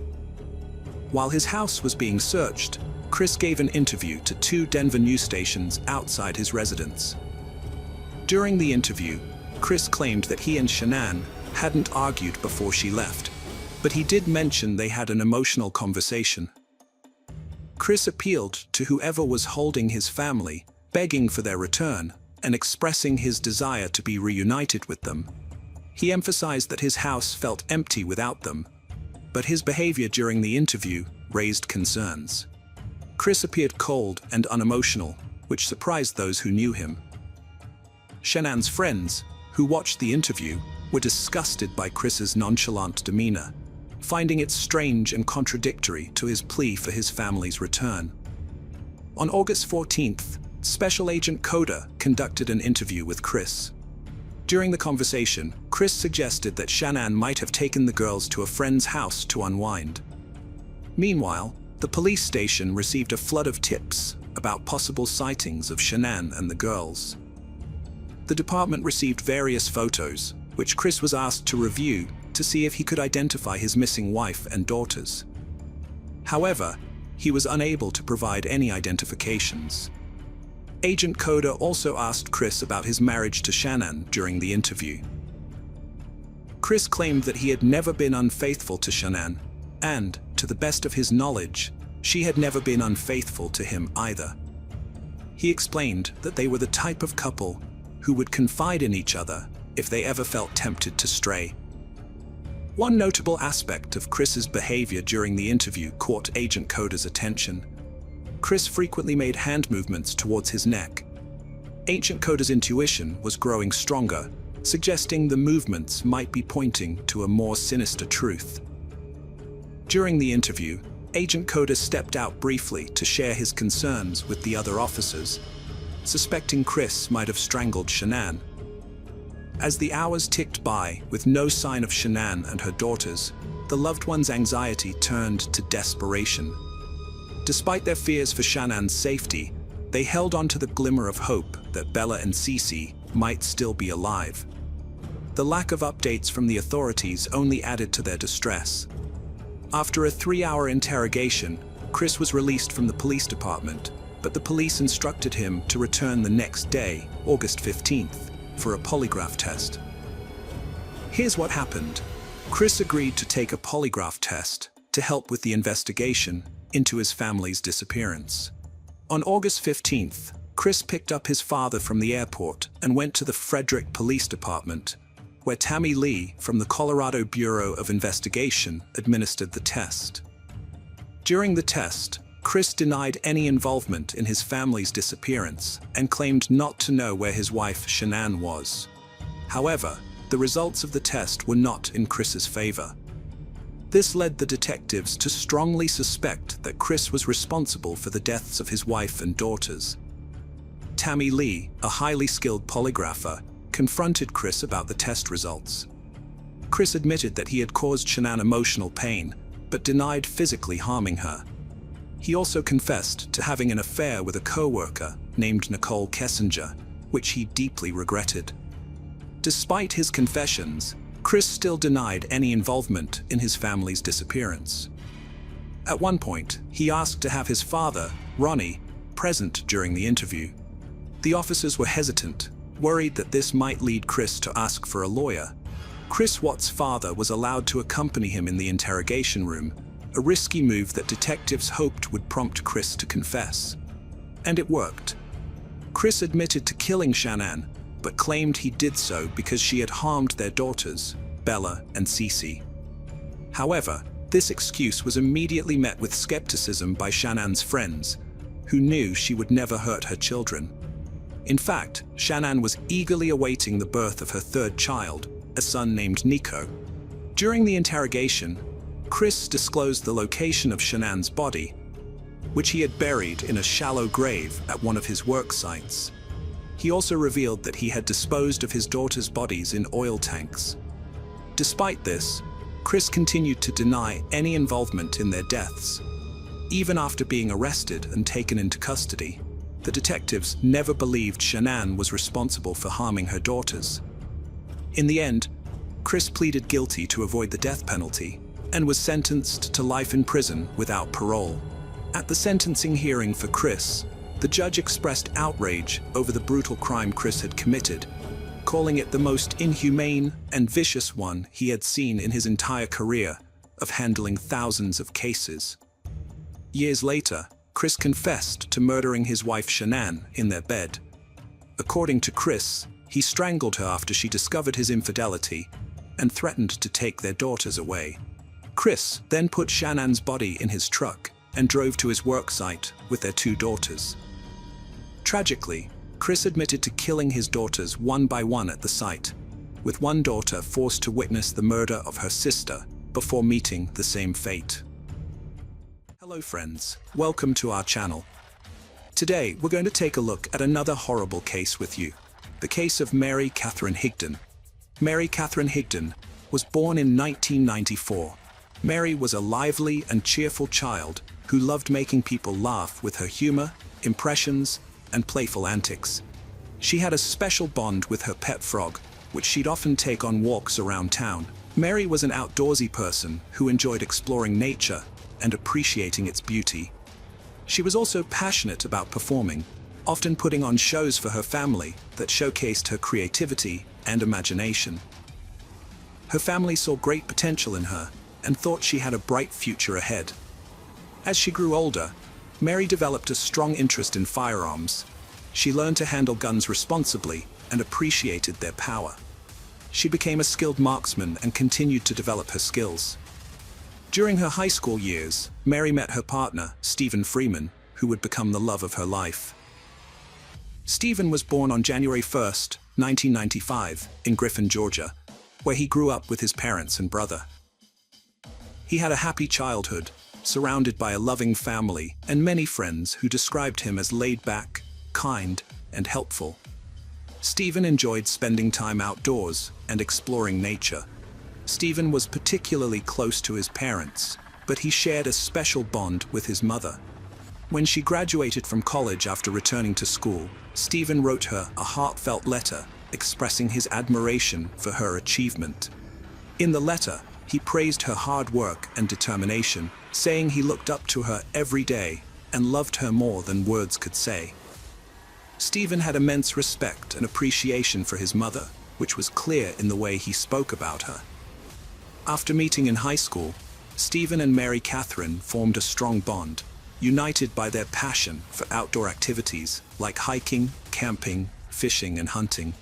While his house was being searched, Chris gave an interview to 2 Denver news stations outside his residence. During the interview, Chris claimed that he and Shanann hadn't argued before she left, but he did mention they had an emotional conversation. Chris appealed to whoever was holding his family, begging for their return and expressing his desire to be reunited with them. He emphasized that his house felt empty without them, but his behavior during the interview raised concerns. Chris appeared cold and unemotional, which surprised those who knew him. Shannan's friends, who watched the interview, were disgusted by Chris's nonchalant demeanor, finding it strange and contradictory to his plea for his family's return. On August 14th, Special Agent Coda conducted an interview with Chris. During the conversation, Chris suggested that Shannan might have taken the girls to a friend's house to unwind. Meanwhile, the police station received a flood of tips about possible sightings of Shannan and the girls. The department received various photos, which Chris was asked to review to see if he could identify his missing wife and daughters. However, he was unable to provide any identifications. Agent Coda also asked Chris about his marriage to Shannan during the interview. Chris claimed that he had never been unfaithful to Shannan, and, to the best of his knowledge, she had never been unfaithful to him either. He explained that they were the type of couple who would confide in each other if they ever felt tempted to stray. One notable aspect of Chris's behavior during the interview caught Agent Coda's attention. Chris frequently made hand movements towards his neck. Agent Coda's intuition was growing stronger, suggesting the movements might be pointing to a more sinister truth. During the interview, Agent Coda stepped out briefly to share his concerns with the other officers, suspecting Chris might have strangled Shannan. As the hours ticked by with no sign of Shannan and her daughters, the loved one's anxiety turned to desperation. Despite their fears for Shannan's safety, they held on to the glimmer of hope that Bella and Cece might still be alive. The lack of updates from the authorities only added to their distress. After a 3-hour interrogation, Chris was released from the police department, but the police instructed him to return the next day, August 15th, for a polygraph test. Here's what happened. Chris agreed to take a polygraph test to help with the investigation into his family's disappearance. On August 15th, Chris picked up his father from the airport and went to the Frederick Police Department, where Tammy Lee from the Colorado Bureau of Investigation administered the test. During the test, Chris denied any involvement in his family's disappearance and claimed not to know where his wife Shannan was. However, the results of the test were not in Chris's favor. This led the detectives to strongly suspect that Chris was responsible for the deaths of his wife and daughters. Tammy Lee, a highly skilled polygrapher, confronted Chris about the test results. Chris admitted that he had caused Shannan emotional pain, but denied physically harming her. He also confessed to having an affair with a co-worker named Nicole Kessinger, which he deeply regretted. Despite his confessions, Chris still denied any involvement in his family's disappearance. At one point, he asked to have his father, Ronnie, present during the interview. The officers were hesitant, worried that this might lead Chris to ask for a lawyer. Chris Watt's father was allowed to accompany him in the interrogation room, a risky move that detectives hoped would prompt Chris to confess. And it worked. Chris admitted to killing Shannan, but claimed he did so because she had harmed their daughters, Bella and Cece. However, this excuse was immediately met with skepticism by Shannan's friends, who knew she would never hurt her children. In fact, Shannan was eagerly awaiting the birth of her third child, a son named Nico. During the interrogation, Chris disclosed the location of Shannan's body, which he had buried in a shallow grave at one of his work sites. He also revealed that he had disposed of his daughters' bodies in oil tanks. Despite this, Chris continued to deny any involvement in their deaths. Even after being arrested and taken into custody, the detectives never believed Shannan was responsible for harming her daughters. In the end, Chris pleaded guilty to avoid the death penalty and was sentenced to life in prison without parole. At the sentencing hearing for Chris, the judge expressed outrage over the brutal crime Chris had committed, calling it the most inhumane and vicious one he had seen in his entire career of handling thousands of cases. Years later, Chris confessed to murdering his wife Shanann in their bed. According to Chris, he strangled her after she discovered his infidelity and threatened to take their daughters away. Chris then put Shanann's body in his truck and drove to his work site with their 2 daughters. Tragically, Chris admitted to killing his daughters one by one at the site, with one daughter forced to witness the murder of her sister before meeting the same fate. Hello friends, welcome to our channel. Today we're going to take a look at another horrible case with you, the case of Mary Catherine Higdon. Mary Catherine Higdon was born in 1994. Mary was a lively and cheerful child who loved making people laugh with her humor, impressions, and playful antics. She had a special bond with her pet frog, which she'd often take on walks around town. Mary was an outdoorsy person who enjoyed exploring nature and appreciating its beauty. She was also passionate about performing, often putting on shows for her family that showcased her creativity and imagination. Her family saw great potential in her and thought she had a bright future ahead. As she grew older, Mary developed a strong interest in firearms. She learned to handle guns responsibly and appreciated their power. She became a skilled marksman and continued to develop her skills. During her high school years, Mary met her partner, Stephen Freeman, who would become the love of her life. Stephen was born on January 1st, 1995, in Griffin, Georgia, where he grew up with his parents and brother. He had a happy childhood, surrounded by a loving family and many friends who described him as laid-back, kind, and helpful. Stephen enjoyed spending time outdoors and exploring nature. Stephen was particularly close to his parents, but he shared a special bond with his mother. When she graduated from college after returning to school, Stephen wrote her a heartfelt letter expressing his admiration for her achievement. In the letter, he praised her hard work and determination, saying he looked up to her every day and loved her more than words could say. Stephen had immense respect and appreciation for his mother, which was clear in the way he spoke about her. After meeting in high school, Stephen and Mary Catherine formed a strong bond, united by their passion for outdoor activities like hiking, camping, fishing, and hunting.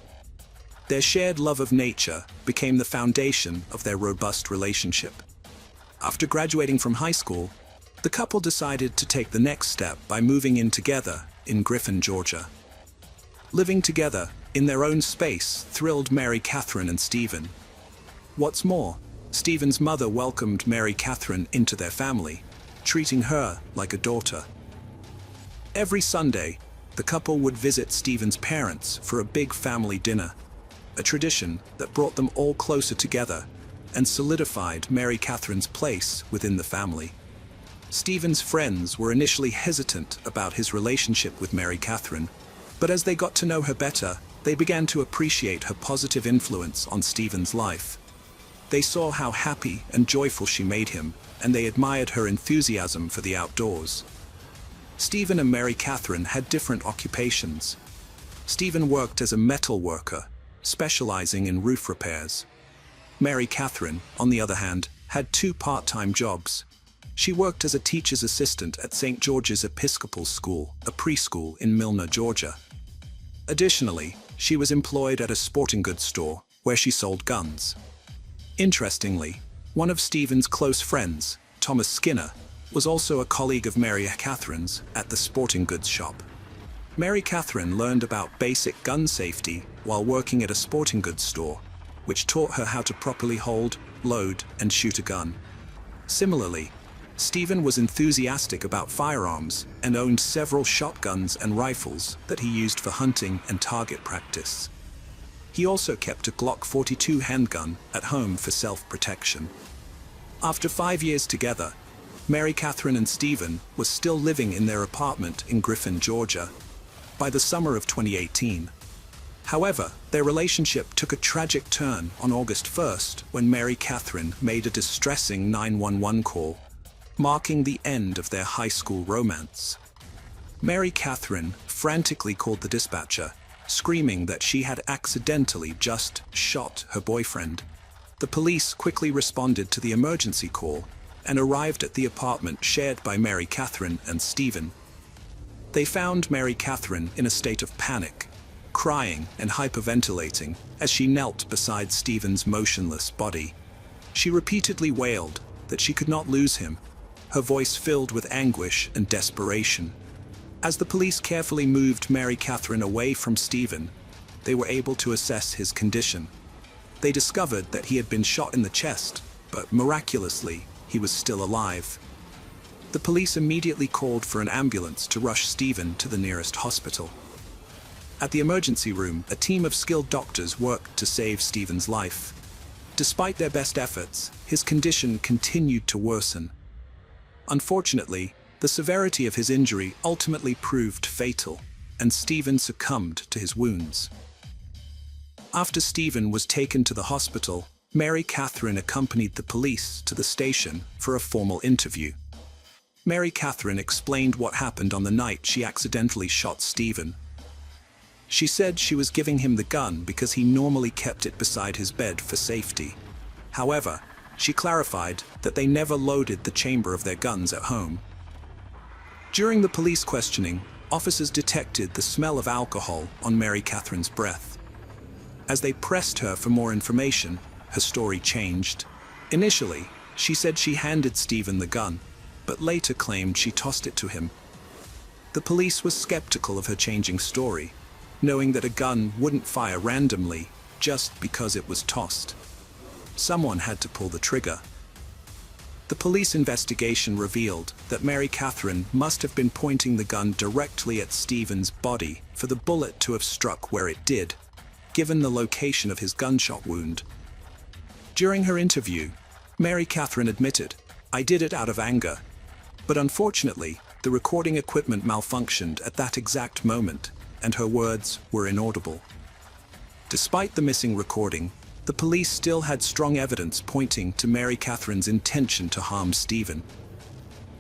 Their shared love of nature became the foundation of their robust relationship. After graduating from high school, the couple decided to take the next step by moving in together in Griffin, Georgia. Living together in their own space thrilled Mary Catherine and Stephen. What's more, Stephen's mother welcomed Mary Catherine into their family, treating her like a daughter. Every Sunday, the couple would visit Stephen's parents for a big family dinner, a tradition that brought them all closer together and solidified Mary Catherine's place within the family. Stephen's friends were initially hesitant about his relationship with Mary Catherine, but as they got to know her better, they began to appreciate her positive influence on Stephen's life. They saw how happy and joyful she made him, and they admired her enthusiasm for the outdoors. Stephen and Mary Catherine had different occupations. Stephen worked as a metal worker, specializing in roof repairs. Mary Catherine, on the other hand, had 2 part-time jobs. She worked as a teacher's assistant at St. George's Episcopal School, a preschool in Milner, Georgia. Additionally, she was employed at a sporting goods store where she sold guns. Interestingly, one of Stephen's close friends, Thomas Skinner, was also a colleague of Mary Catherine's at the sporting goods shop. Mary Catherine learned about basic gun safety while working at a sporting goods store, which taught her how to properly hold, load, and shoot a gun. Similarly, Stephen was enthusiastic about firearms and owned several shotguns and rifles that he used for hunting and target practice. He also kept a Glock 42 handgun at home for self-protection. After 5 years together, Mary Catherine and Stephen were still living in their apartment in Griffin, Georgia, by the summer of 2018. However, their relationship took a tragic turn on August 1st when Mary Catherine made a distressing 911 call, marking the end of their high school romance. Mary Catherine frantically called the dispatcher, screaming that she had accidentally just shot her boyfriend. The police quickly responded to the emergency call and arrived at the apartment shared by Mary Catherine and Stephen They found Mary Catherine in a state of panic, crying and hyperventilating as she knelt beside Stephen's motionless body. She repeatedly wailed that she could not lose him, her voice filled with anguish and desperation. As the police carefully moved Mary Catherine away from Stephen, they were able to assess his condition. They discovered that he had been shot in the chest, but miraculously, he was still alive. The police immediately called for an ambulance to rush Stephen to the nearest hospital. At the emergency room, a team of skilled doctors worked to save Stephen's life. Despite their best efforts, his condition continued to worsen. Unfortunately, the severity of his injury ultimately proved fatal, and Stephen succumbed to his wounds. After Stephen was taken to the hospital, Mary Catherine accompanied the police to the station for a formal interview. Mary Catherine explained what happened on the night she accidentally shot Stephen. She said she was giving him the gun because he normally kept it beside his bed for safety. However, she clarified that they never loaded the chamber of their guns at home. During the police questioning, officers detected the smell of alcohol on Mary Catherine's breath. As they pressed her for more information, her story changed. Initially, she said she handed Stephen the gun, but later claimed she tossed it to him. The police were skeptical of her changing story, knowing that a gun wouldn't fire randomly just because it was tossed. Someone had to pull the trigger. The police investigation revealed that Mary Catherine must have been pointing the gun directly at Stephen's body for the bullet to have struck where it did, given the location of his gunshot wound. During her interview, Mary Catherine admitted, "I did it out of anger." But unfortunately, the recording equipment malfunctioned at that exact moment, and her words were inaudible. Despite the missing recording, the police still had strong evidence pointing to Mary Catherine's intention to harm Stephen.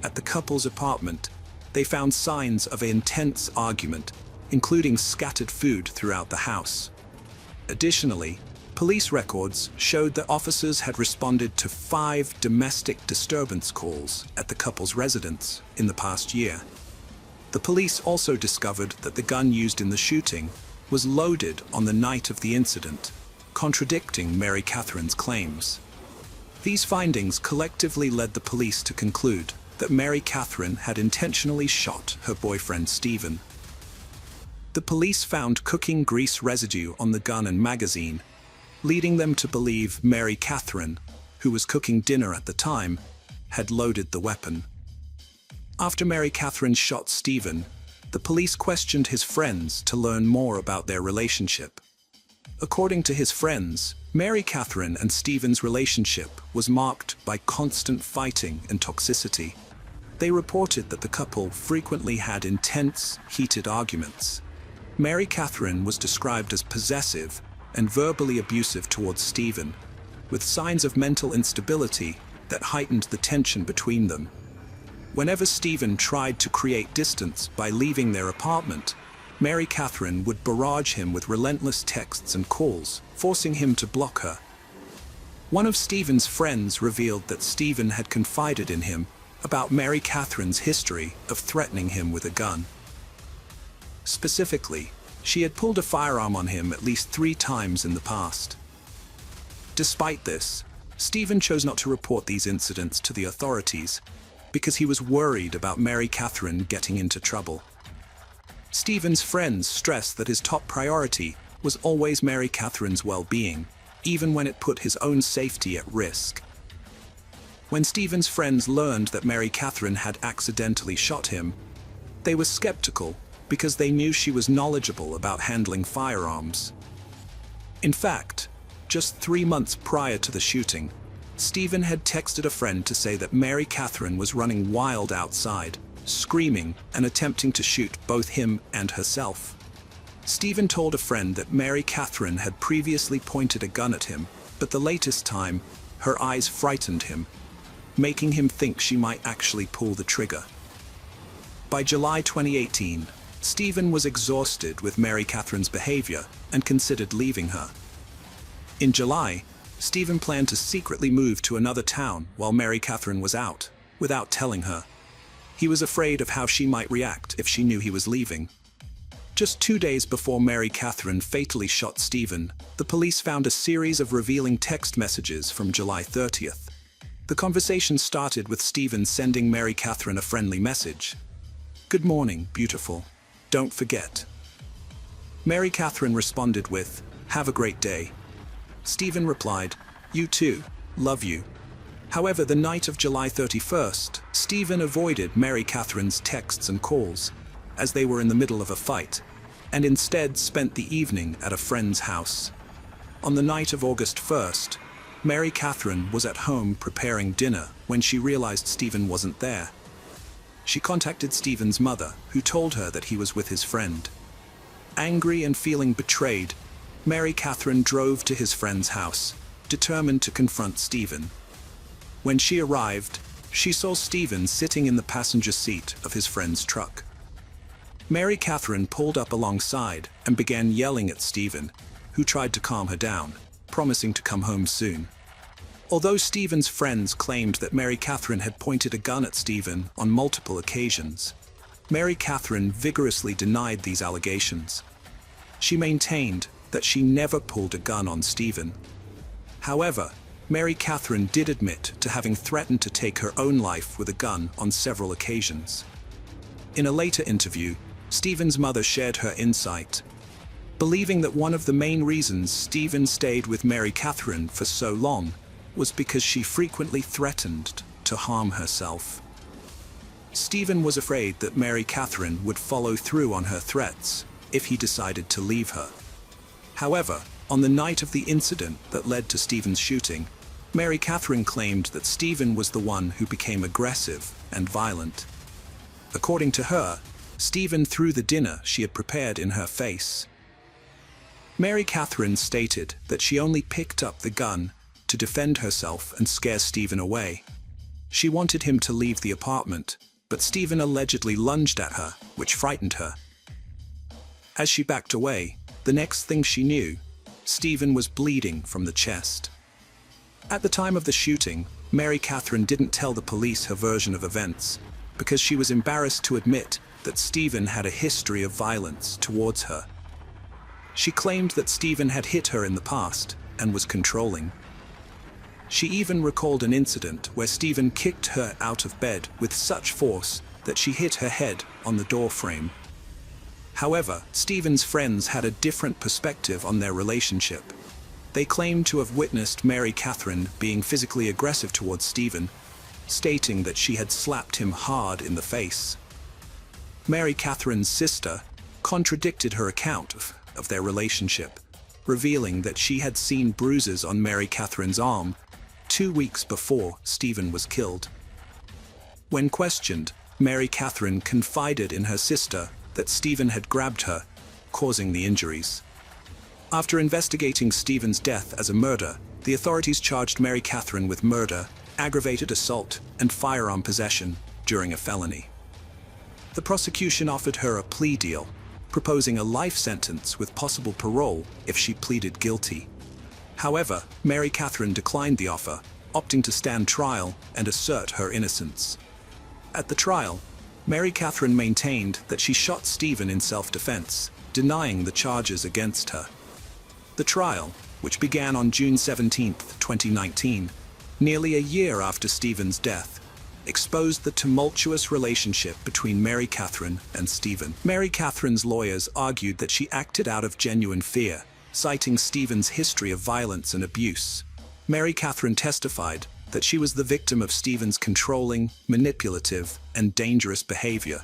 At the couple's apartment, they found signs of an intense argument, including scattered food throughout the house. Additionally, police records showed that officers had responded to 5 domestic disturbance calls at the couple's residence in the past year. The police also discovered that the gun used in the shooting was loaded on the night of the incident, contradicting Mary Catherine's claims. These findings collectively led the police to conclude that Mary Catherine had intentionally shot her boyfriend Stephen. The police found cooking grease residue on the gun and magazine, leading them to believe Mary Catherine, who was cooking dinner at the time, had loaded the weapon. After Mary Catherine shot Stephen, the police questioned his friends to learn more about their relationship. According to his friends, Mary Catherine and Stephen's relationship was marked by constant fighting and toxicity. They reported that the couple frequently had intense, heated arguments. Mary Catherine was described as possessive and verbally abusive towards Stephen, with signs of mental instability that heightened the tension between them. Whenever Stephen tried to create distance by leaving their apartment, Mary Catherine would barrage him with relentless texts and calls, forcing him to block her. One of Stephen's friends revealed that Stephen had confided in him about Mary Catherine's history of threatening him with a gun. Specifically, she had pulled a firearm on him at least 3 times in the past. Despite this, Stephen chose not to report these incidents to the authorities because he was worried about Mary Catherine getting into trouble. Stephen's friends stressed that his top priority was always Mary Catherine's well-being, even when it put his own safety at risk. When Stephen's friends learned that Mary Catherine had accidentally shot him, they were skeptical because they knew she was knowledgeable about handling firearms. In fact, just 3 months prior to the shooting, Stephen had texted a friend to say that Mary Catherine was running wild outside, screaming and attempting to shoot both him and herself. Stephen told a friend that Mary Catherine had previously pointed a gun at him, but the latest time, her eyes frightened him, making him think she might actually pull the trigger. By July 2018, Stephen was exhausted with Mary Catherine's behavior and considered leaving her. In July, Stephen planned to secretly move to another town while Mary Catherine was out, without telling her. He was afraid of how she might react if she knew he was leaving. Just 2 days before Mary Catherine fatally shot Stephen, the police found a series of revealing text messages from July 30th. The conversation started with Stephen sending Mary Catherine a friendly message. "Good morning, beautiful. Don't forget." Mary Catherine responded with, "Have a great day." Stephen replied, "You too. Love you." However, the night of July 31st, Stephen avoided Mary Catherine's texts and calls, as they were in the middle of a fight, and instead spent the evening at a friend's house. On the night of August 1st, Mary Catherine was at home preparing dinner when she realized Stephen wasn't there. She contacted Stephen's mother, who told her that he was with his friend. Angry and feeling betrayed, Mary Catherine drove to his friend's house, determined to confront Stephen. When she arrived, she saw Stephen sitting in the passenger seat of his friend's truck. Mary Catherine pulled up alongside and began yelling at Stephen, who tried to calm her down, promising to come home soon. Although Stephen's friends claimed that Mary Catherine had pointed a gun at Stephen on multiple occasions, Mary Catherine vigorously denied these allegations. She maintained that she never pulled a gun on Stephen. However, Mary Catherine did admit to having threatened to take her own life with a gun on several occasions. In a later interview, Stephen's mother shared her insight, believing that one of the main reasons Stephen stayed with Mary Catherine for so long was because she frequently threatened to harm herself. Stephen was afraid that Mary Catherine would follow through on her threats if he decided to leave her. However, on the night of the incident that led to Stephen's shooting, Mary Catherine claimed that Stephen was the one who became aggressive and violent. According to her, Stephen threw the dinner she had prepared in her face. Mary Catherine stated that she only picked up the gun to defend herself and scare Stephen away. She wanted him to leave the apartment, but Stephen allegedly lunged at her, which frightened her. As she backed away, the next thing she knew, Stephen was bleeding from the chest. At the time of the shooting, Mary Catherine didn't tell the police her version of events because she was embarrassed to admit that Stephen had a history of violence towards her. She claimed that Stephen had hit her in the past and was controlling. She even recalled an incident where Stephen kicked her out of bed with such force that she hit her head on the door frame. However, Stephen's friends had a different perspective on their relationship. They claimed to have witnessed Mary Catherine being physically aggressive towards Stephen, stating that she had slapped him hard in the face. Mary Catherine's sister contradicted her account of their relationship, revealing that she had seen bruises on Mary Catherine's arm 2 weeks before Stephen was killed. When questioned, Mary Catherine confided in her sister that Stephen had grabbed her, causing the injuries. After investigating Stephen's death as a murder, the authorities charged Mary Catherine with murder, aggravated assault, and firearm possession during a felony. The prosecution offered her a plea deal, proposing a life sentence with possible parole if she pleaded guilty. However, Mary Catherine declined the offer, opting to stand trial and assert her innocence. At the trial, Mary Catherine maintained that she shot Stephen in self-defense, denying the charges against her. The trial, which began on June 17, 2019, nearly a year after Stephen's death, exposed the tumultuous relationship between Mary Catherine and Stephen. Mary Catherine's lawyers argued that she acted out of genuine fear, citing Stephen's history of violence and abuse. Mary Catherine testified that she was the victim of Stephen's controlling, manipulative, and dangerous behavior,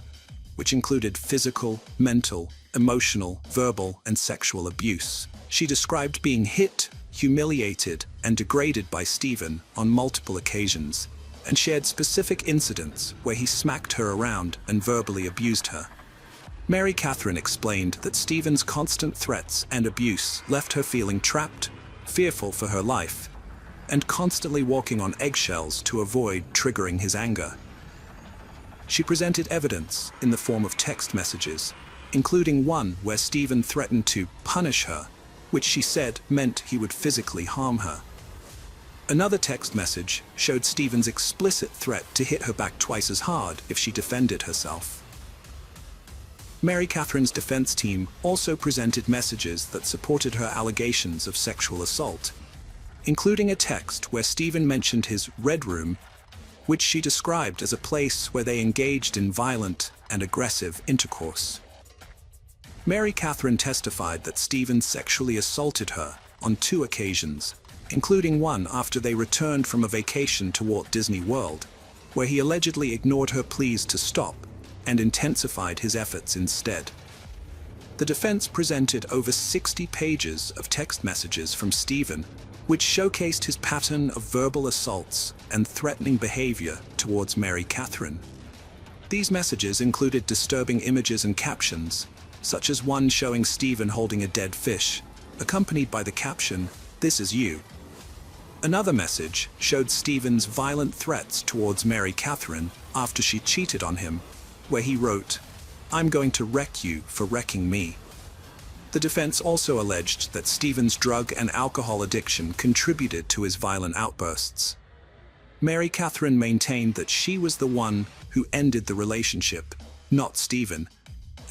which included physical, mental, emotional, verbal, and sexual abuse. She described being hit, humiliated, and degraded by Stephen on multiple occasions, and shared specific incidents where he smacked her around and verbally abused her. Mary Catherine explained that Stephen's constant threats and abuse left her feeling trapped, fearful for her life, and constantly walking on eggshells to avoid triggering his anger. She presented evidence in the form of text messages, including one where Stephen threatened to punish her, which she said meant he would physically harm her. Another text message showed Stephen's explicit threat to hit her back twice as hard if she defended herself. Mary Catherine's defense team also presented messages that supported her allegations of sexual assault, including a text where Stephen mentioned his red room, which she described as a place where they engaged in violent and aggressive intercourse. Mary Catherine testified that Stephen sexually assaulted her on 2 occasions, including one after they returned from a vacation to Walt Disney World, where he allegedly ignored her pleas to stop and intensified his efforts instead. The defense presented over 60 pages of text messages from Stephen, which showcased his pattern of verbal assaults and threatening behavior towards Mary Catherine. These messages included disturbing images and captions, such as one showing Stephen holding a dead fish, accompanied by the caption, "This is you." Another message showed Stephen's violent threats towards Mary Catherine after she cheated on him, where he wrote, "I'm going to wreck you for wrecking me." The defense also alleged that Stephen's drug and alcohol addiction contributed to his violent outbursts. Mary Catherine maintained that she was the one who ended the relationship, not Stephen,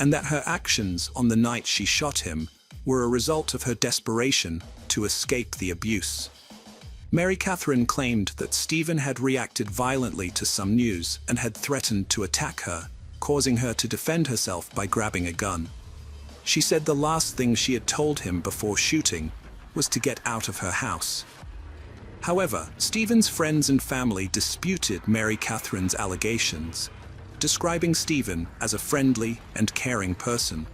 and that her actions on the night she shot him were a result of her desperation to escape the abuse. Mary Catherine claimed that Stephen had reacted violently to some news and had threatened to attack her, causing her to defend herself by grabbing a gun. She said the last thing she had told him before shooting was to get out of her house. However, Stephen's friends and family disputed Mary Catherine's allegations, describing Stephen as a friendly and caring person.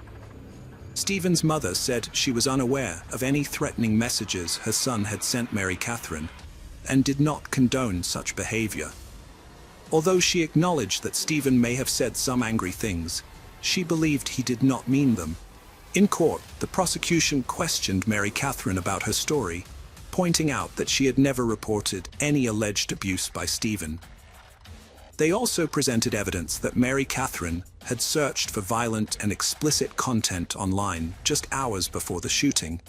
Stephen's mother said she was unaware of any threatening messages her son had sent Mary Catherine and did not condone such behavior. Although she acknowledged that Stephen may have said some angry things, she believed he did not mean them. In court, the prosecution questioned Mary Catherine about her story, pointing out that she had never reported any alleged abuse by Stephen. They also presented evidence that Mary Catherine had searched for violent and explicit content online just hours before the shooting,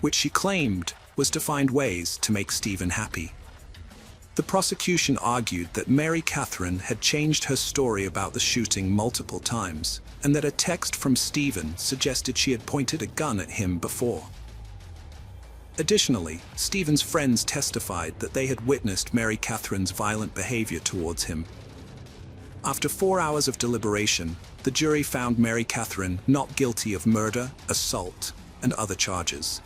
which she claimed was to find ways to make Stephen happy. The prosecution argued that Mary Catherine had changed her story about the shooting multiple times, and that a text from Stephen suggested she had pointed a gun at him before. Additionally, Stephen's friends testified that they had witnessed Mary Catherine's violent behavior towards him. After 4 hours of deliberation, the jury found Mary Catherine not guilty of murder, assault, and other charges.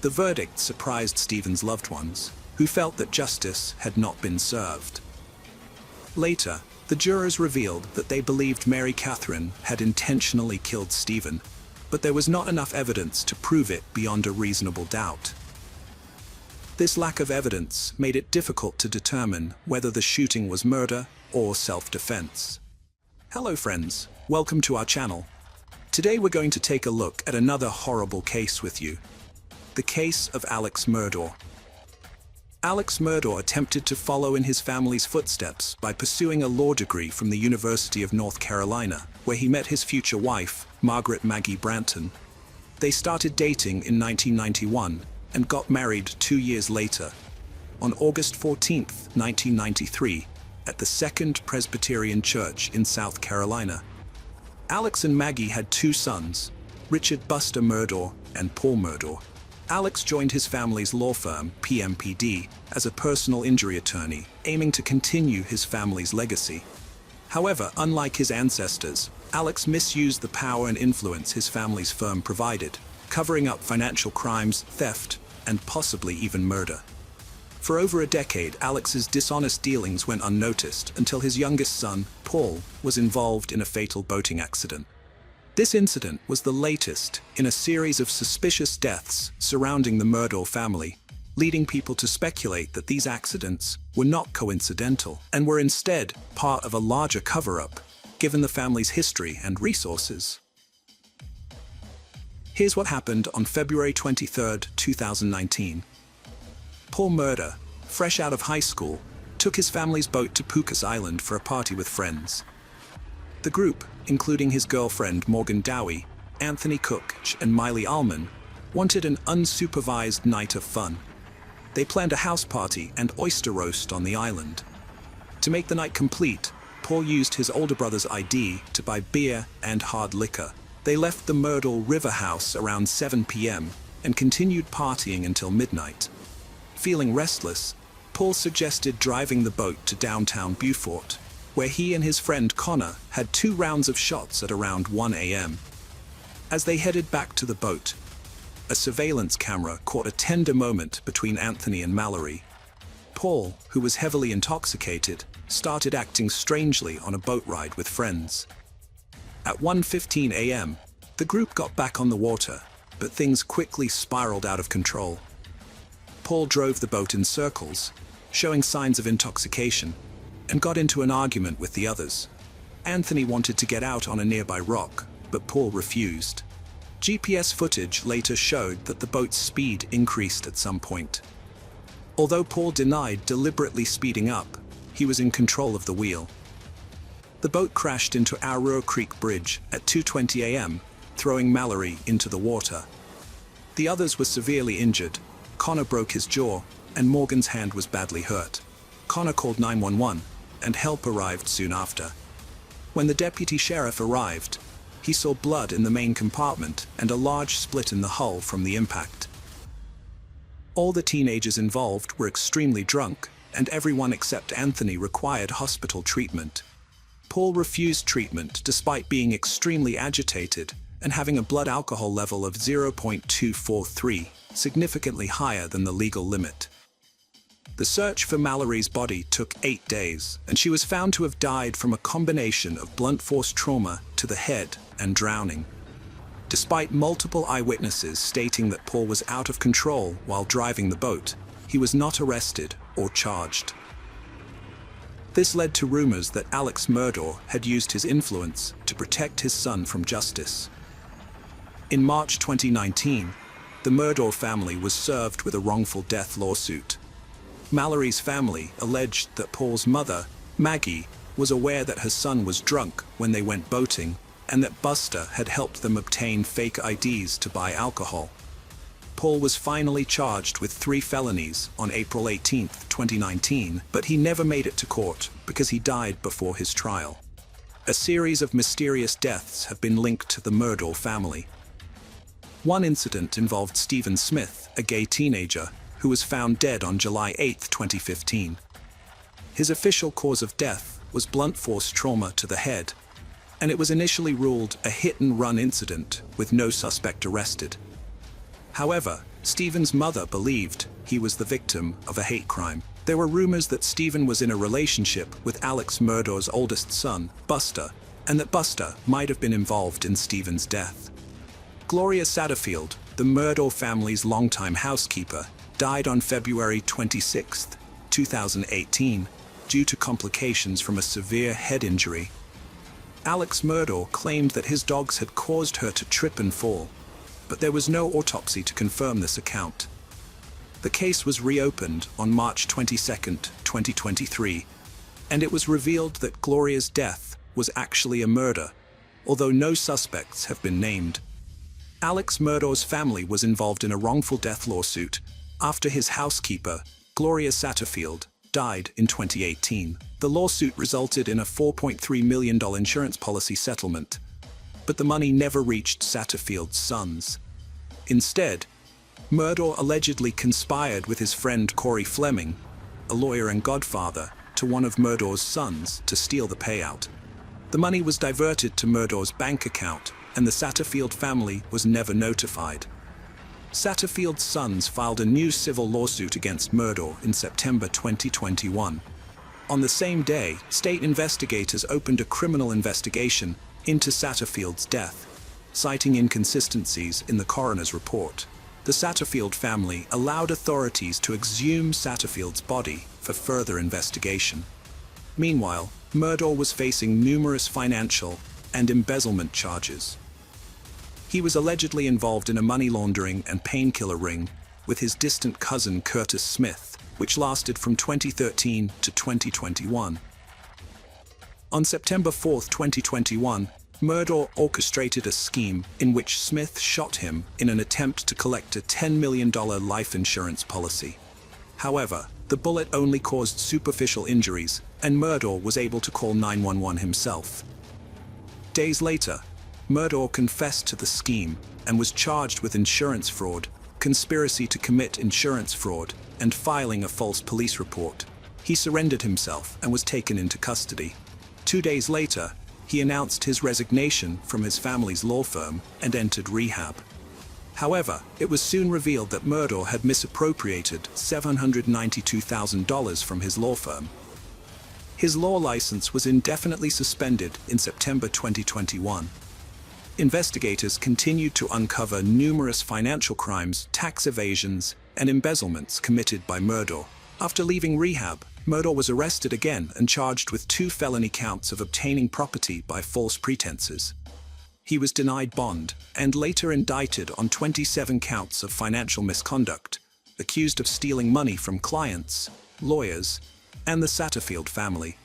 The verdict surprised Stephen's loved ones, who felt that justice had not been served. Later, the jurors revealed that they believed Mary Catherine had intentionally killed Stephen, but there was not enough evidence to prove it beyond a reasonable doubt. This lack of evidence made it difficult to determine whether the shooting was murder or self-defense. Hello friends, welcome to our channel. Today we're going to take a look at another horrible case with you. The case of Alex Murdaugh. Alex Murdaugh attempted to follow in his family's footsteps by pursuing a law degree from the University of North Carolina, where he met his future wife, Margaret Maggie Branton. They started dating in 1991 and got married 2 years later, on August 14, 1993, at the Second Presbyterian Church in South Carolina. Alex and Maggie had 2 sons, Richard Buster Murdaugh and Paul Murdaugh. Alex joined his family's law firm, PMPD, as a personal injury attorney, aiming to continue his family's legacy. However, unlike his ancestors, Alex misused the power and influence his family's firm provided, covering up financial crimes, theft, and possibly even murder. For over a decade, Alex's dishonest dealings went unnoticed until his youngest son, Paul, was involved in a fatal boating accident. This incident was the latest in a series of suspicious deaths surrounding the Murdaugh family, leading people to speculate that these accidents were not coincidental and were instead part of a larger cover-up, given the family's history and resources. Here's what happened on February 23, 2019. Paul Murdaugh, fresh out of high school, took his family's boat to Pucas Island for a party with friends. The group, including his girlfriend Morgan Dowie, Anthony Cook, and Miley Allman, wanted an unsupervised night of fun. They planned a house party and oyster roast on the island. To make the night complete, Paul used his older brother's ID to buy beer and hard liquor. They left the Myrtle River house around 7 p.m. and continued partying until midnight. Feeling restless, Paul suggested driving the boat to downtown Beaufort, where he and his friend Connor had 2 rounds of shots at around 1 a.m. As they headed back to the boat, a surveillance camera caught a tender moment between Anthony and Mallory. Paul, who was heavily intoxicated, started acting strangely on a boat ride with friends. At 1:15 a.m., the group got back on the water, but things quickly spiraled out of control. Paul drove the boat in circles, showing signs of intoxication, and got into an argument with the others. Anthony wanted to get out on a nearby rock, but Paul refused. GPS footage later showed that the boat's speed increased at some point. Although Paul denied deliberately speeding up, he was in control of the wheel. The boat crashed into Arroyo Creek Bridge at 2:20 a.m., throwing Mallory into the water. The others were severely injured. Connor broke his jaw, and Morgan's hand was badly hurt. Connor called 911, and help arrived soon after. When the deputy sheriff arrived, he saw blood in the main compartment and a large split in the hull from the impact. All the teenagers involved were extremely drunk, and everyone except Anthony required hospital treatment. Paul refused treatment despite being extremely agitated and having a blood alcohol level of 0.243, significantly higher than the legal limit. The search for Mallory's body took 8 days, and she was found to have died from a combination of blunt force trauma to the head and drowning. Despite multiple eyewitnesses stating that Paul was out of control while driving the boat, he was not arrested or charged. This led to rumors that Alex Murdaugh had used his influence to protect his son from justice. In March 2019, the Murdaugh family was served with a wrongful death lawsuit. Mallory's family alleged that Paul's mother, Maggie, was aware that her son was drunk when they went boating, and that Buster had helped them obtain fake IDs to buy alcohol. Paul was finally charged with 3 felonies on April 18, 2019, but he never made it to court because he died before his trial. A series of mysterious deaths have been linked to the Murdaugh family. One incident involved Stephen Smith, a gay teenager, who was found dead on July 8, 2015. His official cause of death was blunt force trauma to the head, and it was initially ruled a hit-and-run incident with no suspect arrested. However, Stephen's mother believed he was the victim of a hate crime. There were rumors that Stephen was in a relationship with Alex Murdaugh's oldest son, Buster, and that Buster might have been involved in Stephen's death. Gloria Satterfield, the Murdaugh family's longtime housekeeper, died on February 26, 2018, due to complications from a severe head injury. Alex Murdaugh claimed that his dogs had caused her to trip and fall, but there was no autopsy to confirm this account. The case was reopened on March 22, 2023, and it was revealed that Gloria's death was actually a murder, although no suspects have been named. Alex Murdaugh's family was involved in a wrongful death lawsuit after his housekeeper, Gloria Satterfield, died in 2018. The lawsuit resulted in a $4.3 million insurance policy settlement, but the money never reached Satterfield's sons. Instead, Murdaugh allegedly conspired with his friend Corey Fleming, a lawyer and godfather to one of Murdaugh's sons, to steal the payout. The money was diverted to Murdaugh's bank account, and the Satterfield family was never notified. Satterfield's sons filed a new civil lawsuit against Murdaugh in September 2021. On the same day, state investigators opened a criminal investigation into Satterfield's death, citing inconsistencies in the coroner's report. The Satterfield family allowed authorities to exhume Satterfield's body for further investigation. Meanwhile, Murdaugh was facing numerous financial and embezzlement charges. He was allegedly involved in a money laundering and painkiller ring with his distant cousin Curtis Smith, which lasted from 2013 to 2021. On September 4, 2021, Murdaugh orchestrated a scheme in which Smith shot him in an attempt to collect a $10 million life insurance policy. However, the bullet only caused superficial injuries, and Murdaugh was able to call 911 himself. Days later, Murdaugh confessed to the scheme and was charged with insurance fraud, conspiracy to commit insurance fraud, and filing a false police report. He surrendered himself and was taken into custody. 2 days later, he announced his resignation from his family's law firm and entered rehab. However, it was soon revealed that Murdaugh had misappropriated $792,000 from his law firm. His law license was indefinitely suspended in September 2021. Investigators continued to uncover numerous financial crimes, tax evasions, and embezzlements committed by Murdaugh. After leaving rehab, Murdaugh was arrested again and charged with 2 felony counts of obtaining property by false pretenses. He was denied bond and later indicted on 27 counts of financial misconduct, accused of stealing money from clients, lawyers, and the Satterfield family.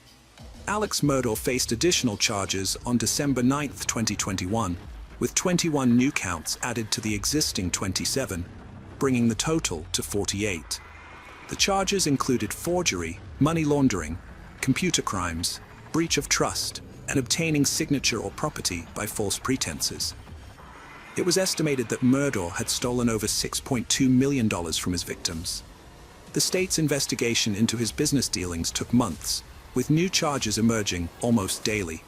Alex Murdaugh faced additional charges on December 9, 2021, with 21 new counts added to the existing 27, bringing the total to 48. The charges included forgery, money laundering, computer crimes, breach of trust, and obtaining signature or property by false pretenses. It was estimated that Murdaugh had stolen over $6.2 million from his victims. The state's investigation into his business dealings took months, with new charges emerging almost daily.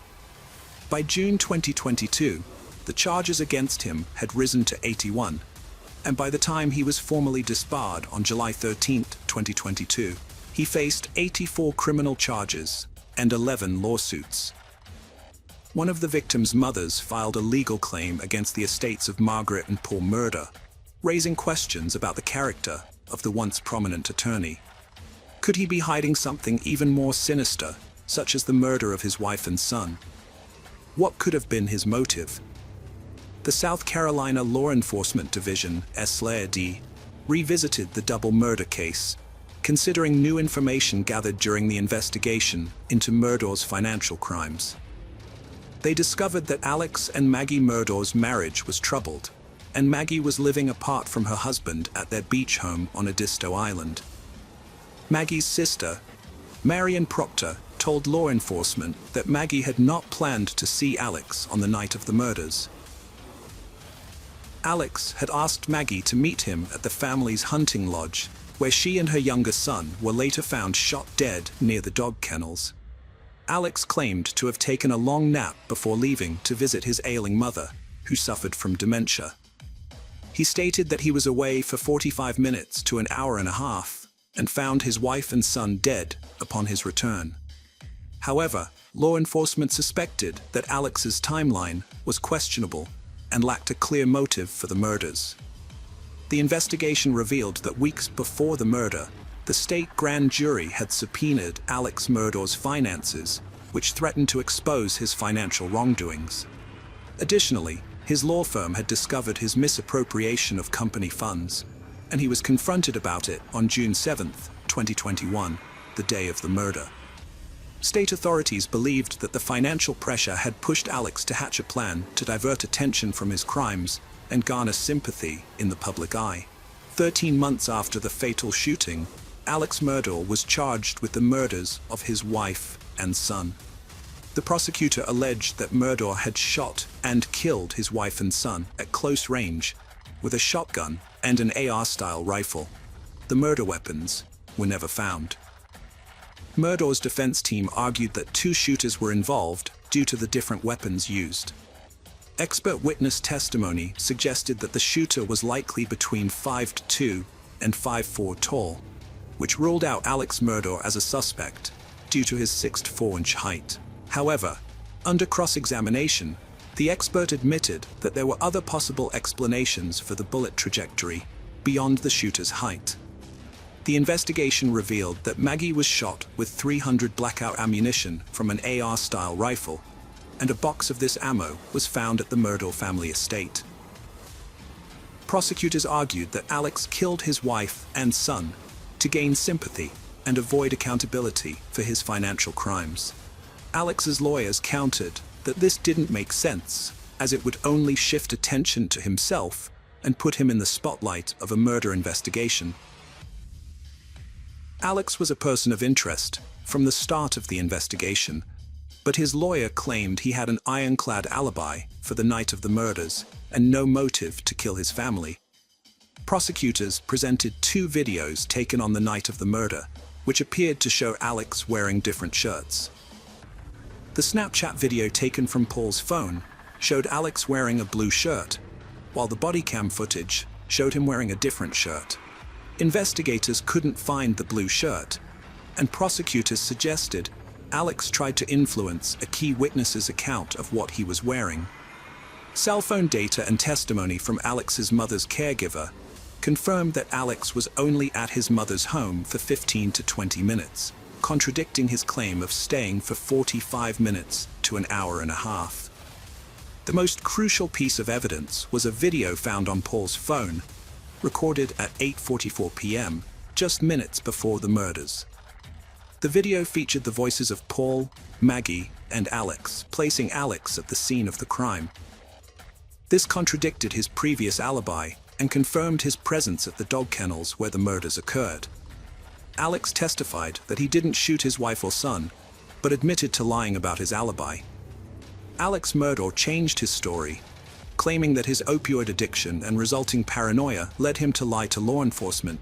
By June 2022, the charges against him had risen to 81, and by the time he was formally disbarred on July 13, 2022, he faced 84 criminal charges and 11 lawsuits. One of the victims' mothers filed a legal claim against the estates of Margaret and Paul Murdaugh, raising questions about the character of the once prominent attorney. Could he be hiding something even more sinister, such as the murder of his wife and son? What could have been his motive? The South Carolina Law Enforcement Division, SLAD, revisited the double murder case, considering new information gathered during the investigation into Murdaugh's financial crimes. They discovered that Alex and Maggie Murdaugh's marriage was troubled, and Maggie was living apart from her husband at their beach home on Edisto Island. Maggie's sister, Marion Proctor, told law enforcement that Maggie had not planned to see Alex on the night of the murders. Alex had asked Maggie to meet him at the family's hunting lodge, where she and her younger son were later found shot dead near the dog kennels. Alex claimed to have taken a long nap before leaving to visit his ailing mother, who suffered from dementia. He stated that he was away for 45 minutes to an hour and a half and found his wife and son dead upon his return. However, law enforcement suspected that Alex's timeline was questionable and lacked a clear motive for the murders. The investigation revealed that weeks before the murder, the state grand jury had subpoenaed Alex Murdaugh's finances, which threatened to expose his financial wrongdoings. Additionally, his law firm had discovered his misappropriation of company funds, and he was confronted about it on June 7, 2021, the day of the murder. State authorities believed that the financial pressure had pushed Alex to hatch a plan to divert attention from his crimes and garner sympathy in the public eye. 13 months after the fatal shooting, Alex Murdaugh was charged with the murders of his wife and son. The prosecutor alleged that Murdaugh had shot and killed his wife and son at close range with a shotgun and an AR-style rifle. The murder weapons were never found. Murdaugh's defense team argued that 2 shooters were involved due to the different weapons used. Expert witness testimony suggested that the shooter was likely between 5'2" and 5'4" tall, which ruled out Alex Murdaugh as a suspect due to his 6'4" height. However, under cross-examination, the expert admitted that there were other possible explanations for the bullet trajectory beyond the shooter's height. The investigation revealed that Maggie was shot with .300 blackout ammunition from an AR-style rifle, and a box of this ammo was found at the Murdaugh family estate. Prosecutors argued that Alex killed his wife and son to gain sympathy and avoid accountability for his financial crimes. Alex's lawyers countered that this didn't make sense, as it would only shift attention to himself and put him in the spotlight of a murder investigation. Alex was a person of interest from the start of the investigation, but his lawyer claimed he had an ironclad alibi for the night of the murders and no motive to kill his family. Prosecutors presented 2 videos taken on the night of the murder, which appeared to show Alex wearing different shirts. The Snapchat video taken from Paul's phone showed Alex wearing a blue shirt, while the body cam footage showed him wearing a different shirt. Investigators couldn't find the blue shirt, and prosecutors suggested Alex tried to influence a key witness's account of what he was wearing. Cell phone data and testimony from Alex's mother's caregiver confirmed that Alex was only at his mother's home for 15 to 20 minutes, contradicting his claim of staying for 45 minutes to an hour and a half. The most crucial piece of evidence was a video found on Paul's phone, recorded at 8:44 p.m., just minutes before the murders. The video featured the voices of Paul, Maggie, and Alex, placing Alex at the scene of the crime. This contradicted his previous alibi and confirmed his presence at the dog kennels where the murders occurred. Alex testified that he didn't shoot his wife or son, but admitted to lying about his alibi. Alex Murdaugh changed his story, claiming that his opioid addiction and resulting paranoia led him to lie to law enforcement.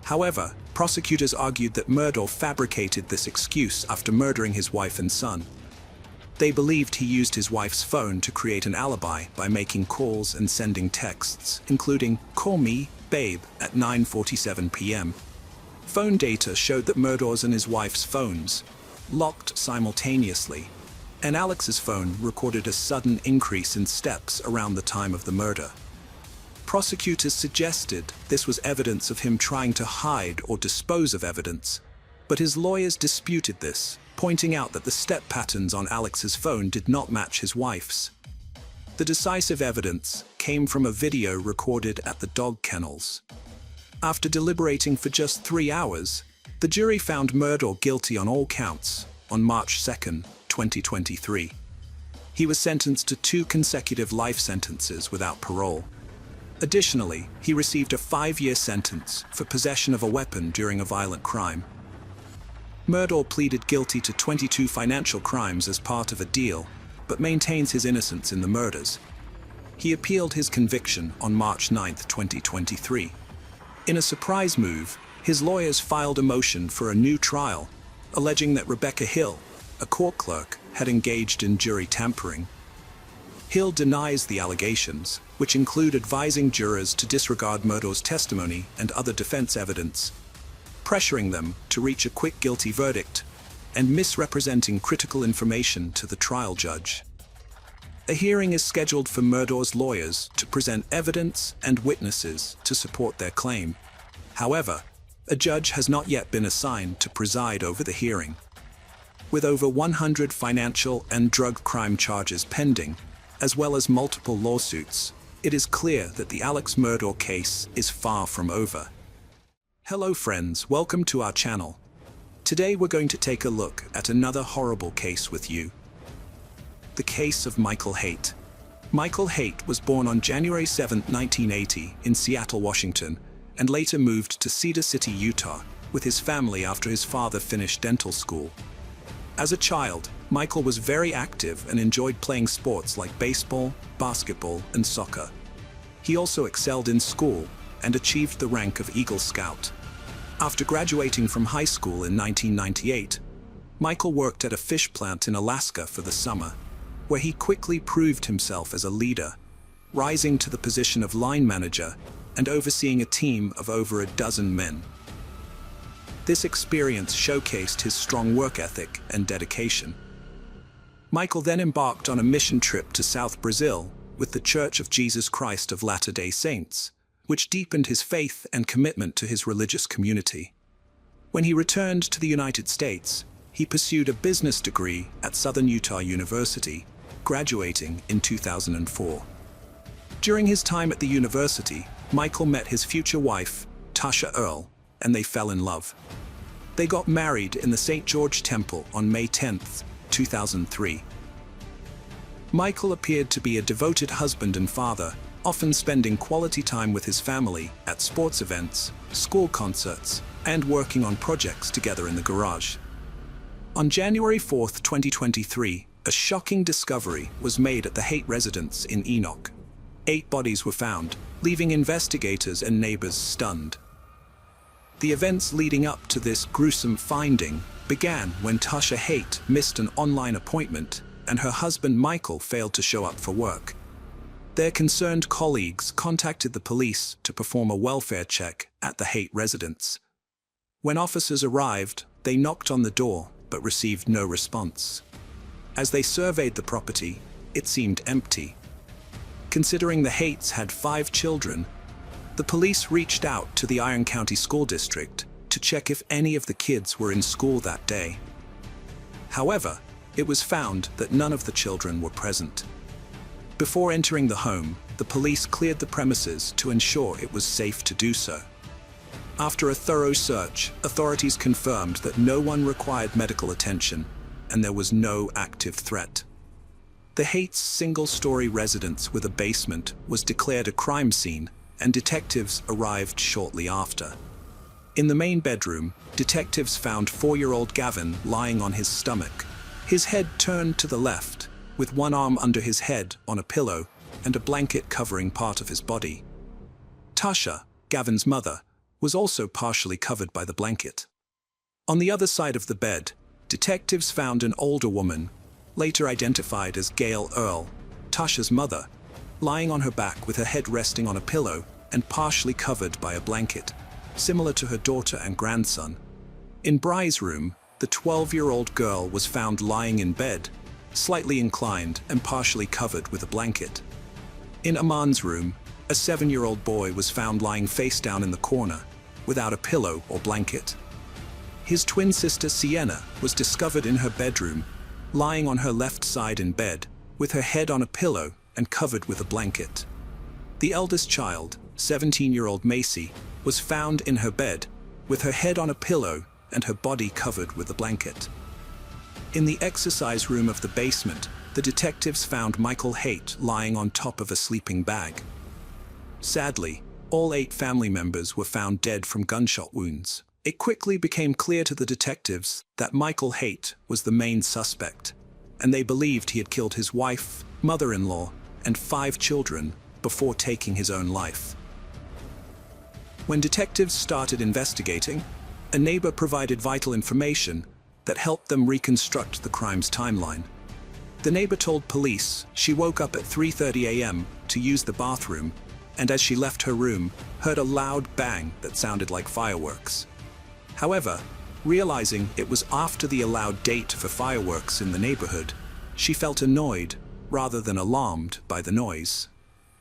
However, prosecutors argued that Murdaugh fabricated this excuse after murdering his wife and son. They believed he used his wife's phone to create an alibi by making calls and sending texts, including "Call me, babe," at 9:47 p.m. Phone data showed that Murdaugh's and his wife's phones locked simultaneously, and Alex's phone recorded a sudden increase in steps around the time of the murder. Prosecutors suggested this was evidence of him trying to hide or dispose of evidence, but his lawyers disputed this, pointing out that the step patterns on Alex's phone did not match his wife's. The decisive evidence came from a video recorded at the dog kennels. After deliberating for just 3 hours, the jury found Murdaugh guilty on all counts on March 2, 2023. He was sentenced to 2 consecutive life sentences without parole. Additionally, he received a 5-year sentence for possession of a weapon during a violent crime. Murdaugh pleaded guilty to 22 financial crimes as part of a deal, but maintains his innocence in the murders. He appealed his conviction on March 9, 2023. In a surprise move, his lawyers filed a motion for a new trial, alleging that Rebecca Hill, a court clerk, had engaged in jury tampering. Hill denies the allegations, which include advising jurors to disregard Murdaugh's testimony and other defense evidence, pressuring them to reach a quick guilty verdict, and misrepresenting critical information to the trial judge. A hearing is scheduled for Murdaugh's lawyers to present evidence and witnesses to support their claim. However, a judge has not yet been assigned to preside over the hearing. With over 100 financial and drug crime charges pending, as well as multiple lawsuits, it is clear that the Alex Murdaugh case is far from over. Hello friends, welcome to our channel. Today we're going to take a look at another horrible case with you. The case of Michael Haight. Michael Haight was born on January 7, 1980 in Seattle, Washington, and later moved to Cedar City, Utah, with his family after his father finished dental school. As a child, Michael was very active and enjoyed playing sports like baseball, basketball, and soccer. He also excelled in school and achieved the rank of Eagle Scout. After graduating from high school in 1998, Michael worked at a fish plant in Alaska for the summer, where he quickly proved himself as a leader, rising to the position of line manager and overseeing a team of over a dozen men. This experience showcased his strong work ethic and dedication. Michael then embarked on a mission trip to South Brazil with the Church of Jesus Christ of Latter-day Saints, which deepened his faith and commitment to his religious community. When he returned to the United States, he pursued a business degree at Southern Utah University, graduating in 2004. During his time at the university, Michael met his future wife, Tasha Earle, and they fell in love. They got married in the St. George Temple on May 10, 2003. Michael appeared to be a devoted husband and father, often spending quality time with his family at sports events, school concerts, and working on projects together in the garage. On January 4, 2023, a shocking discovery was made at the Haight residence in Enoch. 8 bodies were found, leaving investigators and neighbors stunned. The events leading up to this gruesome finding began when Tasha Haight missed an online appointment and her husband Michael failed to show up for work. Their concerned colleagues contacted the police to perform a welfare check at the Haight residence. When officers arrived, they knocked on the door but received no response. As they surveyed the property, it seemed empty. Considering the Haight's had 5 children, the police reached out to the Iron County School District to check if any of the kids were in school that day. However, it was found that none of the children were present. Before entering the home, the police cleared the premises to ensure it was safe to do so. After a thorough search, authorities confirmed that no one required medical attention and there was no active threat. The Haight's single-story residence with a basement was declared a crime scene, and detectives arrived shortly after. In the main bedroom, detectives found 4-year-old Gavin lying on his stomach, his head turned to the left, with one arm under his head on a pillow and a blanket covering part of his body. Tasha, Gavin's mother, was also partially covered by the blanket. On the other side of the bed, detectives found an older woman, later identified as Gail Earle, Tasha's mother, lying on her back with her head resting on a pillow and partially covered by a blanket, similar to her daughter and grandson. In Bry's room, the 12-year-old girl was found lying in bed, slightly inclined and partially covered with a blanket. In Aman's room, a 7-year-old boy was found lying face down in the corner, without a pillow or blanket. His twin sister Sienna was discovered in her bedroom, lying on her left side in bed, with her head on a pillow and covered with a blanket. The eldest child, 17-year-old Macy, was found in her bed, with her head on a pillow and her body covered with a blanket. In the exercise room of the basement, the detectives found Michael Haight lying on top of a sleeping bag. Sadly, all 8 family members were found dead from gunshot wounds. It quickly became clear to the detectives that Michael Haight was the main suspect, and they believed he had killed his wife, mother-in-law, and 5 children before taking his own life. When detectives started investigating, a neighbor provided vital information that helped them reconstruct the crime's timeline. The neighbor told police she woke up at 3:30 a.m. to use the bathroom, and as she left her room, heard a loud bang that sounded like fireworks. However, realizing it was after the allowed date for fireworks in the neighborhood, she felt annoyed rather than alarmed by the noise.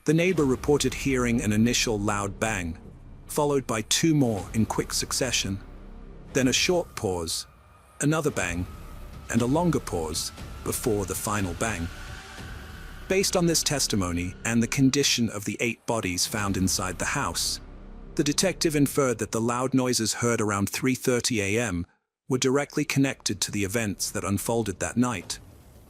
The neighbor reported hearing an initial loud bang, followed by 2 more in quick succession, then a short pause, another bang, and a longer pause before the final bang. Based on this testimony and the condition of the 8 bodies found inside the house, the detective inferred that the loud noises heard around 3:30 a.m. were directly connected to the events that unfolded that night,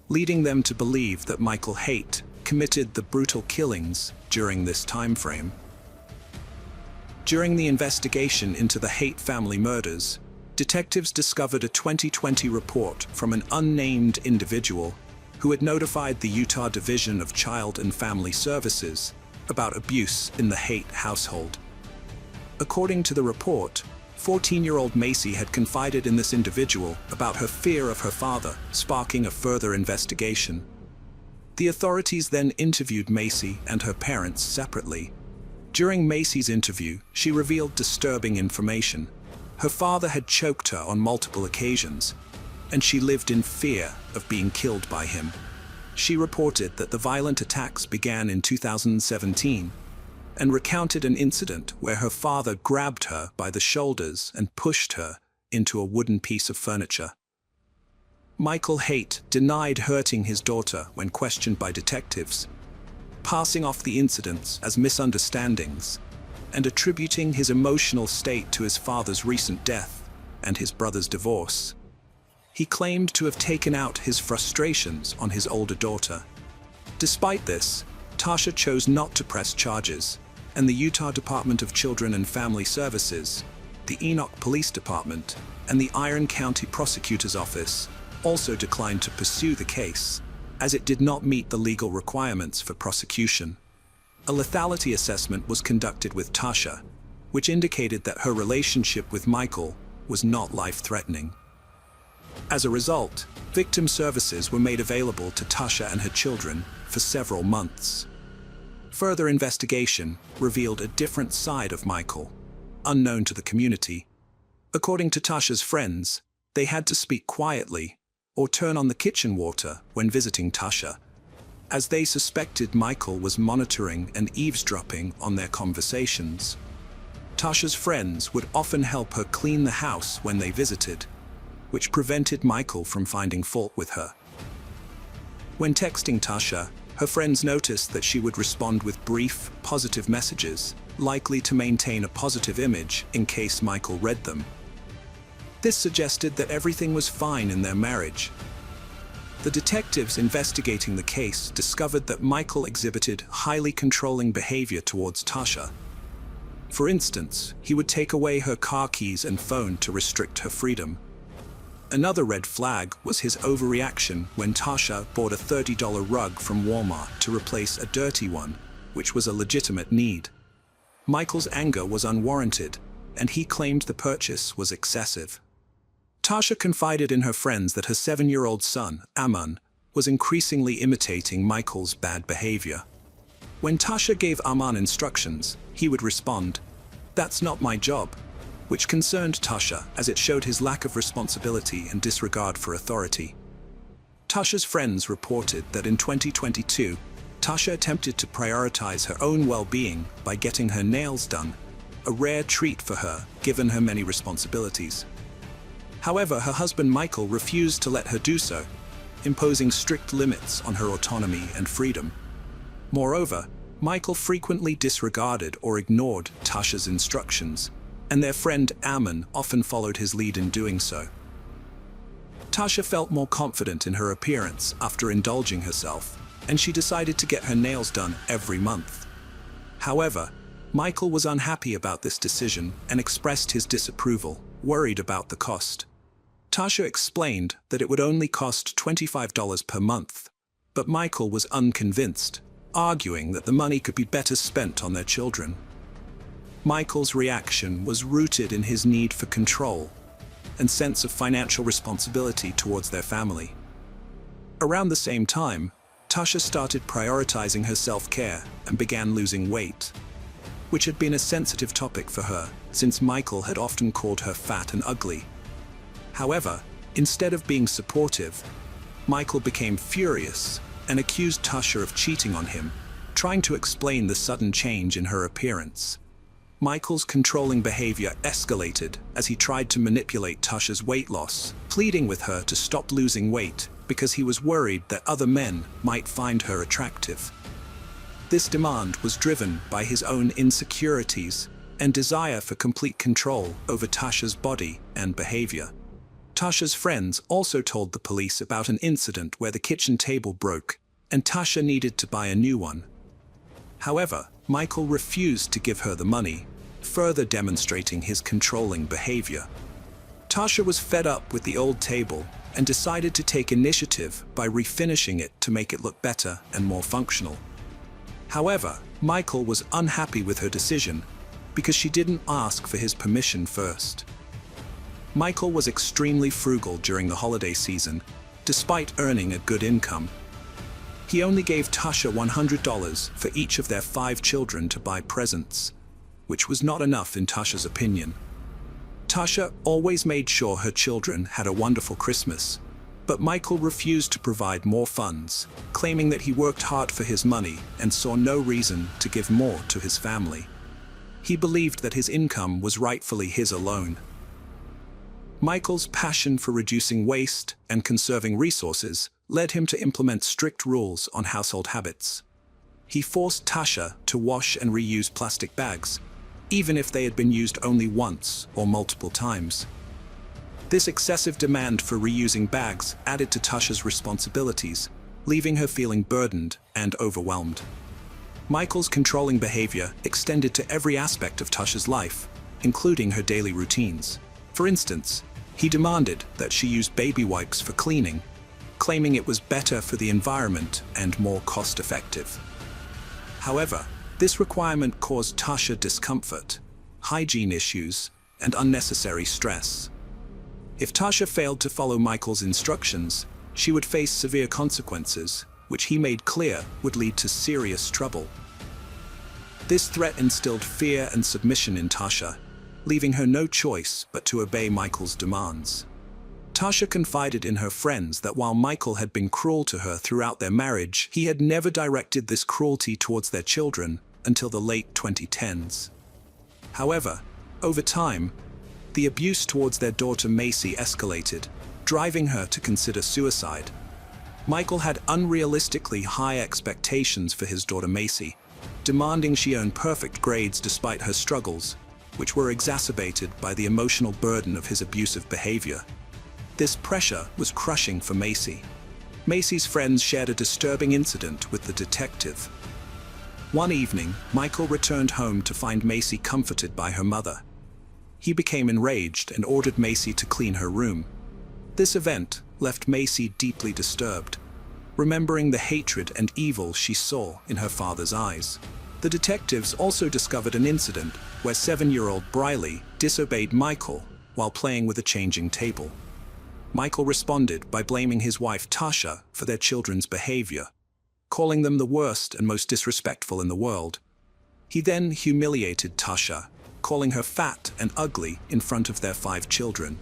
leading them to believe that Michael Haight committed the brutal killings during this time frame. During the investigation into the Haight family murders, detectives discovered a 2020 report from an unnamed individual who had notified the Utah Division of Child and Family Services about abuse in the Haight household. According to the report, 14-year-old Macy had confided in this individual about her fear of her father, sparking a further investigation. The authorities then interviewed Macy and her parents separately. During Macy's interview, she revealed disturbing information. Her father had choked her on multiple occasions, and she lived in fear of being killed by him. She reported that the violent attacks began in 2017 and recounted an incident where her father grabbed her by the shoulders and pushed her into a wooden piece of furniture. Michael Haight denied hurting his daughter when questioned by detectives, passing off the incidents as misunderstandings and attributing his emotional state to his father's recent death and his brother's divorce. He claimed to have taken out his frustrations on his older daughter. Despite this, Tasha chose not to press charges, and the Utah Department of Children and Family Services the Enoch Police Department, and the Iron County Prosecutor's Office also declined to pursue the case, as it did not meet the legal requirements for prosecution. A lethality assessment was conducted with Tasha, which indicated that her relationship with Michael was not life-threatening. As a result, victim services were made available to Tasha and her children for several months. Further investigation revealed a different side of Michael, unknown to the community. According to Tasha's friends, they had to speak quietly or turn on the kitchen water when visiting Tasha, as they suspected Michael was monitoring and eavesdropping on their conversations. Tasha's friends would often help her clean the house when they visited, which prevented Michael from finding fault with her. When texting Tasha, her friends noticed that she would respond with brief, positive messages, likely to maintain a positive image in case Michael read them. This suggested that everything was fine in their marriage. The detectives investigating the case discovered that Michael exhibited highly controlling behavior towards Tasha. For instance, he would take away her car keys and phone to restrict her freedom. Another red flag was his overreaction when Tasha bought a $30 rug from Walmart to replace a dirty one, which was a legitimate need. Michael's anger was unwarranted, and he claimed the purchase was excessive. Tasha confided in her friends that her 7-year-old son, Aman, was increasingly imitating Michael's bad behavior. When Tasha gave Aman instructions, he would respond, "That's not my job," which concerned Tasha as it showed his lack of responsibility and disregard for authority. Tasha's friends reported that in 2022, Tasha attempted to prioritize her own well-being by getting her nails done, a rare treat for her given her many responsibilities. However, her husband Michael refused to let her do so, imposing strict limits on her autonomy and freedom. Moreover, Michael frequently disregarded or ignored Tasha's instructions, and their friend Aman often followed his lead in doing so. Tasha felt more confident in her appearance after indulging herself, and she decided to get her nails done every month. However, Michael was unhappy about this decision and expressed his disapproval, worried about the cost. Tasha explained that it would only cost $25 per month, but Michael was unconvinced, arguing that the money could be better spent on their children. Michael's reaction was rooted in his need for control and sense of financial responsibility towards their family. Around the same time, Tasha started prioritizing her self-care and began losing weight, which had been a sensitive topic for her since Michael had often called her fat and ugly. However, instead of being supportive, Michael became furious and accused Tasha of cheating on him, trying to explain the sudden change in her appearance. Michael's controlling behavior escalated as he tried to manipulate Tasha's weight loss, pleading with her to stop losing weight because he was worried that other men might find her attractive. This demand was driven by his own insecurities and desire for complete control over Tasha's body and behavior. Tasha's friends also told the police about an incident where the kitchen table broke and Tasha needed to buy a new one. However, Michael refused to give her the money, further demonstrating his controlling behavior. Tasha was fed up with the old table and decided to take initiative by refinishing it to make it look better and more functional. However, Michael was unhappy with her decision because she didn't ask for his permission first. Michael was extremely frugal during the holiday season, despite earning a good income. He only gave Tasha $100 for each of their 5 children to buy presents, which was not enough in Tasha's opinion. Tasha always made sure her children had a wonderful Christmas, but Michael refused to provide more funds, claiming that he worked hard for his money and saw no reason to give more to his family. He believed that his income was rightfully his alone. Michael's passion for reducing waste and conserving resources led him to implement strict rules on household habits. He forced Tasha to wash and reuse plastic bags, even if they had been used only once or multiple times. This excessive demand for reusing bags added to Tasha's responsibilities, leaving her feeling burdened and overwhelmed. Michael's controlling behavior extended to every aspect of Tasha's life, including her daily routines. For instance, he demanded that she use baby wipes for cleaning, claiming it was better for the environment and more cost-effective. However, this requirement caused Tasha discomfort, hygiene issues, and unnecessary stress. If Tasha failed to follow Michael's instructions, she would face severe consequences, which he made clear would lead to serious trouble. This threat instilled fear and submission in Tasha, leaving her no choice but to obey Michael's demands. Tasha confided in her friends that while Michael had been cruel to her throughout their marriage, he had never directed this cruelty towards their children until the late 2010s. However, over time, the abuse towards their daughter Macy escalated, driving her to consider suicide. Michael had unrealistically high expectations for his daughter Macy, demanding she earn perfect grades despite her struggles, which were exacerbated by the emotional burden of his abusive behavior. This pressure was crushing for Macy. Macy's friends shared a disturbing incident with the detective. One evening, Michael returned home to find Macy comforted by her mother. He became enraged and ordered Macy to clean her room. This event left Macy deeply disturbed, remembering the hatred and evil she saw in her father's eyes. The detectives also discovered an incident where 7-year-old Briley disobeyed Michael while playing with a changing table. Michael responded by blaming his wife Tasha for their children's behavior, calling them the worst and most disrespectful in the world. He then humiliated Tasha, calling her fat and ugly in front of their 5 children.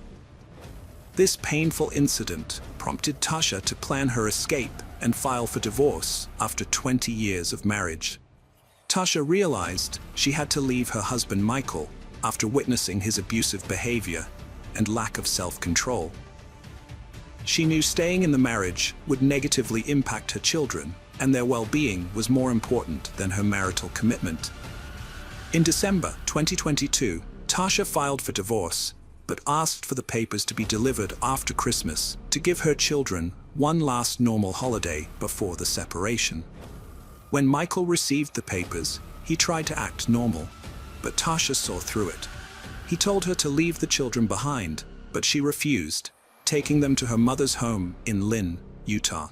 This painful incident prompted Tasha to plan her escape and file for divorce after 20 years of marriage. Tasha realized she had to leave her husband Michael after witnessing his abusive behavior and lack of self-control. She knew staying in the marriage would negatively impact her children, and their well-being was more important than her marital commitment. In December 2022, Tasha filed for divorce, but asked for the papers to be delivered after Christmas to give her children one last normal holiday before the separation. When Michael received the papers, he tried to act normal, but Tasha saw through it. He told her to leave the children behind, but she refused, taking them to her mother's home in Lynn, Utah.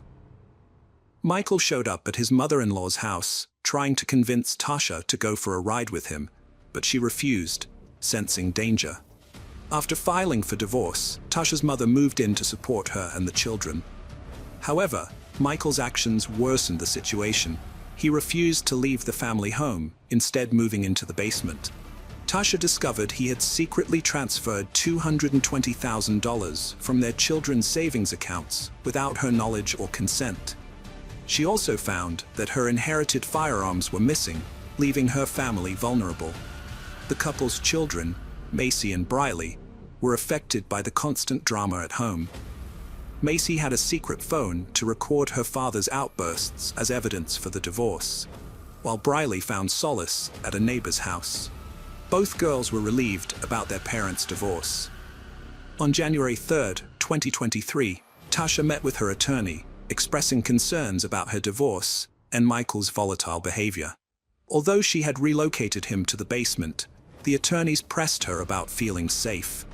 Michael showed up at his mother-in-law's house, trying to convince Tasha to go for a ride with him, but she refused, sensing danger. After filing for divorce, Tasha's mother moved in to support her and the children. However, Michael's actions worsened the situation. He refused to leave the family home, instead moving into the basement. Tasha discovered he had secretly transferred $220,000 from their children's savings accounts without her knowledge or consent. She also found that her inherited firearms were missing, leaving her family vulnerable. The couple's children, Macy and Briley, were affected by the constant drama at home. Macy had a secret phone to record her father's outbursts as evidence for the divorce, while Briley found solace at a neighbor's house. Both girls were relieved about their parents' divorce. On January 3, 2023, Tasha met with her attorney, expressing concerns about her divorce and Michael's volatile behavior. Although she had relocated him to the basement, the attorneys pressed her about feeling safe.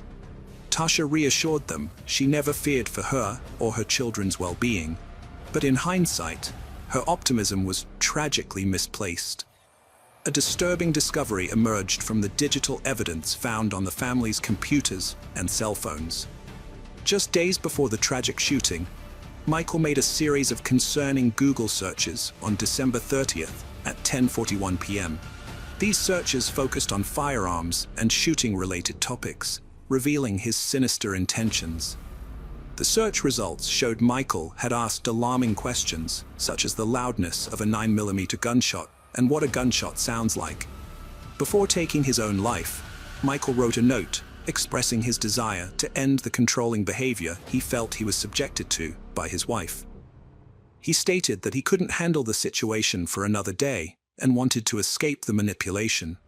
Tasha reassured them she never feared for her or her children's well-being, but in hindsight, her optimism was tragically misplaced. A disturbing discovery emerged from the digital evidence found on the family's computers and cell phones. Just days before the tragic shooting, Michael made a series of concerning Google searches on December 30th at 10:41 p.m. These searches focused on firearms and shooting-related topics, revealing his sinister intentions. The search results showed Michael had asked alarming questions, such as the loudness of a 9mm gunshot and what a gunshot sounds like. Before taking his own life, Michael wrote a note expressing his desire to end the controlling behavior he felt he was subjected to by his wife. He stated that he couldn't handle the situation for another day and wanted to escape the manipulation.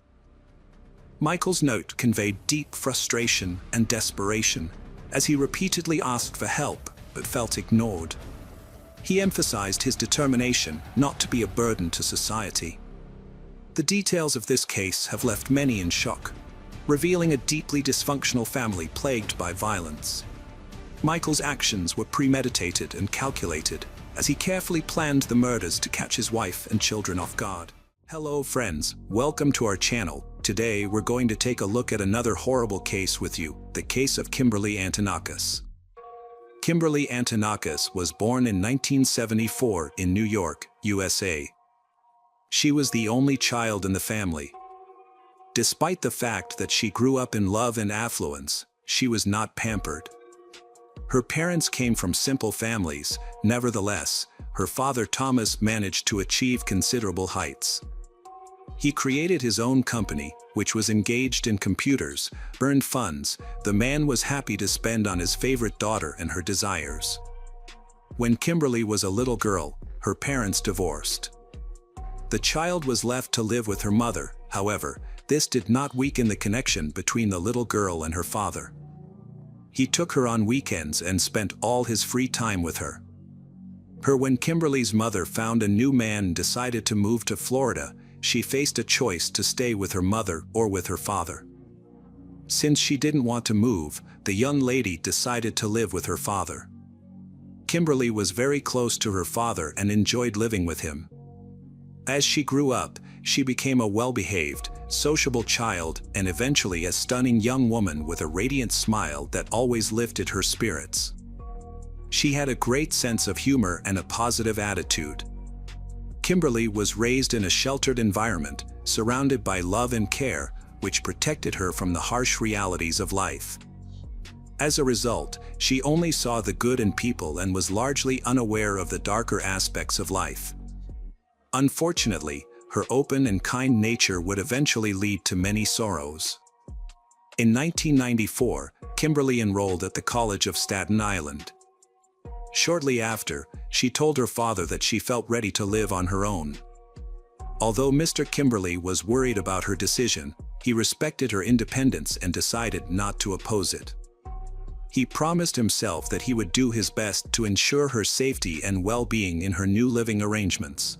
Michael's note conveyed deep frustration and desperation, as he repeatedly asked for help but felt ignored. He emphasized his determination not to be a burden to society. The details of this case have left many in shock. revealing a deeply dysfunctional family plagued by violence. Michael's actions were premeditated and calculated, as he carefully planned the murders to catch his wife and children off guard. Hello friends, welcome to our channel. Today we're going to take a look at another horrible case with you, the case of Kimberly Antonakis. Kimberly Antonakis was born in 1974 in New York, USA. She was the only child in the family. Despite the fact that she grew up in love and affluence, she was not pampered. Her parents came from simple families. Nevertheless, her father Thomas managed to achieve considerable heights. He created his own company, which was engaged in computers, earned funds. The man was happy to spend on his favorite daughter and her desires. When Kimberly was a little girl, her parents divorced. The child was left to live with her mother. However, this did not weaken the connection between the little girl and her father. He took her on weekends and spent all his free time with her. When Kimberly's mother found a new man and decided to move to Florida, she faced a choice to stay with her mother or with her father. Since she didn't want to move, the young lady decided to live with her father. Kimberly was very close to her father and enjoyed living with him. As she grew up, she became a well-behaved, sociable child and eventually a stunning young woman with a radiant smile that always lifted her spirits. She had a great sense of humor and a positive attitude. Kimberly was raised in a sheltered environment, surrounded by love and care, which protected her from the harsh realities of life. As a result, she only saw the good in people and was largely unaware of the darker aspects of life. Unfortunately, her open and kind nature would eventually lead to many sorrows. In 1994, Kimberly enrolled at the College of Staten Island. Shortly after, she told her father that she felt ready to live on her own. Although Mr. Kimberly was worried about her decision, he respected her independence and decided not to oppose it. He promised himself that he would do his best to ensure her safety and well-being in her new living arrangements.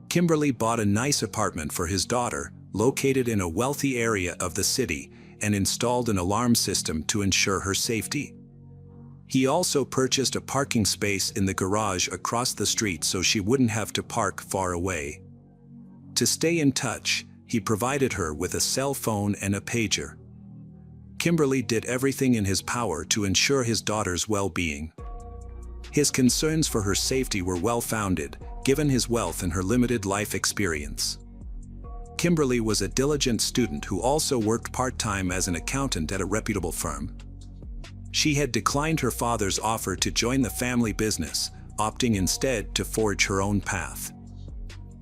Kimberly bought a nice apartment for his daughter, located in a wealthy area of the city, and installed an alarm system to ensure her safety. He also purchased a parking space in the garage across the street so she wouldn't have to park far away. To stay in touch, he provided her with a cell phone and a pager. Kimberly did everything in his power to ensure his daughter's well-being. His concerns for her safety were well-founded, given his wealth and her limited life experience. Kimberly was a diligent student who also worked part-time as an accountant at a reputable firm. She had declined her father's offer to join the family business, opting instead to forge her own path.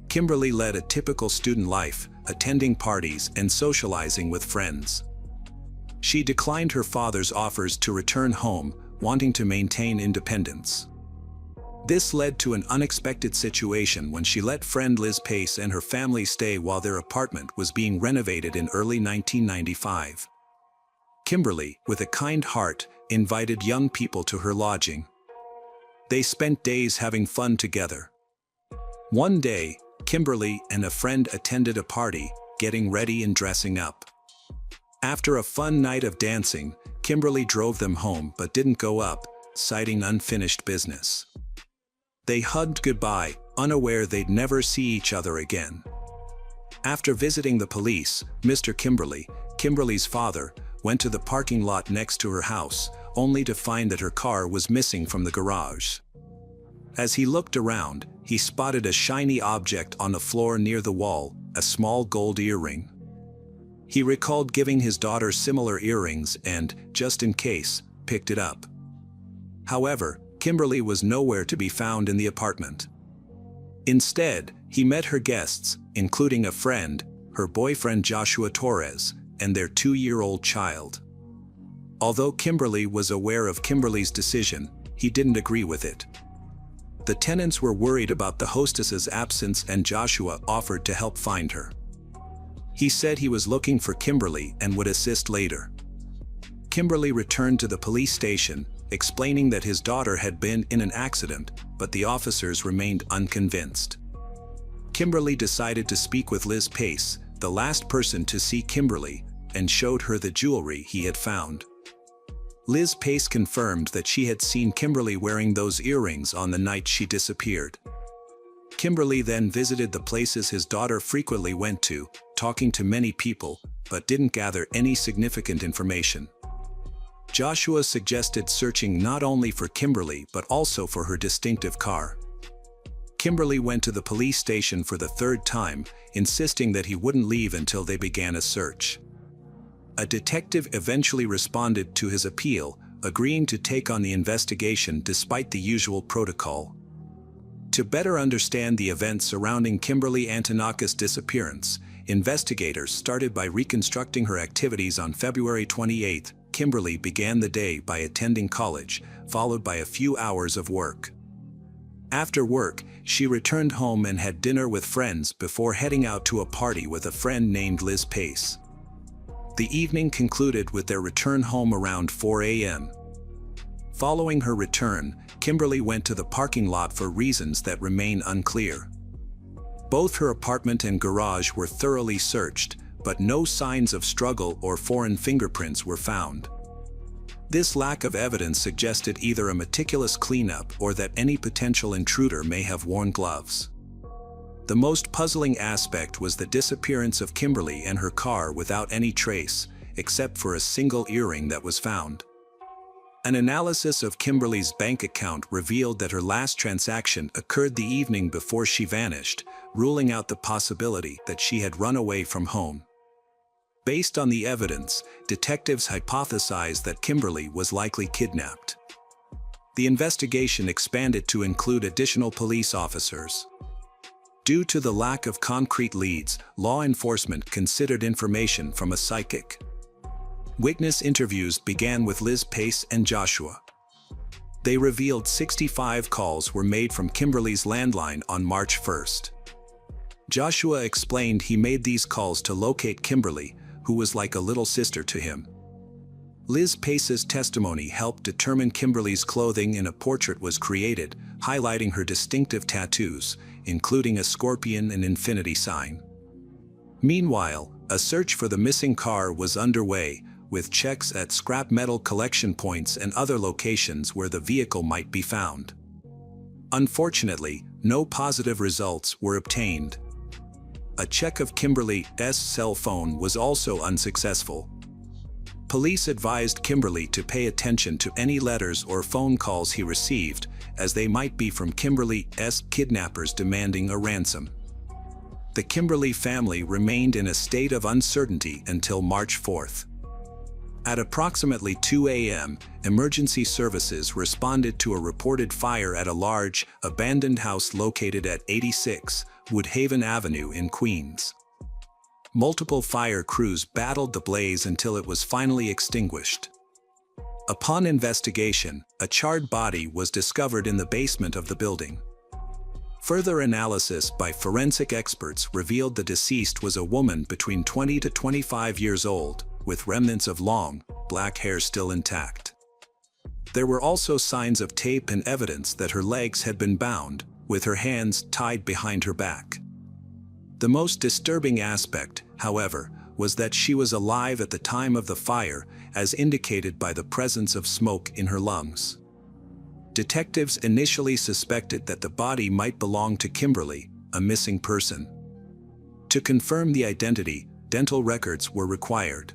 Kimberly led a typical student life, attending parties and socializing with friends. She declined her father's offers to return home, wanting to maintain independence. This led to an unexpected situation when she let friend Liz Pace and her family stay while their apartment was being renovated in early 1995. Kimberly, with a kind heart, invited young people to her lodging. They spent days having fun together. One day, Kimberly and a friend attended a party, getting ready and dressing up. After a fun night of dancing, Kimberly drove them home but didn't go up, citing unfinished business. They hugged goodbye, unaware they'd never see each other again. After visiting the police, Mr. Kimberly's father, went to the parking lot next to her house, only to find that her car was missing from the garage. As he looked around, he spotted a shiny object on the floor near the wall, a small gold earring. He recalled giving his daughter similar earrings and, just in case, picked it up. However, Kimberly was nowhere to be found in the apartment. Instead, he met her guests, including a friend, her boyfriend Joshua Torres, and their 2-year-old child. Although Kimberly was aware of Kimberly's decision, he didn't agree with it. The tenants were worried about the hostess's absence and Joshua offered to help find her. He said he was looking for Kimberly and would assist later. Kimberly returned to the police station, explaining that his daughter had been in an accident, but the officers remained unconvinced. Kimberly decided to speak with Liz Pace, the last person to see Kimberly, and showed her the jewelry he had found. Liz Pace confirmed that she had seen Kimberly wearing those earrings on the night she disappeared. Kimberly then visited the places his daughter frequently went to, talking to many people, but didn't gather any significant information. Joshua suggested searching not only for Kimberly but also for her distinctive car. Kimberly went to the police station for the third time, insisting that he wouldn't leave until they began a search. A detective eventually responded to his appeal, agreeing to take on the investigation despite the usual protocol. To better understand the events surrounding Kimberly Antonia's disappearance, investigators started by reconstructing her activities on February 28. Kimberly began the day by attending college, followed by a few hours of work. After work, she returned home and had dinner with friends before heading out to a party with a friend named Liz Pace. The evening concluded with their return home around 4 a.m. Following her return, Kimberly went to the parking lot for reasons that remain unclear. Both her apartment and garage were thoroughly searched, but no signs of struggle or foreign fingerprints were found. This lack of evidence suggested either a meticulous cleanup or that any potential intruder may have worn gloves. The most puzzling aspect was the disappearance of Kimberly and her car without any trace, except for a single earring that was found. An analysis of Kimberly's bank account revealed that her last transaction occurred the evening before she vanished, ruling out the possibility that she had run away from home. Based on the evidence, detectives hypothesized that Kimberly was likely kidnapped. The investigation expanded to include additional police officers. Due to the lack of concrete leads, law enforcement considered information from a psychic. Witness interviews began with Liz Pace and Joshua. They revealed 65 calls were made from Kimberly's landline on March 1st. Joshua explained he made these calls to locate Kimberly, who was like a little sister to him. Liz Pace's testimony helped determine Kimberly's clothing in a portrait was created, highlighting her distinctive tattoos, including a scorpion and infinity sign. Meanwhile, a search for the missing car was underway, with checks at scrap metal collection points and other locations where the vehicle might be found. Unfortunately, no positive results were obtained. A check of Kimberly's cell phone was also unsuccessful. Police advised Kimberly to pay attention to any letters or phone calls he received, as they might be from Kimberly's kidnappers demanding a ransom. The Kimberly family remained in a state of uncertainty until March 4th. At approximately 2 a.m., emergency services responded to a reported fire at a large, abandoned house located at 86 Woodhaven Avenue in Queens. Multiple fire crews battled the blaze until it was finally extinguished. Upon investigation, a charred body was discovered in the basement of the building. Further analysis by forensic experts revealed the deceased was a woman between 20 to 25 years old, with remnants of long, black hair still intact. There were also signs of tape and evidence that her legs had been bound, with her hands tied behind her back. The most disturbing aspect, however, was that she was alive at the time of the fire, as indicated by the presence of smoke in her lungs. Detectives initially suspected that the body might belong to Kimberly, a missing person. To confirm the identity, dental records were required.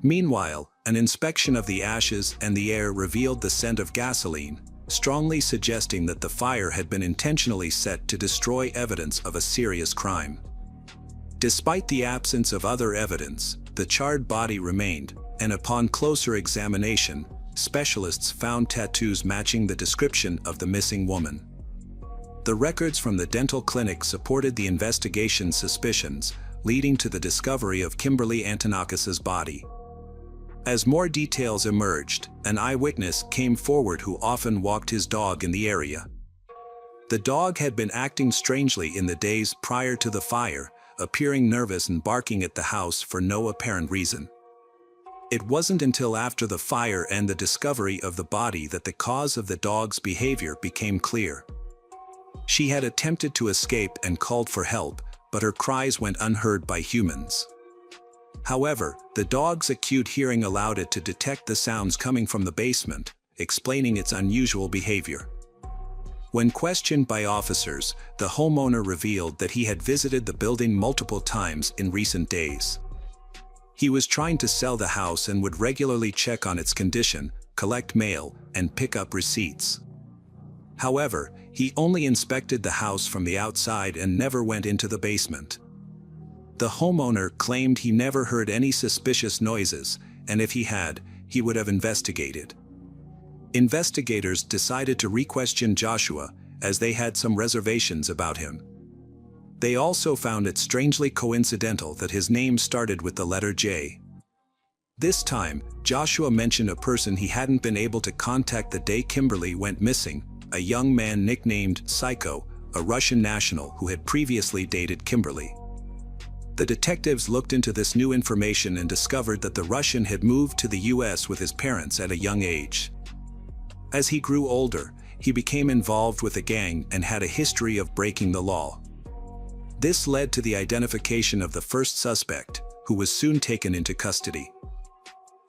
Meanwhile, an inspection of the ashes and the air revealed the scent of gasoline, strongly suggesting that the fire had been intentionally set to destroy evidence of a serious crime. Despite the absence of other evidence, the charred body remained, and upon closer examination, specialists found tattoos matching the description of the missing woman. The records from the dental clinic supported the investigation's suspicions, leading to the discovery of Kimberly Antonia's body. As more details emerged, an eyewitness came forward who often walked his dog in the area. The dog had been acting strangely in the days prior to the fire, appearing nervous and barking at the house for no apparent reason. It wasn't until after the fire and the discovery of the body that the cause of the dog's behavior became clear. She had attempted to escape and called for help, but her cries went unheard by humans. However, the dog's acute hearing allowed it to detect the sounds coming from the basement, explaining its unusual behavior. When questioned by officers, the homeowner revealed that he had visited the building multiple times in recent days. He was trying to sell the house and would regularly check on its condition, collect mail, and pick up receipts. However, he only inspected the house from the outside and never went into the basement. The homeowner claimed he never heard any suspicious noises, and if he had, he would have investigated. Investigators decided to re-question Joshua, as they had some reservations about him. They also found it strangely coincidental that his name started with the letter J. This time, Joshua mentioned a person he hadn't been able to contact the day Kimberly went missing, a young man nicknamed Psycho, a Russian national who had previously dated Kimberly. The detectives looked into this new information and discovered that the Russian had moved to the US with his parents at a young age. As he grew older, he became involved with a gang and had a history of breaking the law. This led to the identification of the first suspect, who was soon taken into custody.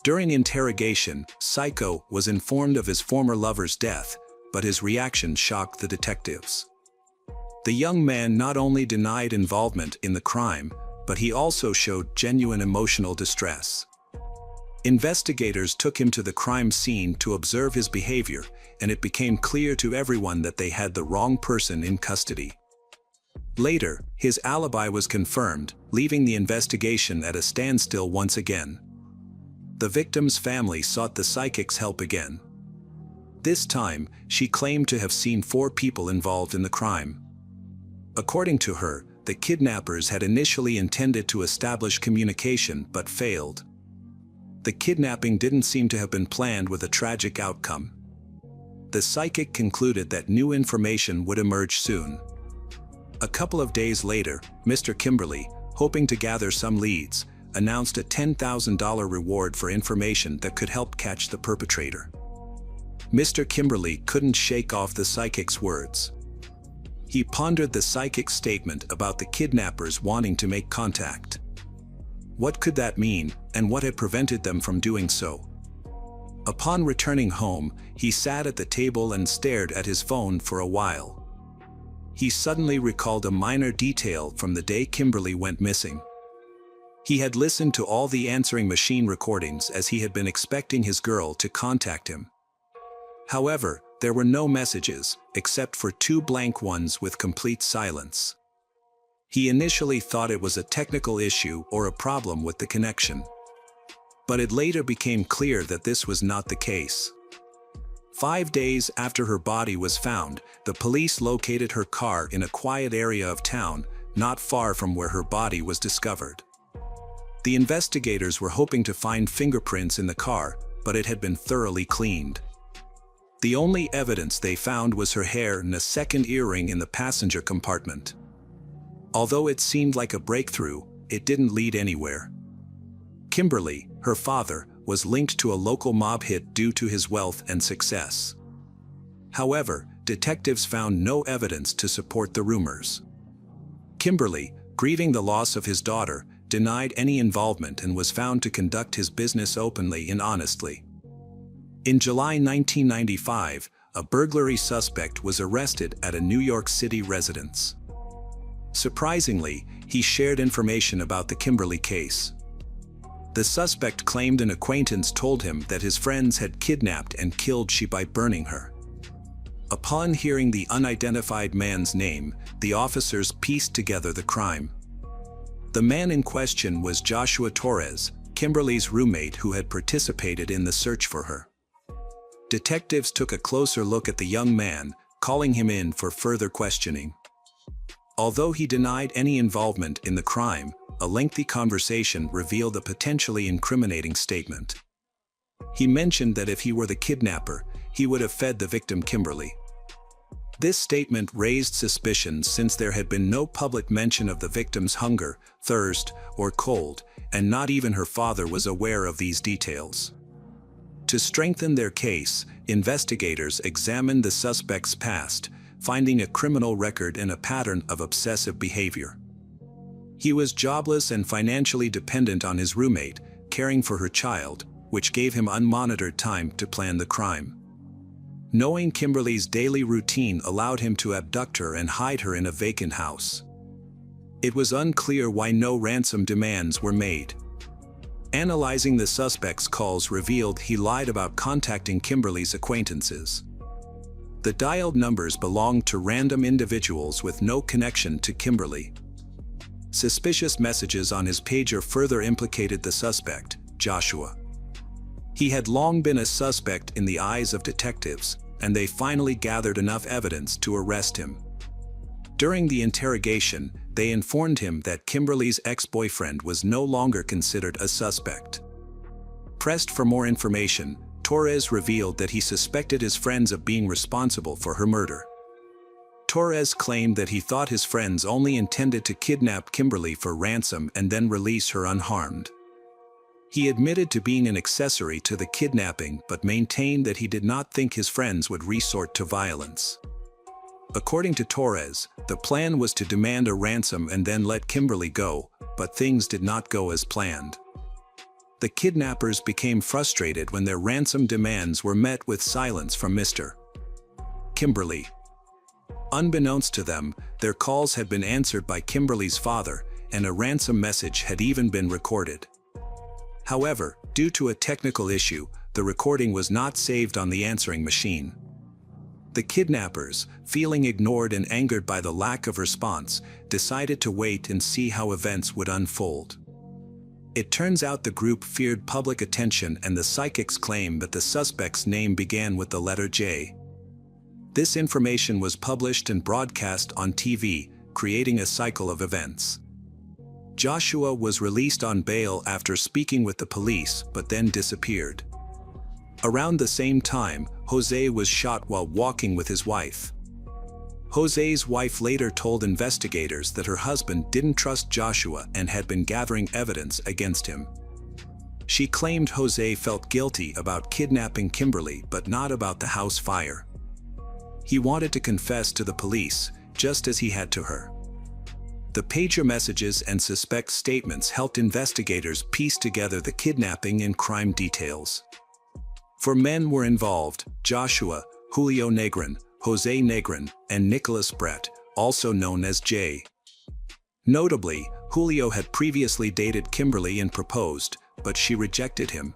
During interrogation, Psycho was informed of his former lover's death, but his reaction shocked the detectives. The young man not only denied involvement in the crime, but he also showed genuine emotional distress. Investigators took him to the crime scene to observe his behavior, and it became clear to everyone that they had the wrong person in custody. Later, his alibi was confirmed, leaving the investigation at a standstill once again. The victim's family sought the psychic's help again. This time, she claimed to have seen 4 people involved in the crime. According to her, the kidnappers had initially intended to establish communication but failed. The kidnapping didn't seem to have been planned with a tragic outcome. The psychic concluded that new information would emerge soon. A couple of days later, Mr. Kimberly, hoping to gather some leads, announced a $10,000 reward for information that could help catch the perpetrator. Mr. Kimberly couldn't shake off the psychic's words. He pondered the psychic's statement about the kidnappers wanting to make contact. What could that mean, and what had prevented them from doing so? Upon returning home, he sat at the table and stared at his phone for a while. He suddenly recalled a minor detail from the day Kimberly went missing. He had listened to all the answering machine recordings as he had been expecting his girl to contact him. However, there were no messages, except for 2 blank ones with complete silence. He initially thought it was a technical issue or a problem with the connection. But it later became clear that this was not the case. 5 days after her body was found, the police located her car in a quiet area of town, not far from where her body was discovered. The investigators were hoping to find fingerprints in the car, but it had been thoroughly cleaned. The only evidence they found was her hair and a second earring in the passenger compartment. Although it seemed like a breakthrough, it didn't lead anywhere. Kimberly, her father, was linked to a local mob hit due to his wealth and success. However, detectives found no evidence to support the rumors. Kimberly, grieving the loss of his daughter, denied any involvement and was found to conduct his business openly and honestly. In July 1995, a burglary suspect was arrested at a New York City residence. Surprisingly, he shared information about the Kimberly case. The suspect claimed an acquaintance told him that his friends had kidnapped and killed she by burning her. Upon hearing the unidentified man's name, the officers pieced together the crime. The man in question was Joshua Torres, Kimberly's roommate who had participated in the search for her. Detectives took a closer look at the young man, calling him in for further questioning. Although he denied any involvement in the crime, a lengthy conversation revealed a potentially incriminating statement. He mentioned that if he were the kidnapper, he would have fed the victim Kimberly. This statement raised suspicions since there had been no public mention of the victim's hunger, thirst, or cold, and not even her father was aware of these details. To strengthen their case, investigators examined the suspect's past, finding a criminal record and a pattern of obsessive behavior. He was jobless and financially dependent on his roommate, caring for her child, which gave him unmonitored time to plan the crime. Knowing Kimberly's daily routine allowed him to abduct her and hide her in a vacant house. It was unclear why no ransom demands were made. Analyzing the suspect's calls revealed he lied about contacting Kimberly's acquaintances. The dialed numbers belonged to random individuals with no connection to Kimberly. Suspicious messages on his pager further implicated the suspect, Joshua. He had long been a suspect in the eyes of detectives, and they finally gathered enough evidence to arrest him. During the interrogation, they informed him that Kimberly's ex-boyfriend was no longer considered a suspect. Pressed for more information, Torres revealed that he suspected his friends of being responsible for her murder. Torres claimed that he thought his friends only intended to kidnap Kimberly for ransom and then release her unharmed. He admitted to being an accessory to the kidnapping but maintained that he did not think his friends would resort to violence. According to Torres, the plan was to demand a ransom and then let Kimberly go, but things did not go as planned. The kidnappers became frustrated when their ransom demands were met with silence from Mr. Kimberly. Unbeknownst to them, their calls had been answered by Kimberly's father, and a ransom message had even been recorded. However, due to a technical issue, the recording was not saved on the answering machine. The kidnappers, feeling ignored and angered by the lack of response, decided to wait and see how events would unfold. It turns out the group feared public attention, and the psychics claim that the suspect's name began with the letter J. This information was published and broadcast on TV, creating a cycle of events. Joshua was released on bail after speaking with the police, but then disappeared. Around the same time, Jose was shot while walking with his wife. Jose's wife later told investigators that her husband didn't trust Joshua and had been gathering evidence against him. She claimed Jose felt guilty about kidnapping Kimberly but not about the house fire. He wanted to confess to the police, just as he had to her. The pager messages and suspect statements helped investigators piece together the kidnapping and crime details. 4 men were involved: Joshua, Julio Negrin, Jose Negrin, and Nicholas Brett, also known as Jay. Notably, Julio had previously dated Kimberly and proposed, but she rejected him.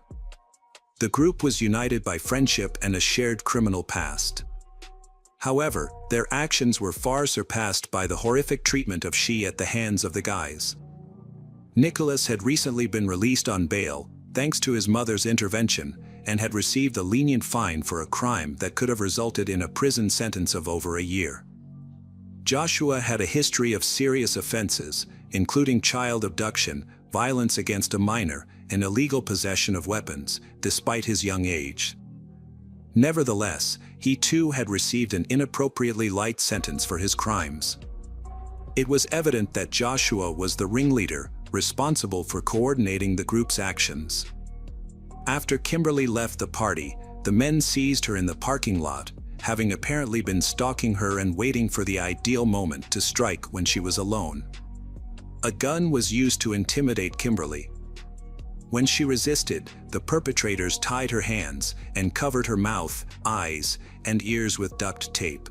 The group was united by friendship and a shared criminal past. However, their actions were far surpassed by the horrific treatment of she at the hands of the guys. Nicholas had recently been released on bail, thanks to his mother's intervention, and had received a lenient fine for a crime that could have resulted in a prison sentence of over a year. Joshua had a history of serious offenses, including child abduction, violence against a minor, and illegal possession of weapons, despite his young age. Nevertheless, he too had received an inappropriately light sentence for his crimes. It was evident that Joshua was the ringleader, responsible for coordinating the group's actions. After Kimberly left the party, the men seized her in the parking lot, having apparently been stalking her and waiting for the ideal moment to strike when she was alone. A gun was used to intimidate Kimberly. When she resisted, the perpetrators tied her hands and covered her mouth, eyes, and ears with duct tape.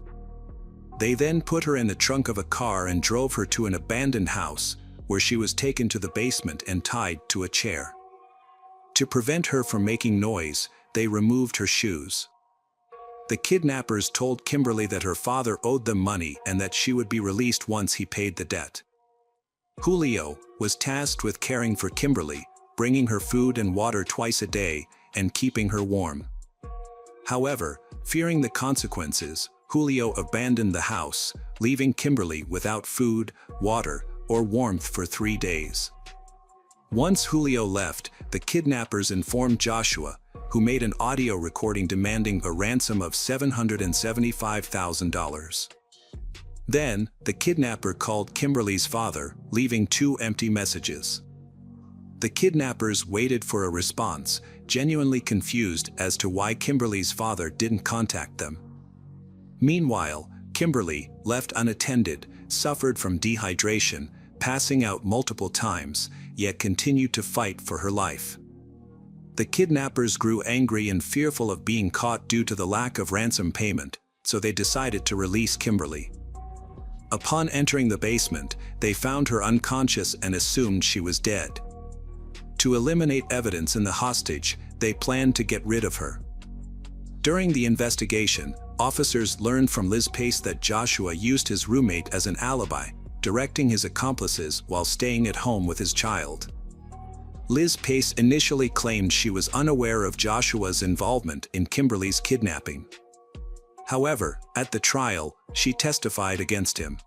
They then put her in the trunk of a car and drove her to an abandoned house, where she was taken to the basement and tied to a chair. To prevent her from making noise, they removed her shoes. The kidnappers told Kimberly that her father owed them money and that she would be released once he paid the debt. Julio was tasked with caring for Kimberly, bringing her food and water twice a day, and keeping her warm. However, fearing the consequences, Julio abandoned the house, leaving Kimberly without food, water, or warmth for 3 days. Once Julio left, the kidnappers informed Joshua, who made an audio recording demanding a ransom of $775,000. Then, the kidnapper called Kimberly's father, leaving 2 empty messages. The kidnappers waited for a response, genuinely confused as to why Kimberly's father didn't contact them. Meanwhile, Kimberly, left unattended, suffered from dehydration, passing out multiple times, yet continued to fight for her life. The kidnappers grew angry and fearful of being caught due to the lack of ransom payment, so they decided to release Kimberly. Upon entering the basement, they found her unconscious and assumed she was dead. To eliminate evidence in the hostage, they planned to get rid of her. During the investigation, officers learned from Liz Pace that Joshua used his roommate as an alibi, directing his accomplices while staying at home with his child. Liz Pace initially claimed she was unaware of Joshua's involvement in Kimberly's kidnapping. However, at the trial, she testified against him.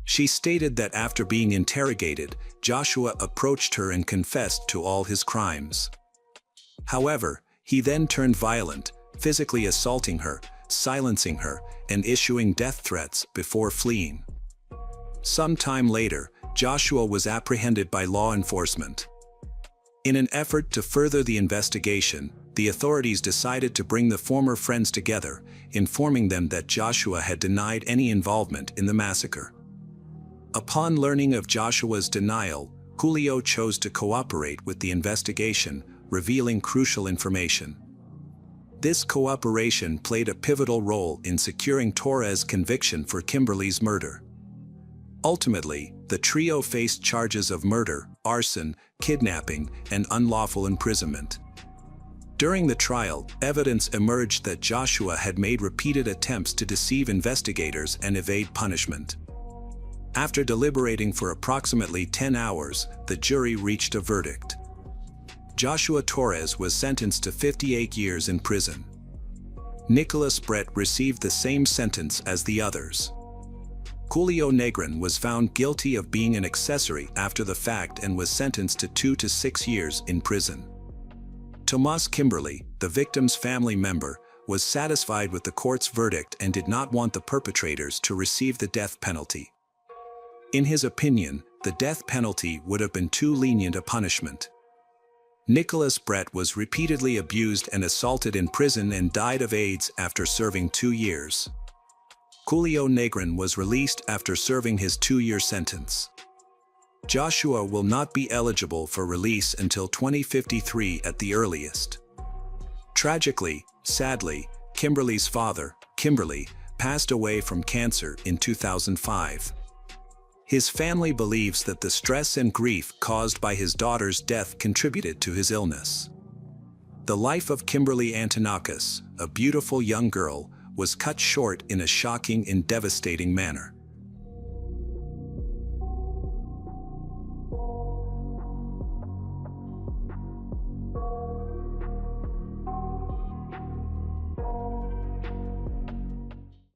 She stated that after being interrogated, Joshua approached her and confessed to all his crimes. However, he then turned violent, physically assaulting her, silencing her, and issuing death threats before fleeing. Some time later, Joshua was apprehended by law enforcement. In an effort to further the investigation, the authorities decided to bring the former friends together, informing them that Joshua had denied any involvement in the massacre. Upon learning of Joshua's denial, Julio chose to cooperate with the investigation, revealing crucial information. This cooperation played a pivotal role in securing Torres' conviction for Kimberly's murder. Ultimately, the trio faced charges of murder, arson, kidnapping, and unlawful imprisonment. During the trial, evidence emerged that Joshua had made repeated attempts to deceive investigators and evade punishment. After deliberating for approximately 10 hours, the jury reached a verdict. Joshua Torres was sentenced to 58 years in prison. Nicholas Brett received the same sentence as the others. Julio Negrin was found guilty of being an accessory after the fact and was sentenced to 2 to 6 years in prison. Tomas Kimberly, the victim's family member, was satisfied with the court's verdict and did not want the perpetrators to receive the death penalty. In his opinion, the death penalty would have been too lenient a punishment. Nicholas Brett was repeatedly abused and assaulted in prison and died of AIDS after serving 2 years. Julio Negrin was released after serving his 2-year sentence. Joshua will not be eligible for release until 2053 at the earliest. Tragically, sadly, Kimberly's father, Kimberly, passed away from cancer in 2005. His family believes that the stress and grief caused by his daughter's death contributed to his illness. The life of Kimberly Antonakis, a beautiful young girl, was cut short in a shocking and devastating manner.